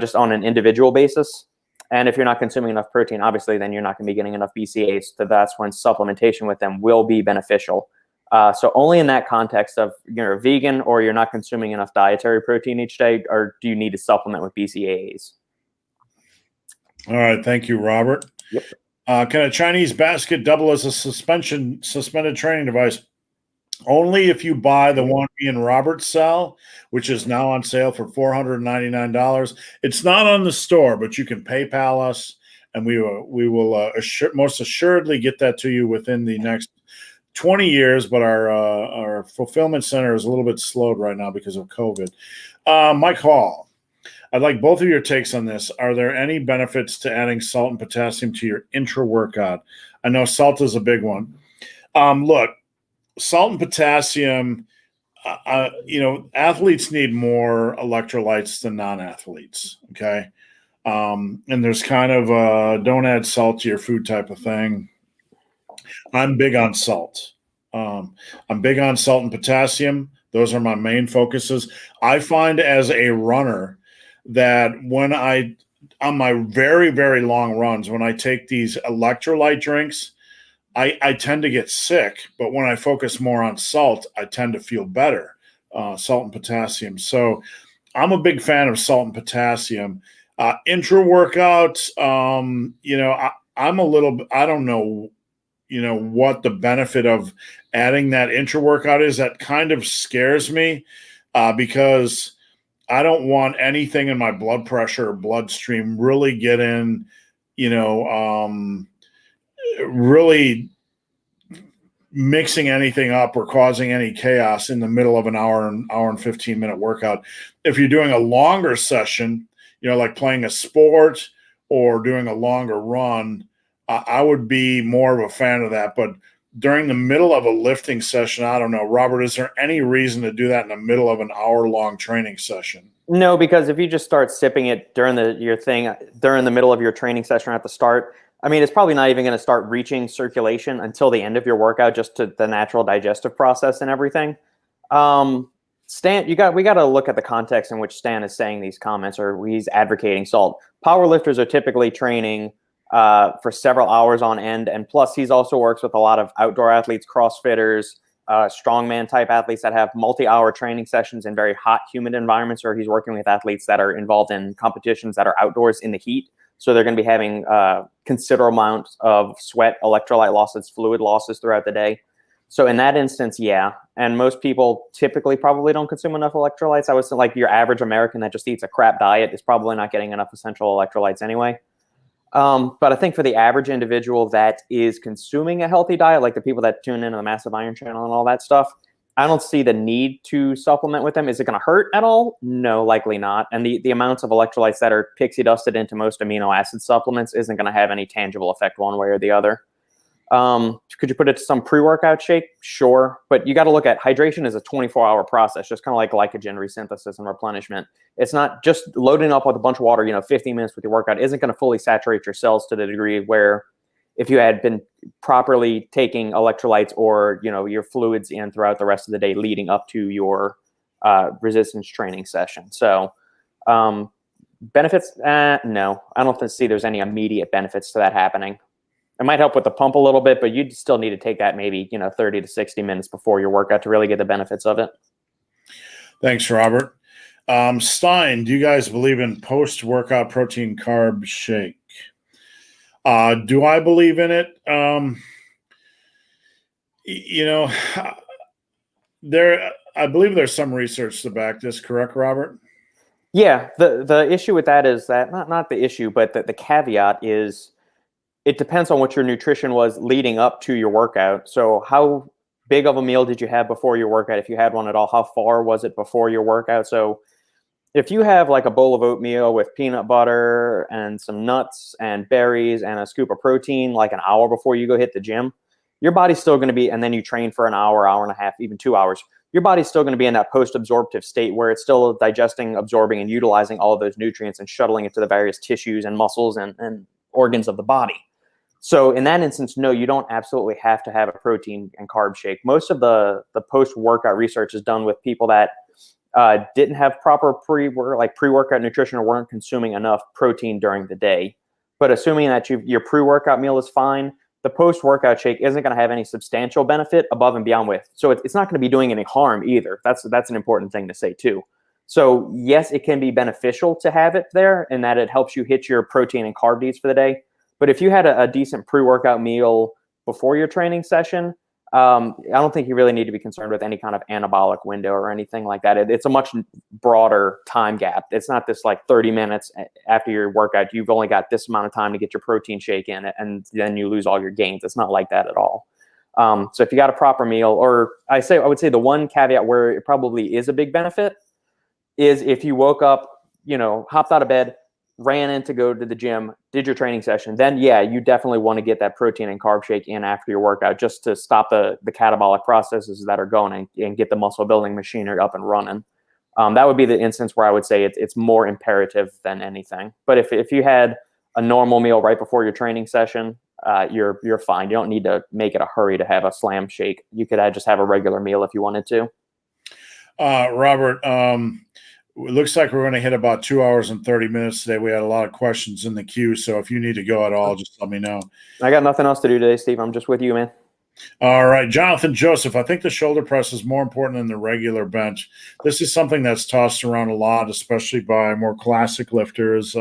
just on an individual basis. And if you're not consuming enough protein, obviously, then you're not going to be getting enough BCAAs. So that's when supplementation with them will be beneficial. So only in that context of you're a vegan or you're not consuming enough dietary protein each day, or do you need to supplement with BCAAs? All right. Thank you, Robert. Yep. Can a Chinese basket double as a suspended training device? Only if you buy the one me and Robert sell, which is now on sale for $499. It's not on the store, but you can PayPal us, and we will most assuredly get that to you within the next 20 years. But our fulfillment center is a little bit slowed right now because of COVID. Mike Hall, I'd like both of your takes on this. Are there any benefits to adding salt and potassium to your intra-workout? I know salt is a big one. Look, salt and potassium, athletes need more electrolytes than non-athletes, okay? And there's kind of a don't add salt to your food type of thing. I'm big on salt. I'm big on salt and potassium. Those are my main focuses. I find as a runner that when on my very, very long runs, when I take these electrolyte drinks, I tend to get sick, but when I focus more on salt, I tend to feel better, salt and potassium. So I'm a big fan of salt and potassium. Intra-workout, I'm a little, I don't know, what the benefit of adding that intra-workout is. That kind of scares me because I don't want anything in my blood pressure or bloodstream really get in, really mixing anything up or causing any chaos in the middle of an hour and 15-minute workout. If you're doing a longer session, like playing a sport or doing a longer run, I would be more of a fan of that. But during the middle of a lifting session, I don't know. Robert, is there any reason to do that in the middle of an hour-long training session? No, because if you just start sipping it during the middle of your training session or at the start, I mean, it's probably not even going to start reaching circulation until the end of your workout, just to the natural digestive process and everything. Stan, we got to look at the context in which Stan is saying these comments, or he's advocating salt. Powerlifters are typically training for several hours on end, and plus he's also works with a lot of outdoor athletes, CrossFitters, strongman type athletes that have multi-hour training sessions in very hot, humid environments, or he's working with athletes that are involved in competitions that are outdoors in the heat. So they're going to be having considerable amounts of sweat, electrolyte losses, fluid losses throughout the day. So in that instance, yeah. And most people typically probably don't consume enough electrolytes. I would say like your average American that just eats a crap diet is probably not getting enough essential electrolytes anyway. But I think for the average individual that is consuming a healthy diet, like the people that tune into the Massive Iron Channel and all that stuff, I don't see the need to supplement with them. Is it going to hurt at all? No, likely not. And the amounts of electrolytes that are pixie dusted into most amino acid supplements isn't going to have any tangible effect one way or the other. Could you put it to some pre-workout shake? Sure. But you got to look at hydration as a 24-hour process, just kind of like glycogen resynthesis and replenishment. It's not just loading up with a bunch of water, 15 minutes with your workout isn't going to fully saturate your cells to the degree where if you had been properly taking electrolytes or, your fluids in throughout the rest of the day leading up to your resistance training session. So benefits? No, I don't see there's any immediate benefits to that happening. It might help with the pump a little bit, but you'd still need to take that maybe, 30 to 60 minutes before your workout to really get the benefits of it. Thanks, Robert. Stein, do you guys believe in post-workout protein carb shake? Do I believe in it? I believe there's some research to back this, correct, Robert? Yeah, the issue with that is that, not the issue, but the caveat is, it depends on what your nutrition was leading up to your workout. So how big of a meal did you have before your workout? If you had one at all, how far was it before your workout? So if you have like a bowl of oatmeal with peanut butter and some nuts and berries and a scoop of protein, like an hour before you go hit the gym, your body's still going to be, and then you train for an hour, hour and a half, even 2 hours, your body's still going to be in that post-absorptive state where it's still digesting, absorbing, and utilizing all of those nutrients and shuttling it to the various tissues and muscles and organs of the body. So in that instance, no, you don't absolutely have to have a protein and carb shake. Most of the post-workout research is done with people that didn't have proper pre-workout nutrition or weren't consuming enough protein during the day. But assuming that your pre-workout meal is fine, the post-workout shake isn't going to have any substantial benefit above and beyond with. So it's not going to be doing any harm either. That's an important thing to say too. So yes, it can be beneficial to have it there in that it helps you hit your protein and carb needs for the day. But if you had a decent pre-workout meal before your training session, I don't think you really need to be concerned with any kind of anabolic window or anything like that. It's a much broader time gap. It's not this like 30 minutes after your workout, you've only got this amount of time to get your protein shake in and then you lose all your gains. It's not like that at all. So if you got a proper meal, or I would say the one caveat where it probably is a big benefit is if you woke up, hopped out of bed, ran in to go to the gym, did your training session, then yeah, you definitely want to get that protein and carb shake in after your workout just to stop the catabolic processes that are going and get the muscle building machinery up and running. That would be the instance where I would say it's more imperative than anything. But if you had a normal meal right before your training session, you're fine. You don't need to make it a hurry to have a slam shake. You could just have a regular meal if you wanted to. Robert, it looks like we're going to hit about 2 hours and 30 minutes today. We had a lot of questions in the queue, so if you need to go at all, just let me know. I got nothing else to do today, Steve. I'm just with you, man. All right, Jonathan Joseph, I think the shoulder press is more important than the regular bench. This is something that's tossed around a lot, especially by more classic lifters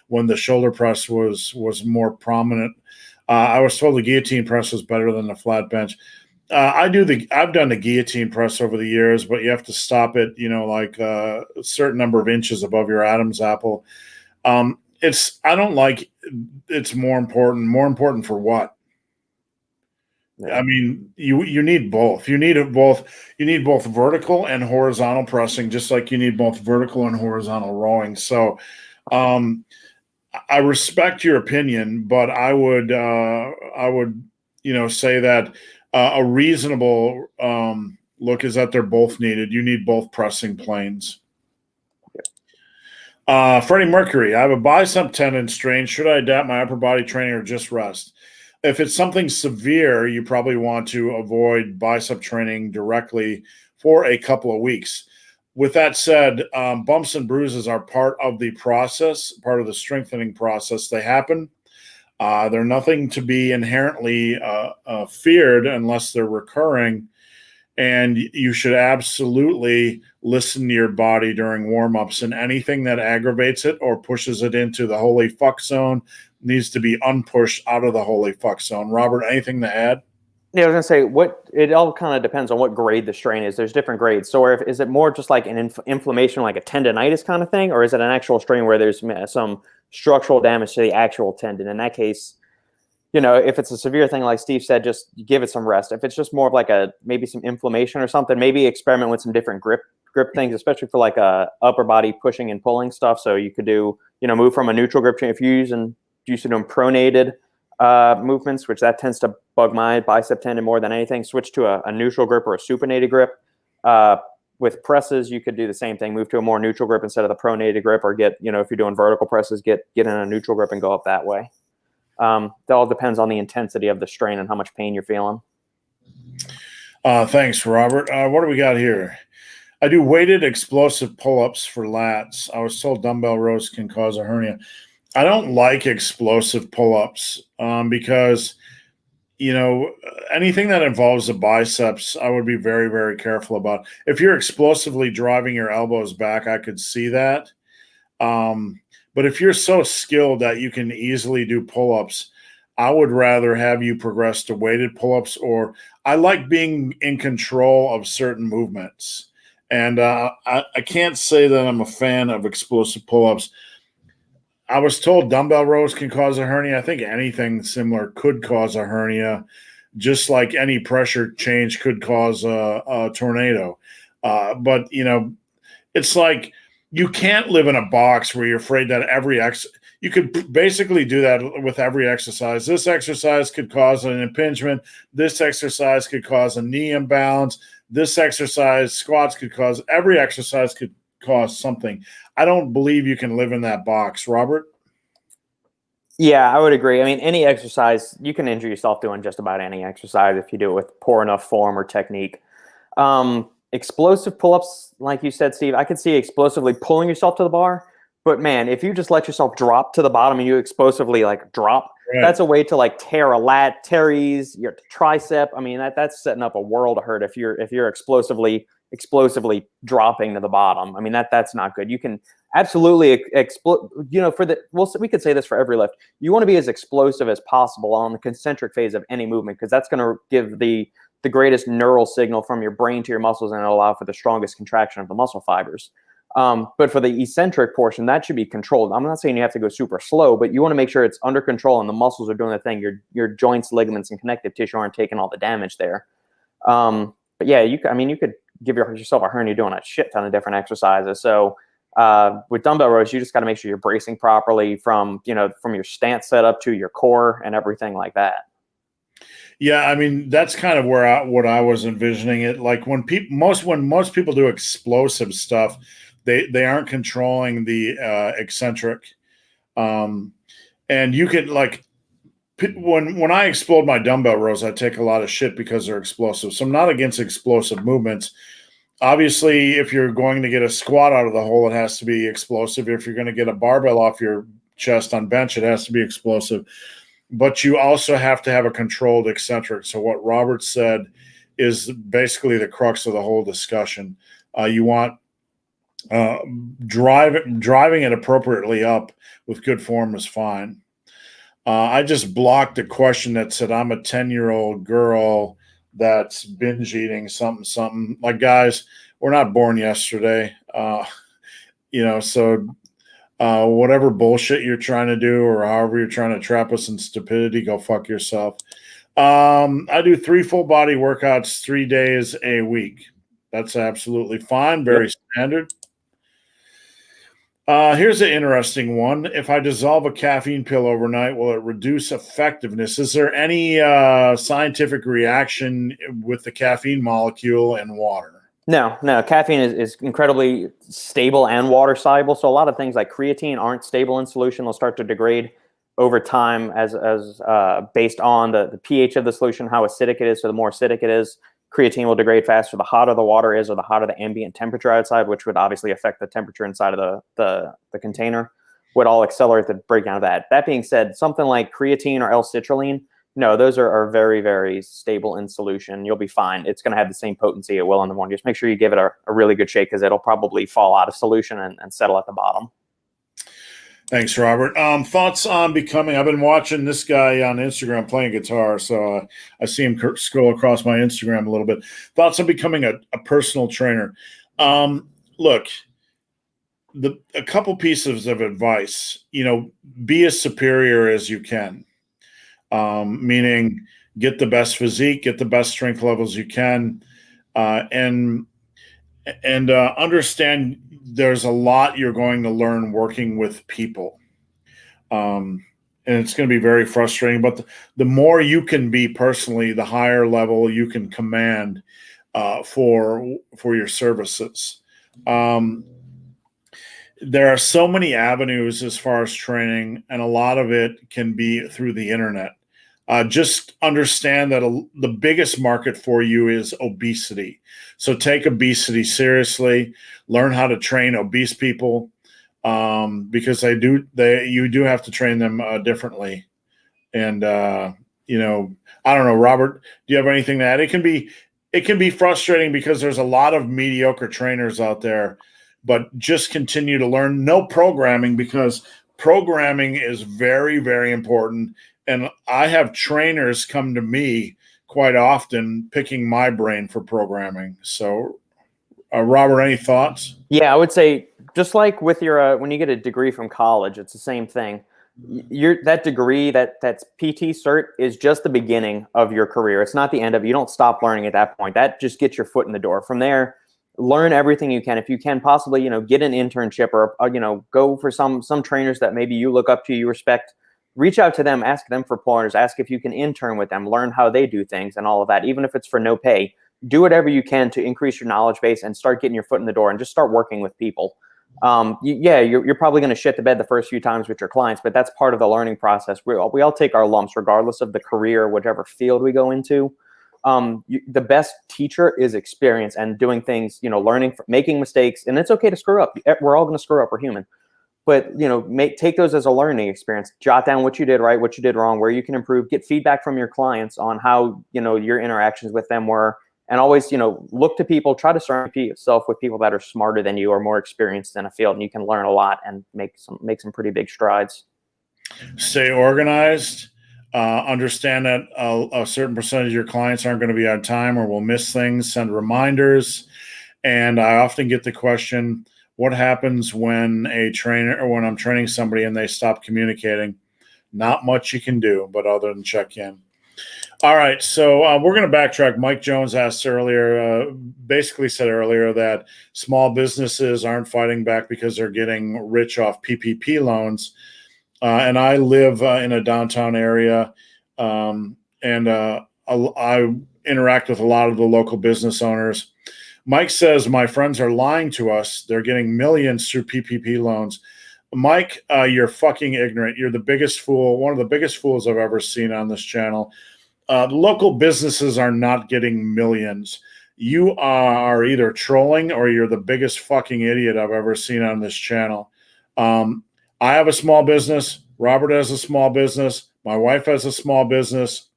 when the shoulder press was more prominent. I was told the guillotine press was better than the flat bench. I've done the guillotine press over the years, but you have to stop it, like a certain number of inches above your Adam's apple. I don't like it's more important. More important for what? Yeah. I mean, you need both. You need both. You need both vertical and horizontal pressing, just like you need both vertical and horizontal rowing. So, I respect your opinion, but I would say that a reasonable look is that they're both needed. You need both pressing planes. Freddie Mercury, I have a bicep tendon strain. Should I adapt my upper body training or just rest? If it's something severe, you probably want to avoid bicep training directly for a couple of weeks. With that said, bumps and bruises are part of the process, part of the strengthening process. They happen. They're nothing to be inherently feared unless they're recurring. And you should absolutely listen to your body during warm-ups, and anything that aggravates it or pushes it into the holy fuck zone needs to be unpushed out of the holy fuck zone. Robert, anything to add? Yeah, I was going to say, it all kind of depends on what grade the strain is. There's different grades. So is it more just like an inflammation, like a tendonitis kind of thing, or is it an actual strain where there's some structural damage to the actual tendon? In that case, if it's a severe thing, like Steve said, just give it some rest. If it's just more of like maybe some inflammation or something, maybe experiment with some different grip things, especially for like a upper body pushing and pulling stuff. So you could do, move from a neutral grip chain. If you're used to doing pronated movements, which that tends to bug my bicep tendon more than anything, switch to a neutral grip or a supinated grip. With presses, you could do the same thing, move to a more neutral grip instead of the pronated grip, or get, if you're doing vertical presses, get in a neutral grip and go up that way. That all depends on the intensity of the strain and how much pain you're feeling. Thanks, Robert. What do we got here? I do weighted explosive pull-ups for lats. I was told dumbbell rows can cause a hernia. I don't like explosive pull-ups because, anything that involves the biceps, I would be very, very careful about. If you're explosively driving your elbows back, I could see that. But if you're so skilled that you can easily do pull-ups, I would rather have you progress to weighted pull-ups, or I like being in control of certain movements. And I can't say that I'm a fan of explosive pull-ups. I was told dumbbell rows can cause a hernia. I think anything similar could cause a hernia, just like any pressure change could cause a tornado. But, it's like you can't live in a box where you're afraid that you could basically do that with every exercise. This exercise could cause an impingement. This exercise could cause a knee imbalance. This exercise, squats every exercise could cause something. I don't believe you can live in that box. Robert? Yeah, I would agree. I mean, any exercise, you can injure yourself doing just about any exercise if you do it with poor enough form or technique. Explosive pull-ups, like you said, Steve, I could see explosively pulling yourself to the bar, but man, if you just let yourself drop to the bottom and you explosively like drop, Right. that's a way to like tear a lat, teres, your tricep. I mean, that's setting up a world of hurt if you're explosively dropping to the bottom. I mean, that's not good. You can absolutely explode, we could say this for every lift. You want to be as explosive as possible on the concentric phase of any movement, because that's going to give the greatest neural signal from your brain to your muscles, and it'll allow for the strongest contraction of the muscle fibers. But for the eccentric portion, that should be controlled. I'm not saying you have to go super slow, but you want to make sure it's under control and the muscles are doing the thing. Your joints, ligaments, and connective tissue aren't taking all the damage there. But yeah, you could give yourself a hernia doing a shit ton of different exercises. So with dumbbell rows, you just got to make sure you're bracing properly from your stance setup to your core and everything like that. Yeah, I mean, that's kind of what I was envisioning it. Like when most people do explosive stuff, they aren't controlling the eccentric, and you could like when I explode my dumbbell rows, I take a lot of shit because they're explosive. So I'm not against explosive movements. Obviously, if you're going to get a squat out of the hole, it has to be explosive. If you're going to get a barbell off your chest on bench, it has to be explosive. But you also have to have a controlled eccentric. So what Robert said is basically the crux of the whole discussion. You want driving it appropriately up with good form is fine. I just blocked a question that said, I'm a 10-year-old girl that's binge eating something. Like, guys, we're not born yesterday. So whatever bullshit you're trying to do or however you're trying to trap us in stupidity, go fuck yourself. I do 3 full body workouts 3 days a week. That's absolutely fine. Very standard. Here's an interesting one. If I dissolve a caffeine pill overnight, will it reduce effectiveness? Is there any scientific reaction with the caffeine molecule and water? No. Caffeine is incredibly stable and water soluble. So a lot of things like creatine aren't stable in solution. They'll start to degrade over time as based on the pH of the solution, how acidic it is. So the more acidic it is, creatine will degrade faster. The hotter the water is, or the hotter the ambient temperature outside, which would obviously affect the temperature inside of the container, would all accelerate the breakdown of that. That being said, something like creatine or L-citrulline, no, those are very, very stable in solution. You'll be fine. It's going to have the same potency it will in the morning. Just make sure you give it a really good shake, because it'll probably fall out of solution and settle at the bottom. Thanks, Robert. Thoughts on becoming? I've been watching this guy on Instagram playing guitar, so I see him scroll across my Instagram a little bit. Thoughts on becoming a personal trainer? Look, a couple pieces of advice. Be as superior as you can. Meaning get the best physique, get the best strength levels you can, and understand there's a lot you're going to learn working with people. And it's going to be very frustrating, but the more you can be personally, the higher level you can command for your services. There are so many avenues as far as training, and a lot of it can be through the internet. Just understand that the biggest market for you is obesity. So take obesity seriously. Learn how to train obese people, because you do have to train them differently. And I don't know, Robert, do you have anything to add? It can be frustrating because there's a lot of mediocre trainers out there. But just continue to learn. No programming, because programming is very, very important. And I have trainers come to me quite often picking my brain for programming. So, Robert, any thoughts? Yeah, I would say just like with your when you get a degree from college, it's the same thing. That degree, that's PT cert, is just the beginning of your career. It's not the end of it. You don't stop learning at that point. That just gets your foot in the door. From there, learn everything you can. If you can possibly, get an internship or, go for some trainers that maybe you look up to, you respect, reach out to them, ask them for pointers, ask if you can intern with them, learn how they do things and all of that. Even if it's for no pay, do whatever you can to increase your knowledge base and start getting your foot in the door and just start working with people. You're probably going to shit the bed the first few times with your clients, but that's part of the learning process. We all take our lumps regardless of the career, whatever field we go into. The best teacher is experience and doing things, learning, making mistakes, and it's okay to screw up. We're all going to screw up. We're human. But, take those as a learning experience. Jot down what you did right, what you did wrong, where you can improve. Get feedback from your clients on how, your interactions with them were. And always, look to people. Try to surround yourself with people that are smarter than you or more experienced in a field. And you can learn a lot and make some pretty big strides. Stay organized. Understand that a certain percentage of your clients aren't going to be on time or will miss things. Send reminders. And I often get the question, what happens when I'm training somebody and they stop communicating? Not much you can do, but other than check in. All right, so we're going to backtrack. Mike Jones basically said earlier that small businesses aren't fighting back because they're getting rich off PPP loans. And I live in a downtown area, and I interact with a lot of the local business owners. Mike says, my friends are lying to us. They're getting millions through PPP loans. Mike, you're fucking ignorant. You're the biggest fool, one of the biggest fools I've ever seen on this channel. Local businesses are not getting millions. You are either trolling or you're the biggest fucking idiot I've ever seen on this channel. I have a small business. Robert has a small business. My wife has a small business.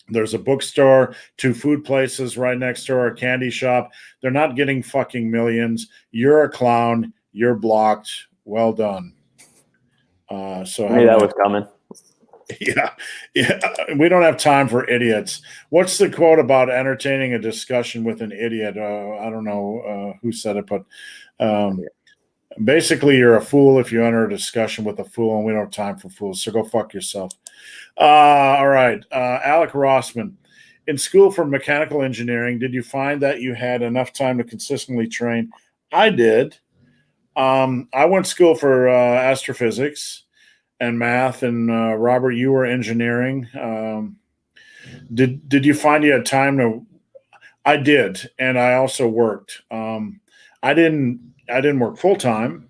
There's a bookstore, 2 food places right next door, a candy shop. They're not getting fucking millions. You're a clown. You're blocked. Well done. So I knew that was coming. Yeah. We don't have time for idiots. What's the quote about entertaining a discussion with an idiot? I don't know who said it, but basically you're a fool if you enter a discussion with a fool, and we don't have time for fools. So go fuck yourself. All right. Alec Rossman. In school for mechanical engineering, did you find that you had enough time to consistently train? I did. I went to school for astrophysics and math, and Robert, you were engineering. Did you find you had time to? I did, and I also worked. I didn't work full time,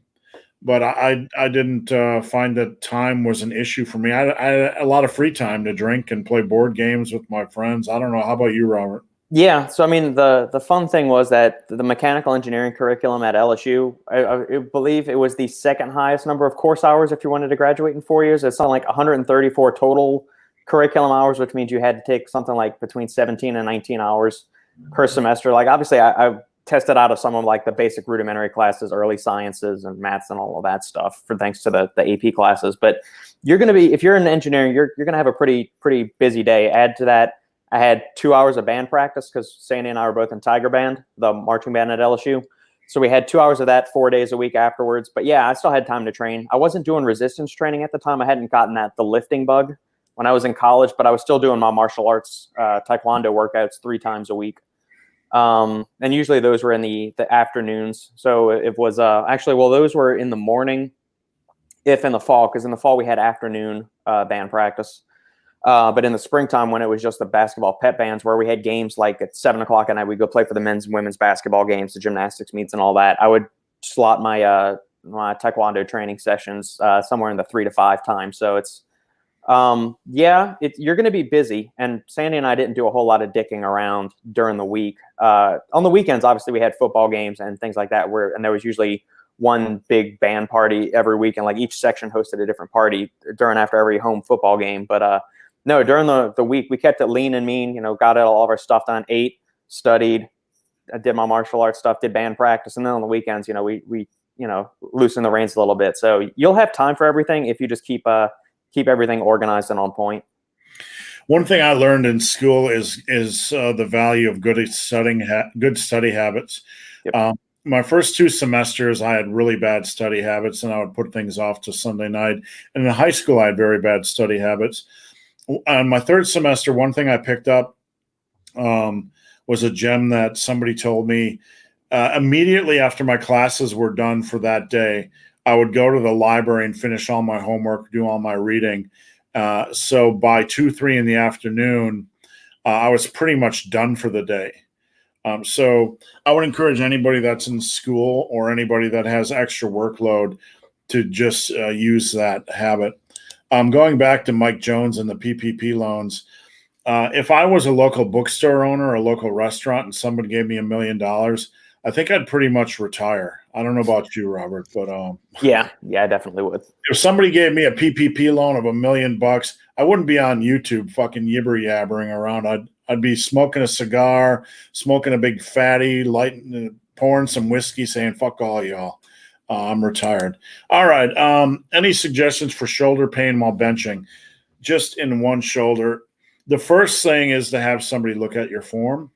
but I didn't find that time was an issue for me. I had a lot of free time to drink and play board games with my friends. I don't know. How about you, Robert? Yeah, so I mean, the fun thing was that the mechanical engineering curriculum at LSU, I believe it was the second highest number of course hours if you wanted to graduate in 4 years. It's something like 134 total curriculum hours, which means you had to take something like between 17 and 19 hours per semester. Like, obviously, I tested out of some of like the basic rudimentary classes, early sciences and maths and all of that stuff for thanks to the AP classes. But you're going to be, if you're in engineering, you're going to have a pretty busy day. Add to that, I had 2 hours of band practice because Sandy and I were both in Tiger Band, the marching band at LSU. So we had 2 hours of that 4 days a week afterwards. But yeah, I still had time to train. I wasn't doing resistance training at the time. I hadn't gotten the lifting bug when I was in college, but I was still doing my martial arts taekwondo workouts 3 times a week. And usually those were in the afternoons. So it was those were in the morning, if in the fall, because in the fall we had afternoon band practice. But in the springtime, when it was just the basketball pep bands, where we had games like at 7 o'clock at night, we'd go play for the men's and women's basketball games, the gymnastics meets and all that. I would slot my my taekwondo training sessions somewhere in the 3 to 5 time. So it's you're going to be busy. And Sandy and I didn't do a whole lot of dicking around during the week. On the weekends, obviously, we had football games and things like that. And there was usually one big band party every week, and like each section hosted a different party during after every home football game. But no, during the week, we kept it lean and mean, got all of our stuff done, ate, studied, I did my martial arts stuff, did band practice. And then on the weekends, we loosen the reins a little bit. So you'll have time for everything if you just keep everything organized and on point. One thing I learned in school is the value of good study habits. Yep. My first 2 semesters, I had really bad study habits, and I would put things off to Sunday night. And in high school, I had very bad study habits. On my 3rd semester, one thing I picked up was a gem that somebody told me. Immediately after my classes were done for that day, I would go to the library and finish all my homework, do all my reading. So by 2, 3 in the afternoon, I was pretty much done for the day. So I would encourage anybody that's in school or anybody that has extra workload to just use that habit. Going back to Mike Jones and the PPP loans, if I was a local bookstore owner or a local restaurant and somebody gave me $1 million, I think I'd pretty much retire. I don't know about you, Robert, but yeah, I definitely would. If somebody gave me a PPP loan of $1 million, I wouldn't be on YouTube fucking yibber yabbering around. I'd be smoking a cigar, smoking a big fatty, lighting, pouring some whiskey, saying "fuck all y'all." I'm retired. All right. Any suggestions for shoulder pain while benching? Just in one shoulder. The first thing is to have somebody look at your form.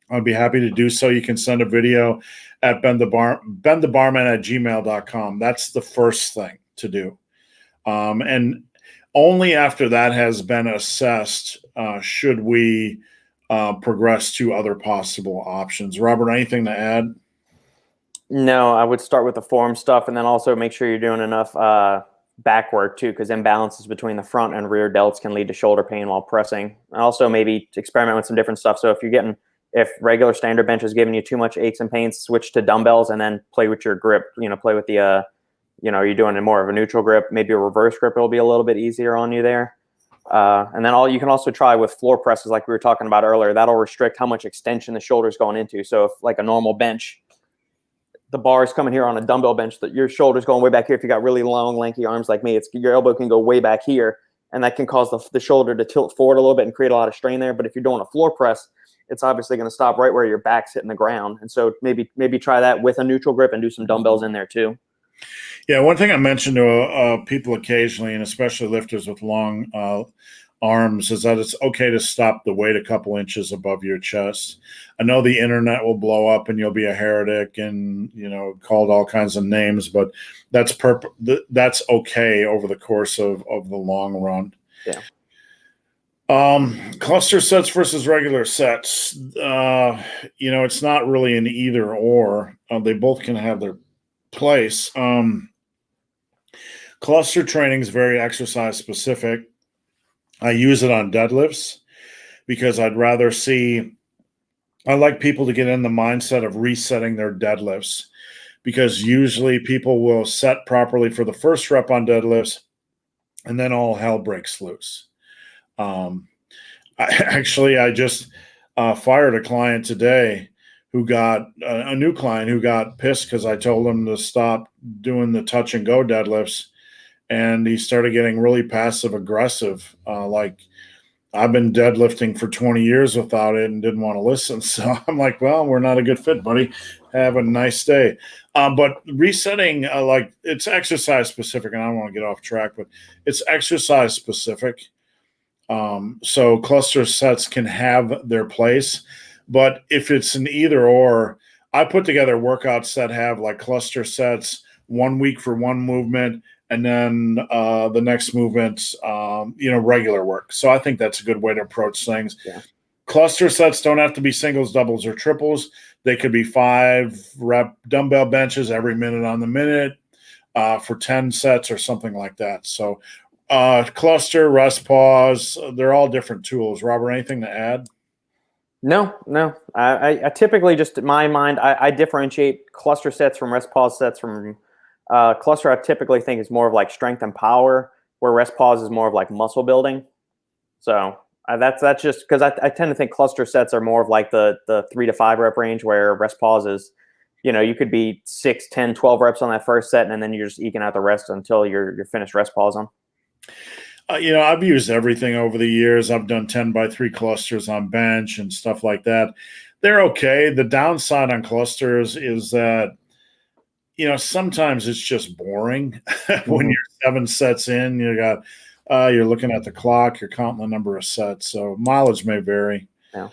I'd be happy to do so. You can send a video at benthebarman@gmail.com. That's the first thing to do. And only after that has been assessed should we progress to other possible options. Robert, anything to add? No, I would start with the form stuff, and then also make sure you're doing enough back work too, because imbalances between the front and rear delts can lead to shoulder pain while pressing. And also maybe experiment with some different stuff. So if regular standard bench is giving you too much aches and pains, switch to dumbbells and then play with your grip. Play with the you're doing more of a neutral grip, maybe a reverse grip. It'll be a little bit easier on you there. And then you can also try with floor presses, like we were talking about earlier. That'll restrict how much extension the shoulder's going into. So if like a normal bench, the bar is coming here on a dumbbell bench, that your shoulder's going way back here. If you got really long, lanky arms like me, your elbow can go way back here, and that can cause the shoulder to tilt forward a little bit and create a lot of strain there. But if you're doing a floor press, it's obviously going to stop right where your back's hitting the ground. And so maybe try that with a neutral grip and do some dumbbells in there too. Yeah, one thing I mentioned to people occasionally, and especially lifters with long arms, is that it's okay to stop the weight a couple inches above your chest. I know the internet will blow up and you'll be a heretic and called all kinds of names, but that's okay over the course of the long run. Yeah. Cluster sets versus regular sets. It's not really an either or. They both can have their place. Cluster training is very exercise specific. I use it on deadlifts because I like people to get in the mindset of resetting their deadlifts, because usually people will set properly for the first rep on deadlifts and then all hell breaks loose. I just fired a client today who got a new client who got pissed because I told him to stop doing the touch and go deadlifts. And he started getting really passive aggressive. Like, I've been deadlifting for 20 years without it and didn't want to listen. So I'm like, well, we're not a good fit, buddy. Have a nice day. But resetting, it's exercise specific, and I don't want to get off track, but it's exercise specific. So cluster sets can have their place, but if it's an either or, I put together workouts that have like cluster sets 1 week for one movement, and then the next movement, regular work. So I think that's a good way to approach things. Yeah. Cluster sets don't have to be singles, doubles, or triples. They could be 5-rep dumbbell benches every minute on the minute for 10 sets or something like that. So cluster, rest, pause, they're all different tools. Robert, anything to add? No. I typically, just in my mind, I differentiate cluster sets from rest pause sets from cluster. I typically think is more of like strength and power, where rest pause is more of like muscle building. So that's just because I tend to think cluster sets are more of like the 3 to 5 rep range, where rest pause is, you could be 6, 10, 12 reps on that first set, and then you're just eking out the rest until you're finished rest pause on. I've used everything over the years. I've done 10x3 clusters on bench and stuff like that. They're okay. The downside on clusters is that, sometimes it's just boring. When you're 7 sets in, you're looking at the clock, you're counting the number of sets. So mileage may vary. Yeah.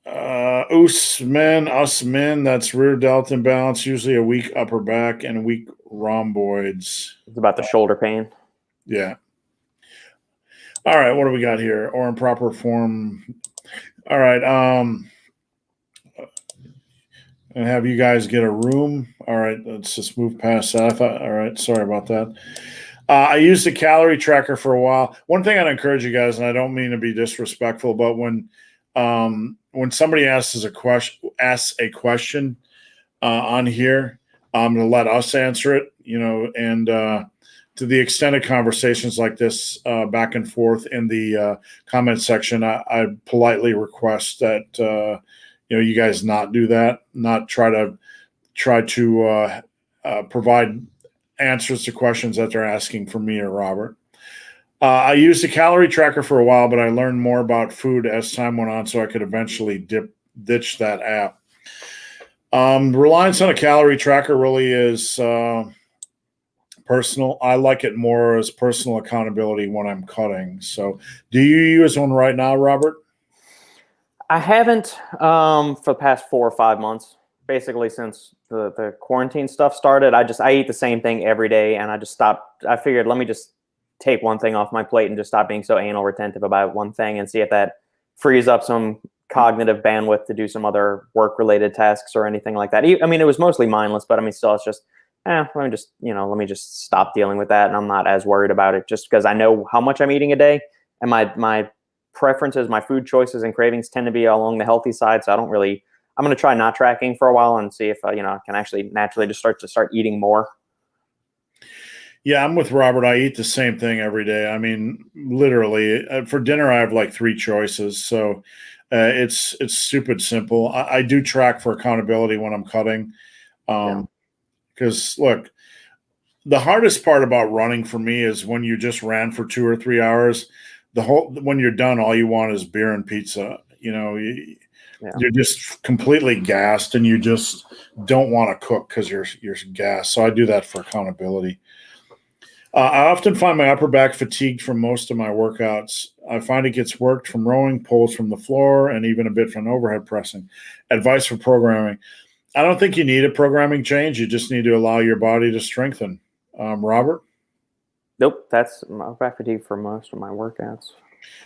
Us men, that's rear delt imbalance, usually a weak upper back and weak rhomboids. It's about the shoulder pain. Yeah. All right, what do we got here? Or improper form. All right. And have you guys get a room. All right, let's just move past that. All right, sorry about that. I used a calorie tracker for a while. One thing I'd encourage you guys, and I don't mean to be disrespectful, but when when somebody asks a question on here, I'm going to let us answer it, and to the extent of conversations like this back and forth in the comment section, I politely request that you guys not do that, not try to provide answers to questions that they're asking for me or Robert. I used a calorie tracker for a while, but I learned more about food as time went on, so I could eventually ditch that app. Reliance on a calorie tracker really is personal. I like it more as personal accountability when I'm cutting. So do you use one right now, Robert? I haven't for the past 4 or 5 months, basically since the quarantine stuff started. I eat the same thing every day, and I just stopped. I figured, let me just take one thing off my plate and just stop being so anal retentive about one thing and see if that frees up some cognitive bandwidth to do some other work-related tasks or anything like that. I mean, it was mostly mindless, but I mean, still, it's just, let me just stop dealing with that, and I'm not as worried about it just because I know how much I'm eating a day, and my preferences, my food choices and cravings tend to be along the healthy side, so I'm going to try not tracking for a while and see if I can actually naturally just start eating more. Yeah, I'm with Robert. I eat the same thing every day. I mean, literally, for dinner, I have like 3 choices. So it's stupid simple. I do track for accountability when I'm cutting. Because look, the hardest part about running for me is when you just ran for 2 or 3 hours. When you're done, all you want is beer and pizza. You're just completely gassed, and you just don't want to cook because you're gassed. So I do that for accountability. I often find my upper back fatigued from most of my workouts. I find it gets worked from rowing, pulls from the floor, and even a bit from overhead pressing. Advice for programming. I don't think you need a programming change. You just need to allow your body to strengthen. Robert? Nope, that's my back fatigue for most of my workouts.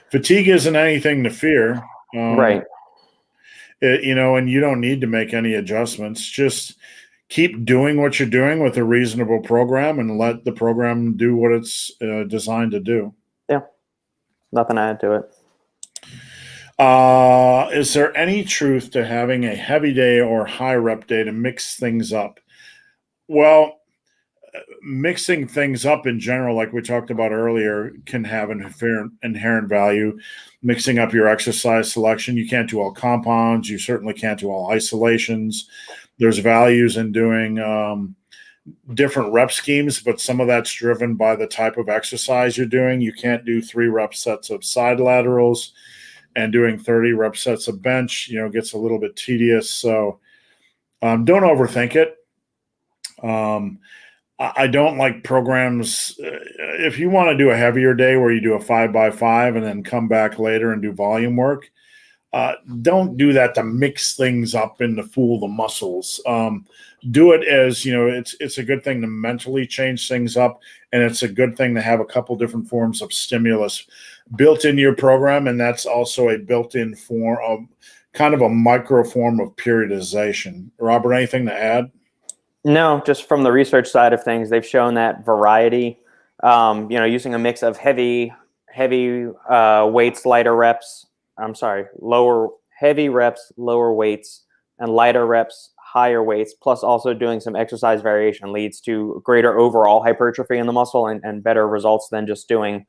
Fatigue isn't anything to fear. Right. And you don't need to make any adjustments. Just keep doing what you're doing with a reasonable program and let the program do what it's designed to do. Yeah. Nothing to add to it. Is there any truth to having a heavy day or high rep day to mix things up? Well, mixing things up in general, like we talked about earlier, can have an inherent value. Mixing up your exercise selection. You can't do all compounds. You certainly can't do all isolations. There's values in doing different rep schemes, but some of that's driven by the type of exercise you're doing. You can't do 3 rep sets of side laterals, and doing 30 rep sets of bench, gets a little bit tedious. So don't overthink it. I don't like programs. If you want to do a heavier day where you do a 5x5 and then come back later and do volume work, don't do that to mix things up and to fool the muscles. Do it as, it's a good thing to mentally change things up, and it's a good thing to have a couple different forms of stimulus built into your program, and that's also a built-in form of kind of a micro form of periodization. Robert, anything to add? No, just from the research side of things, they've shown that variety, using a mix of heavy weights, lighter reps. Heavy reps, lower weights, and lighter reps, higher weights, plus also doing some exercise variation leads to greater overall hypertrophy in the muscle and better results than just doing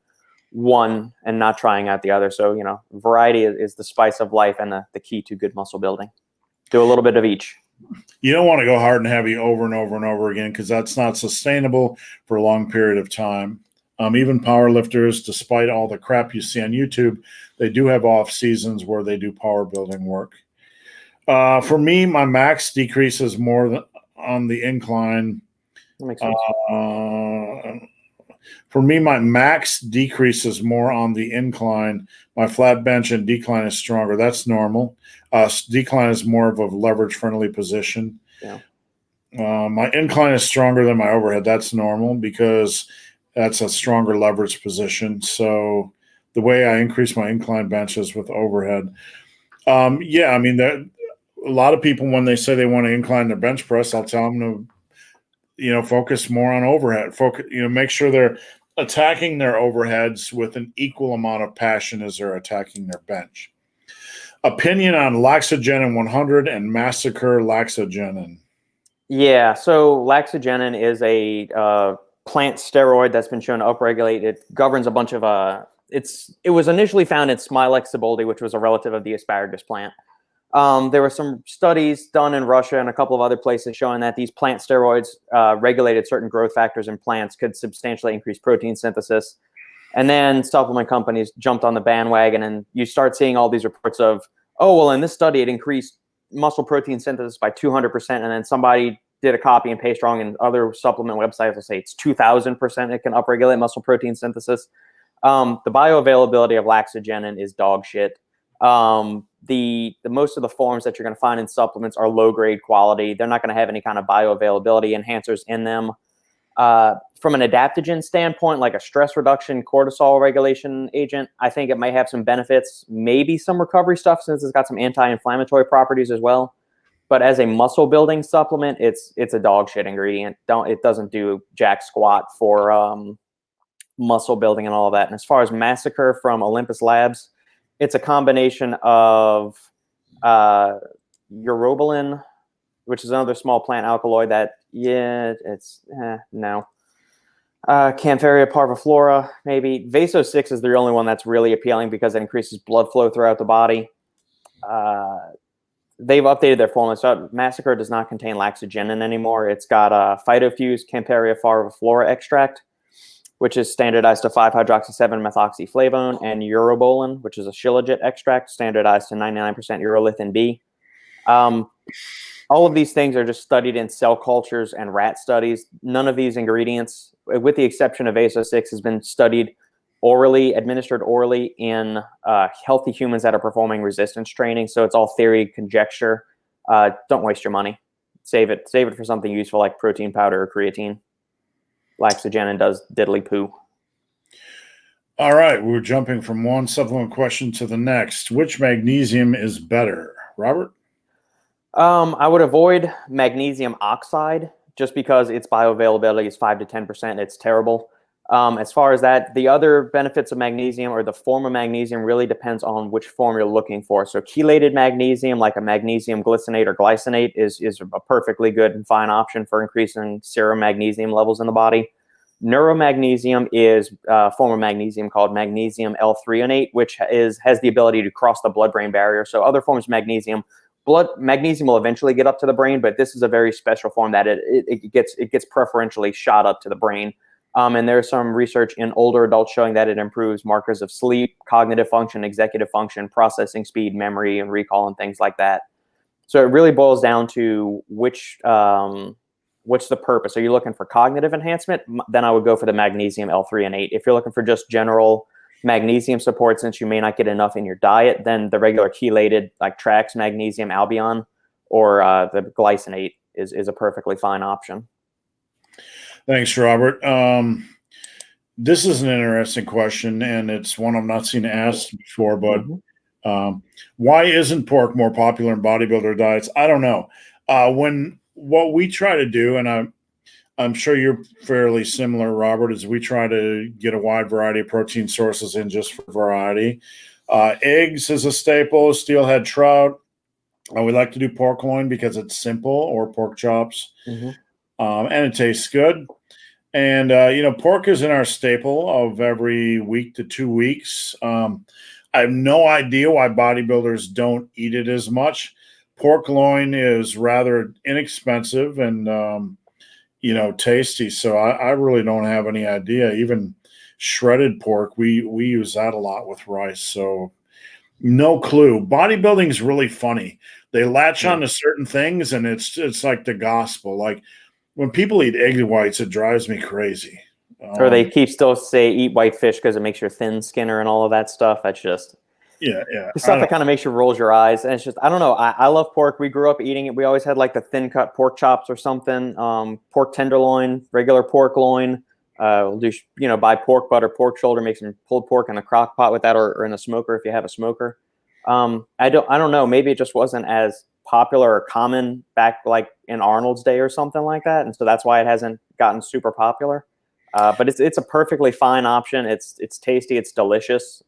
one and not trying out the other. So, variety is the spice of life and the key to good muscle building. Do a little bit of each. You don't want to go hard and heavy over and over and over again, because that's not sustainable for a long period of time. Even power lifters, despite all the crap you see on YouTube, they do have off seasons where they do power building work. For me, my max decreases more on the incline. That makes sense. For me, my max decreases more on the incline. My flat bench and decline is stronger. That's normal. Decline is more of a leverage-friendly position. Yeah. My incline is stronger than my overhead. That's normal because that's a stronger leverage position. So the way I increase my incline bench is with overhead. A lot of people, when they say they want to incline their bench press, I'll tell them to, focus more on overhead. Make sure they're attacking their overheads with an equal amount of passion as they're attacking their bench. Opinion on Laxogenin 100 and Massacre Laxogenin. Yeah, so laxogenin is a plant steroid that's been shown to upregulate. It governs a bunch of it was initially found in Smilex cibole, which was a relative of the asparagus plant. There were some studies done in Russia and a couple of other places showing that these plant steroids regulated certain growth factors in plants, could substantially increase protein synthesis. And then supplement companies jumped on the bandwagon, and you start seeing all these reports of, oh, well, in this study, it increased muscle protein synthesis by 200%. And then somebody did a copy and paste wrong, and other supplement websites will say it's 2,000% it can upregulate muscle protein synthesis. The bioavailability of laxogenin is dog shit. The most of the forms that you're going to find in supplements are low grade quality. They're not going to have any kind of bioavailability enhancers in them. From an adaptogen standpoint, like a stress reduction, cortisol regulation agent, I think it might have some benefits, maybe some recovery stuff since it's got some anti-inflammatory properties as well. But as a muscle building supplement, it's a dog shit ingredient. It doesn't do jack squat for muscle building and all of that. And as far as Massacre from Olympus Labs, it's a combination of urobilin, which is another small plant alkaloid that, no. Campharia parviflora, maybe. Vaso-6 is the only one that's really appealing because it increases blood flow throughout the body. They've updated their formula. So Massacre does not contain laxogenin anymore. It's got phytofuse Campharia parviflora extract, which is standardized to 5-hydroxy-7-methoxyflavone, and urobolin, which is a shilajit extract, standardized to 99% urolithin B. All of these things are just studied in cell cultures and rat studies. None of these ingredients, with the exception of Vaso-6, has been studied orally, administered orally in healthy humans that are performing resistance training. So it's all theory, conjecture. Don't waste your money. Save it for something useful like protein powder or creatine. Laxogenin does diddly poo. All right, we're jumping from one supplement question to the next. Which magnesium is better, Robert? I would avoid magnesium oxide just because its bioavailability is 5 to 10%. It's terrible. As far as that, the other benefits of magnesium or the form of magnesium really depends on which form you're looking for. So chelated magnesium, like a magnesium glycinate or glycinate, is a perfectly good and fine option for increasing serum magnesium levels in the body. Neuromagnesium is a form of magnesium called magnesium L-threonate, which has the ability to cross the blood-brain barrier. So other forms of magnesium will eventually get up to the brain, but this is a very special form that it gets preferentially shot up to the brain. And there's some research in older adults showing that it improves markers of sleep, cognitive function, executive function, processing speed, memory, and recall, and things like that. So it really boils down to what's the purpose. Are you looking for cognitive enhancement? Then I would go for the magnesium L-threonate. If you're looking for just general magnesium support, since you may not get enough in your diet, then the regular chelated like Trax magnesium albion or the glycinate is a perfectly fine option. Thanks, Robert. This is an interesting question, and it's one I've not seen asked before, but why isn't pork more popular in bodybuilder diets? I don't know. What we try to do, and I'm sure you're fairly similar, Robert, is we try to get a wide variety of protein sources in just for variety. Eggs is a staple, steelhead trout. We like to do pork loin because it's simple, or pork chops, and it tastes good. And, pork is in our staple of every week to 2 weeks. I have no idea why bodybuilders don't eat it as much. Pork loin is rather inexpensive and, tasty. So I really don't have any idea. Even shredded pork, we use that a lot with rice. So no clue. Bodybuilding is really funny. They latch on to certain things, and it's like the gospel. Like when people eat egg whites, it drives me crazy. Or they still say eat white fish because it makes your thin skinner and all of that stuff. That's just the stuff that kind of makes you rolls your eyes. And it's just, I don't know. I love pork. We grew up eating it. We always had like the thin cut pork chops or something. Pork tenderloin, regular pork loin. We'll do, buy pork butter, pork shoulder, make some pulled pork in a crock pot with that, or in a smoker if you have a smoker. I don't know. Maybe it just wasn't as popular or common back like in Arnold's day or something like that, and so that's why it hasn't gotten super popular. But it's a perfectly fine option. It's tasty. It's delicious.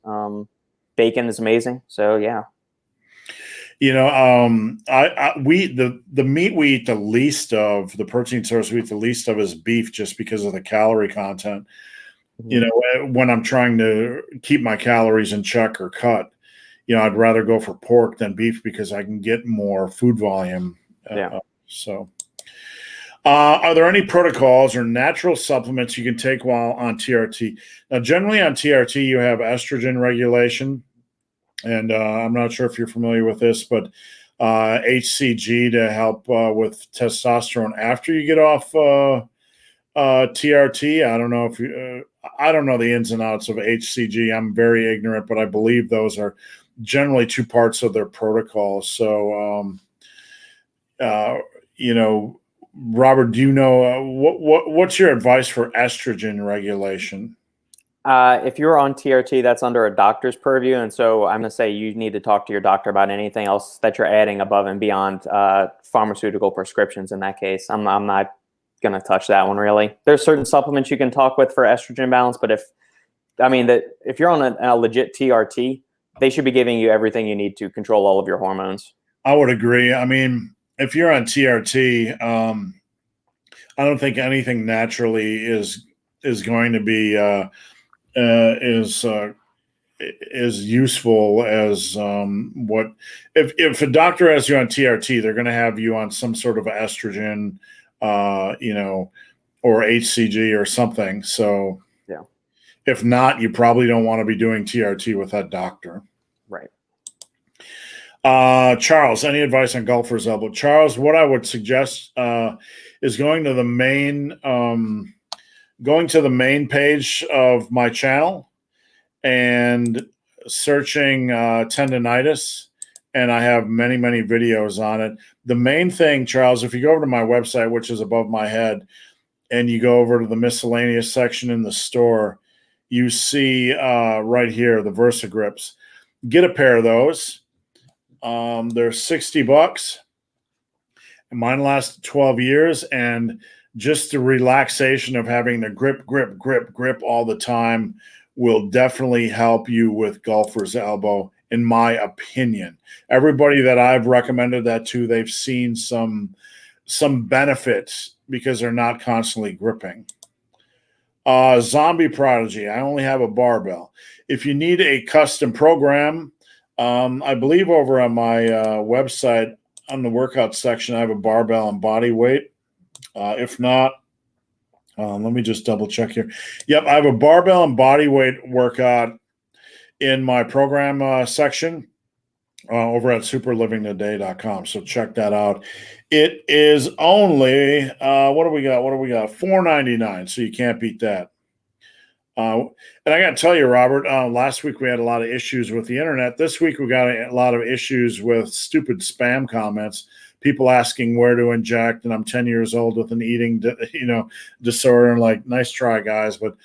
Bacon is amazing. So yeah. The meat we eat the least of, the protein source we eat the least of is beef, just because of the calorie content. When I'm trying to keep my calories in check or cut, I'd rather go for pork than beef because I can get more food volume. Are there any protocols or natural supplements you can take while on TRT? Now, generally on TRT, you have estrogen regulation. And I'm not sure if you're familiar with this, but HCG to help with testosterone after you get off TRT. I don't know if I don't know the ins and outs of HCG. I'm very ignorant, but I believe those are generally two parts of their protocol. So, Robert, do you know what's your advice for estrogen regulation? If you're on TRT, that's under a doctor's purview. And so I'm going to say you need to talk to your doctor about anything else that you're adding above and beyond pharmaceutical prescriptions in that case. I'm not going to touch that one, really. There's certain supplements you can talk with for estrogen balance, but if you're on a legit TRT, they should be giving you everything you need to control all of your hormones. I would agree. I mean, if you're on TRT, I don't think anything naturally is going to be as useful as what if a doctor has you on TRT, they're going to have you on some sort of estrogen, or HCG or something. So yeah, if not, you probably don't want to be doing TRT with that doctor. Right. Charles, any advice on golfer's elbow? Charles, what I would suggest is going to the main page of my channel and searching tendonitis, and I have many videos on it. The main thing, Charles, if you go over to my website, which is above my head, and you go over to the miscellaneous section in the store, you see right here the Versa grips. Get a pair of those. They're $60. Mine lasted 12 years, and just the relaxation of having the grip all the time will definitely help you with golfer's elbow, in my opinion. Everybody that I've recommended that to, they've seen some benefits because they're not constantly gripping. Zombie Prodigy, I only have a barbell. If you need a custom program, I believe over on my website on the workout section, I have a barbell and body weight. If not, let me just double check here. Yep, I have a barbell and body weight workout in my program section over at superlivingtoday.com. So check that out. It is only what do we got? $4.99. So you can't beat that. And I got to tell you, Robert, last week we had a lot of issues with the internet. This week we got a lot of issues with stupid spam comments. People asking where to inject, and I'm 10 years old with an eating, disorder. And like, nice try, guys, but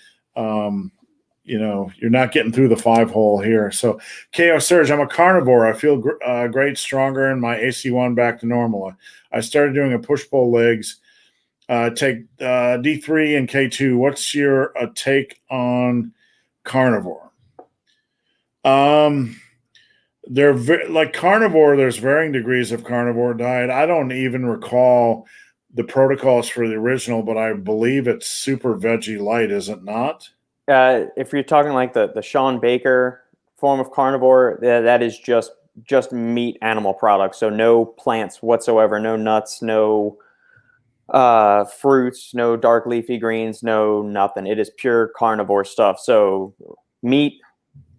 you're not getting through the 5-hole here. So, KO Surge, I'm a carnivore. I feel great, stronger, and my AC1 back to normal. I started doing a push-pull legs. Take D3 and K2. What's your take on carnivore? They're like carnivore. There's varying degrees of carnivore diet. I don't even recall the protocols for the original, but I believe it's super veggie light. Is it not? If you're talking like the Sean Baker form of carnivore, that is just meat animal products. So no plants whatsoever, no nuts, no fruits, no dark leafy greens, no nothing. It is pure carnivore stuff. So meat,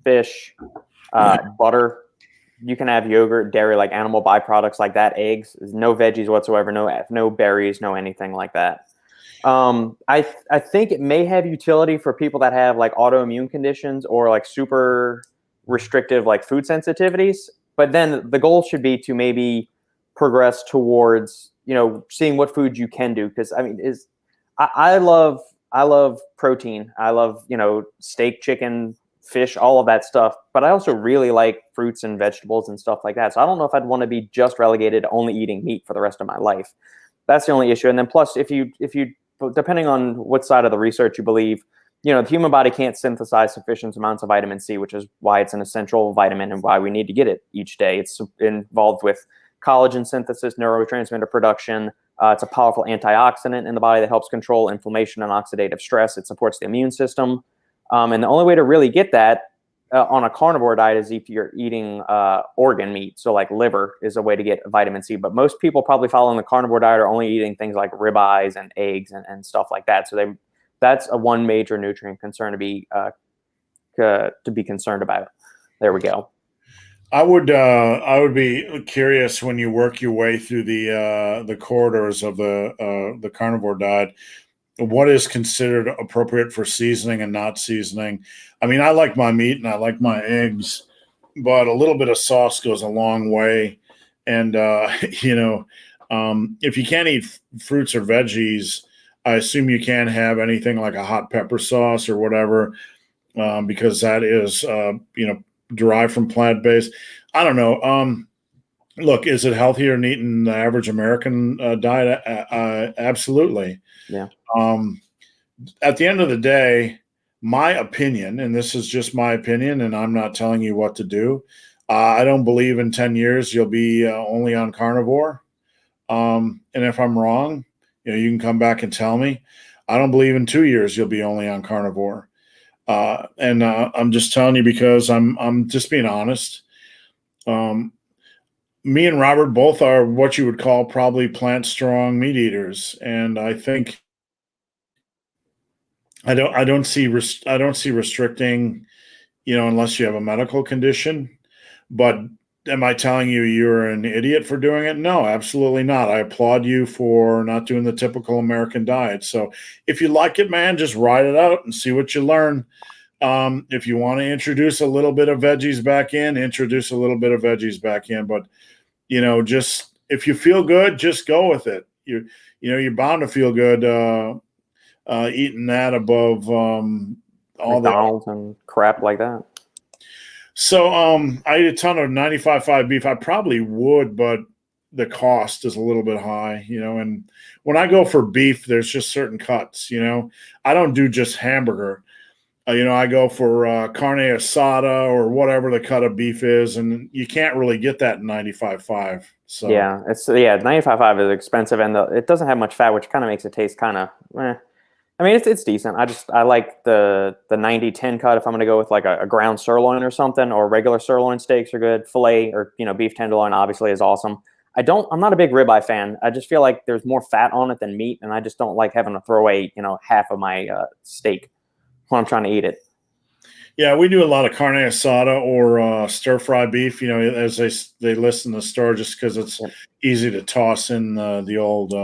fish, butter. You can have yogurt, dairy, like animal byproducts like that, eggs. No veggies whatsoever, no berries, no anything like that. I think it may have utility for people that have like autoimmune conditions or like super restrictive like food sensitivities. But then the goal should be to maybe progress towards seeing what foods you can do. Because I mean, I love protein. I love steak, chicken, fish, all of that stuff. But I also really like fruits and vegetables and stuff like that. So I don't know if I'd want to be just relegated to only eating meat for the rest of my life. That's the only issue. And then plus, if you depending on what side of the research you believe, the human body can't synthesize sufficient amounts of vitamin C, which is why it's an essential vitamin and why we need to get it each day. It's involved with collagen synthesis, neurotransmitter production. It's a powerful antioxidant in the body that helps control inflammation and oxidative stress. It supports the immune system. And the only way to really get that on a carnivore diet is if you're eating organ meat. So like liver is a way to get vitamin C. But most people probably following the carnivore diet are only eating things like ribeyes and eggs and stuff like that. So that's a one major nutrient concern to be concerned about. There we go. I would be curious when you work your way through the corridors of the carnivore diet, what is considered appropriate for seasoning and not seasoning. I mean, I like my meat and I like my eggs, but a little bit of sauce goes a long way. And if you can't eat fruits or veggies, I assume you can't have anything like a hot pepper sauce or whatever, because that is derived from plant-based. I don't know. Look, is it healthier than eating the average American diet? Absolutely. Yeah. At the end of the day, my opinion, and this is just my opinion, and I'm not telling you what to do. I don't believe in 10 years you'll be only on carnivore. And if I'm wrong, you can come back and tell me. I don't believe in 2 years you'll be only on carnivore. And I'm just telling you because I'm just being honest. Me and Robert both are what you would call probably plant-strong meat eaters, and I think I don't see restricting, unless you have a medical condition. But am I telling you you're an idiot for doing it? No, absolutely not. I applaud you for not doing the typical American diet. So if you like it, man, just ride it out and see what you learn. If you want to introduce a little bit of veggies back in, introduce a little bit of veggies back in. But, just if you feel good, just go with it. You're bound to feel good eating that above all McDonald's and crap like that. So I eat a ton of 95.5 beef. I probably would, but the cost is a little bit high, and when I go for beef, there's just certain cuts, I don't do just hamburger. I go for carne asada or whatever the cut of beef is, and you can't really get that in 95.5. So yeah, 95.5 is expensive, and it doesn't have much fat, which kind of makes it taste kind of I mean, it's decent. I like the 90-10 cut if I'm going to go with like a ground sirloin or something, or regular sirloin steaks are good. Filet or beef tenderloin obviously is awesome. I'm not a big ribeye fan. I just feel like there's more fat on it than meat, and I just don't like having to throw away half of my steak when I'm trying to eat it. Yeah, we do a lot of carne asada or stir fry beef. As they list in the store, just because it's easy to toss in the old.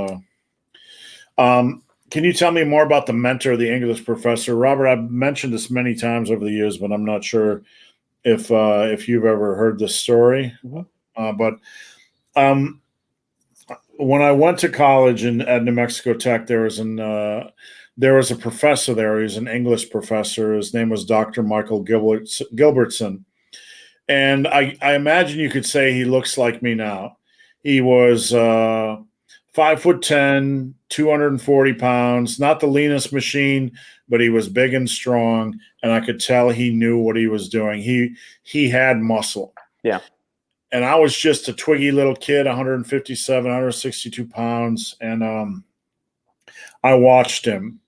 Can you tell me more about the mentor, the English professor? Robert, I've mentioned this many times over the years, but I'm not sure if you've ever heard this story. Mm-hmm. But when I went to college at New Mexico Tech, there was a professor there. He was an English professor. His name was Dr. Michael Gilbertson. And I imagine you could say he looks like me now. He was 5'10", 240 pounds, not the leanest machine, but he was big and strong, and I could tell he knew what he was doing. He had muscle. Yeah. And I was just a twiggy little kid, 157, 162 pounds, and I watched him,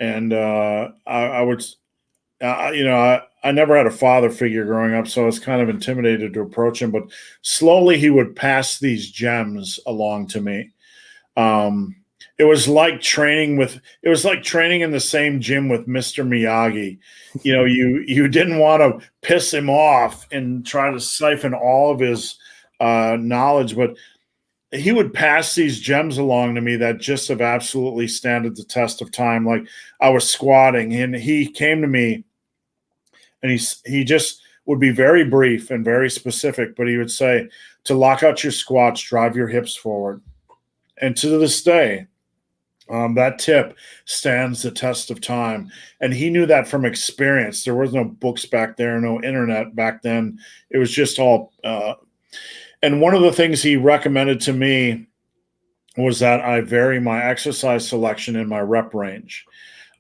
and I would, I never had a father figure growing up, so I was kind of intimidated to approach him, but slowly he would pass these gems along to me. It was like training in the same gym with Mr. Miyagi. You didn't want to piss him off and try to siphon all of his knowledge, but he would pass these gems along to me that just have absolutely stood the test of time. Like I was squatting and he came to me and he just would be very brief and very specific, but he would say, to lock out your squats, drive your hips forward. And to this day, that tip stands the test of time. And he knew that from experience. There was no books back there, no internet back then. It was just all and one of the things he recommended to me was that I vary my exercise selection in my rep range.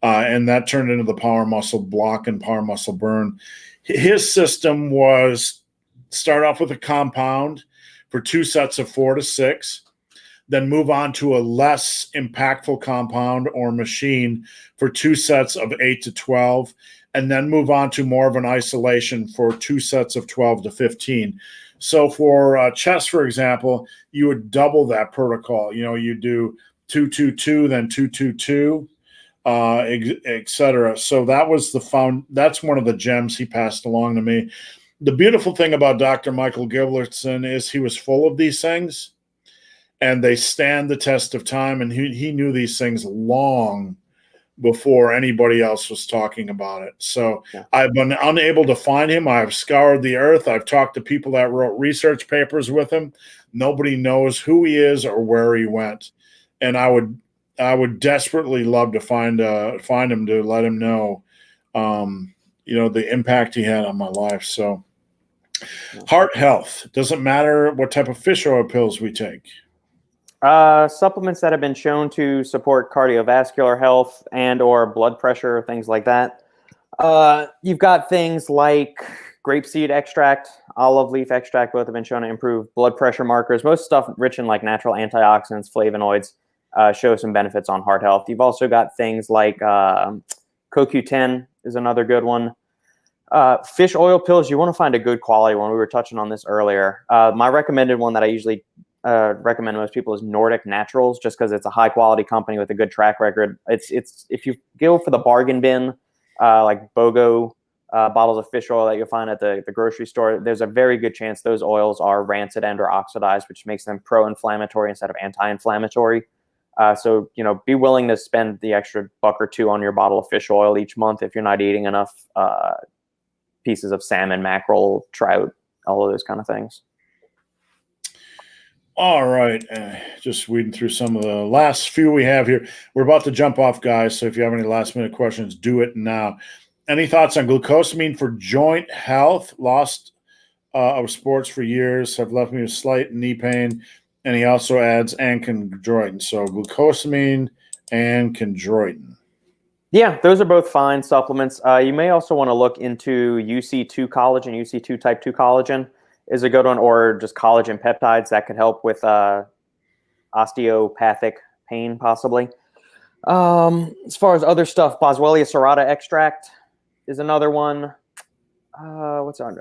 and that turned into the power muscle block and power muscle burn. His system was start off with a compound for 2 sets of 4 to 6, then move on to a less impactful compound or machine for 2 sets of 8 to 12, and then move on to more of an isolation for 2 sets of 12 to 15. So for chest, for example, you would double that protocol. You do 2-2-2, then 2-2-2, etc. So that was that's one of the gems he passed along to me. The beautiful thing about Dr. Michael Gilbertson is he was full of these things, and they stand the test of time, and he knew these things long before anybody else was talking about it. So yeah. I've been unable to find him. I've scoured the earth. I've talked to people that wrote research papers with him. Nobody knows who he is or where he went. And I would desperately love to find him to let him know, the impact he had on my life. So heart health, doesn't matter what type of fish oil pills we take. Supplements that have been shown to support cardiovascular health and or blood pressure, things like that. You've got things like grapeseed extract, olive leaf extract, both have been shown to improve blood pressure markers. Most stuff rich in like natural antioxidants, flavonoids, show some benefits on heart health. You've also got things like CoQ10 is another good one. Fish oil pills, you want to find a good quality one. We were touching on this earlier. My recommended one that I usually recommend most people is Nordic Naturals, just because it's a high quality company with a good track record. It's if you go for the bargain bin, like BOGO bottles of fish oil that you'll find at the grocery store, there's a very good chance those oils are rancid and or oxidized, which makes them pro-inflammatory instead of anti-inflammatory. So be willing to spend the extra $1 or $2 on your bottle of fish oil each month if you're not eating enough pieces of salmon, mackerel, trout, all of those kind of things. All right, just weeding through some of the last few we have here. We're about to jump off, guys, so if you have any last-minute questions, do it now. Any thoughts on glucosamine for joint health? Lost of sports for years, have left me with slight knee pain, and he also adds and chondroitin. So glucosamine and chondroitin. Yeah, those are both fine supplements. You may also want to look into UC2 collagen, UC2 type 2 collagen. Is a good one, or just collagen peptides that could help with osteopathic pain, possibly. As far as other stuff, Boswellia serrata extract is another one. What's on?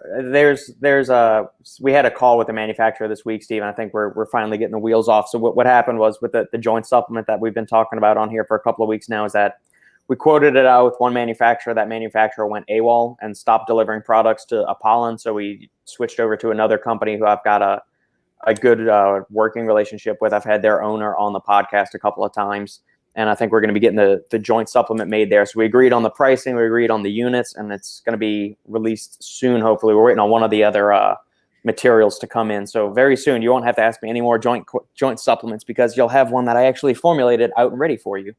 We had a call with the manufacturer this week, Steve, and I think we're finally getting the wheels off. So what happened was with the joint supplement that we've been talking about on here for a couple of weeks now is that we quoted it out with one manufacturer. That manufacturer went AWOL and stopped delivering products to Apollon. So we switched over to another company who I've got a good working relationship with. I've had their owner on the podcast a couple of times, and I think we're going to be getting the joint supplement made there. So we agreed on the pricing, we agreed on the units, and it's going to be released soon, hopefully. We're waiting on one of the other materials to come in. So very soon, you won't have to ask me any more joint supplements because you'll have one that I actually formulated out and ready for you.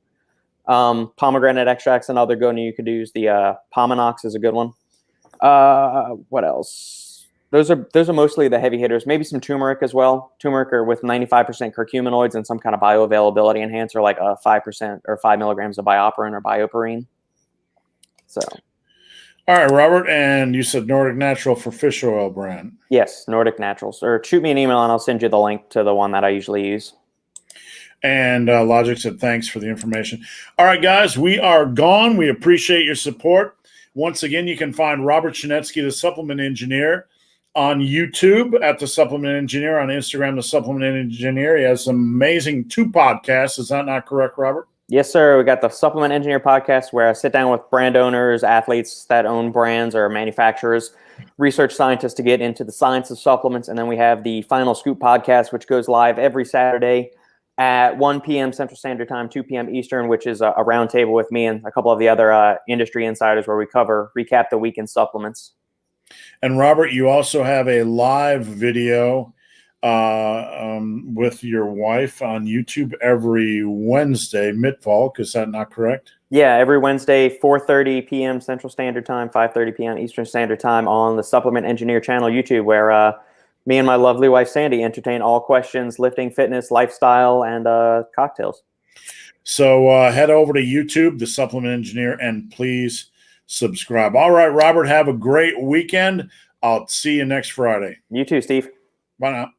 Pomegranate extract's another good one you could use. The Pominox is a good one. What else? Those are mostly the heavy hitters. Maybe some turmeric as well. Turmeric or with 95% curcuminoids and some kind of bioavailability enhancer, like 5% or 5 milligrams of bioperin or bioperine. So. All right, Robert, and you said Nordic Natural for fish oil brand. Yes, Nordic Naturals. Or shoot me an email and I'll send you the link to the one that I usually use. And Logic said, thanks for the information. All right, guys, we are gone. We appreciate your support. Once again, you can find Robert Chanetsky, the Supplement Engineer, on YouTube at the Supplement Engineer, on Instagram, the Supplement Engineer. He has some amazing 2 podcasts. Is that not correct, Robert? Yes, sir. We got the Supplement Engineer podcast where I sit down with brand owners, athletes that own brands or manufacturers, research scientists to get into the science of supplements. And then we have the Final Scoop podcast, which goes live every Saturday at 1 p.m. Central Standard Time, 2 p.m. Eastern, which is a roundtable with me and a couple of the other industry insiders where we recap the week in supplements. And Robert, you also have a live video with your wife on YouTube every Wednesday, Mitvolk. Is that not correct? Yeah, every Wednesday, 4:30 p.m. Central Standard Time, 5:30 p.m. Eastern Standard Time on the Supplement Engineer channel, YouTube, where me and my lovely wife, Sandy, entertain all questions, lifting, fitness, lifestyle, and cocktails. So head over to YouTube, The Supplement Engineer, and please subscribe. All right, Robert, have a great weekend. I'll see you next Friday. You too, Steve. Bye now.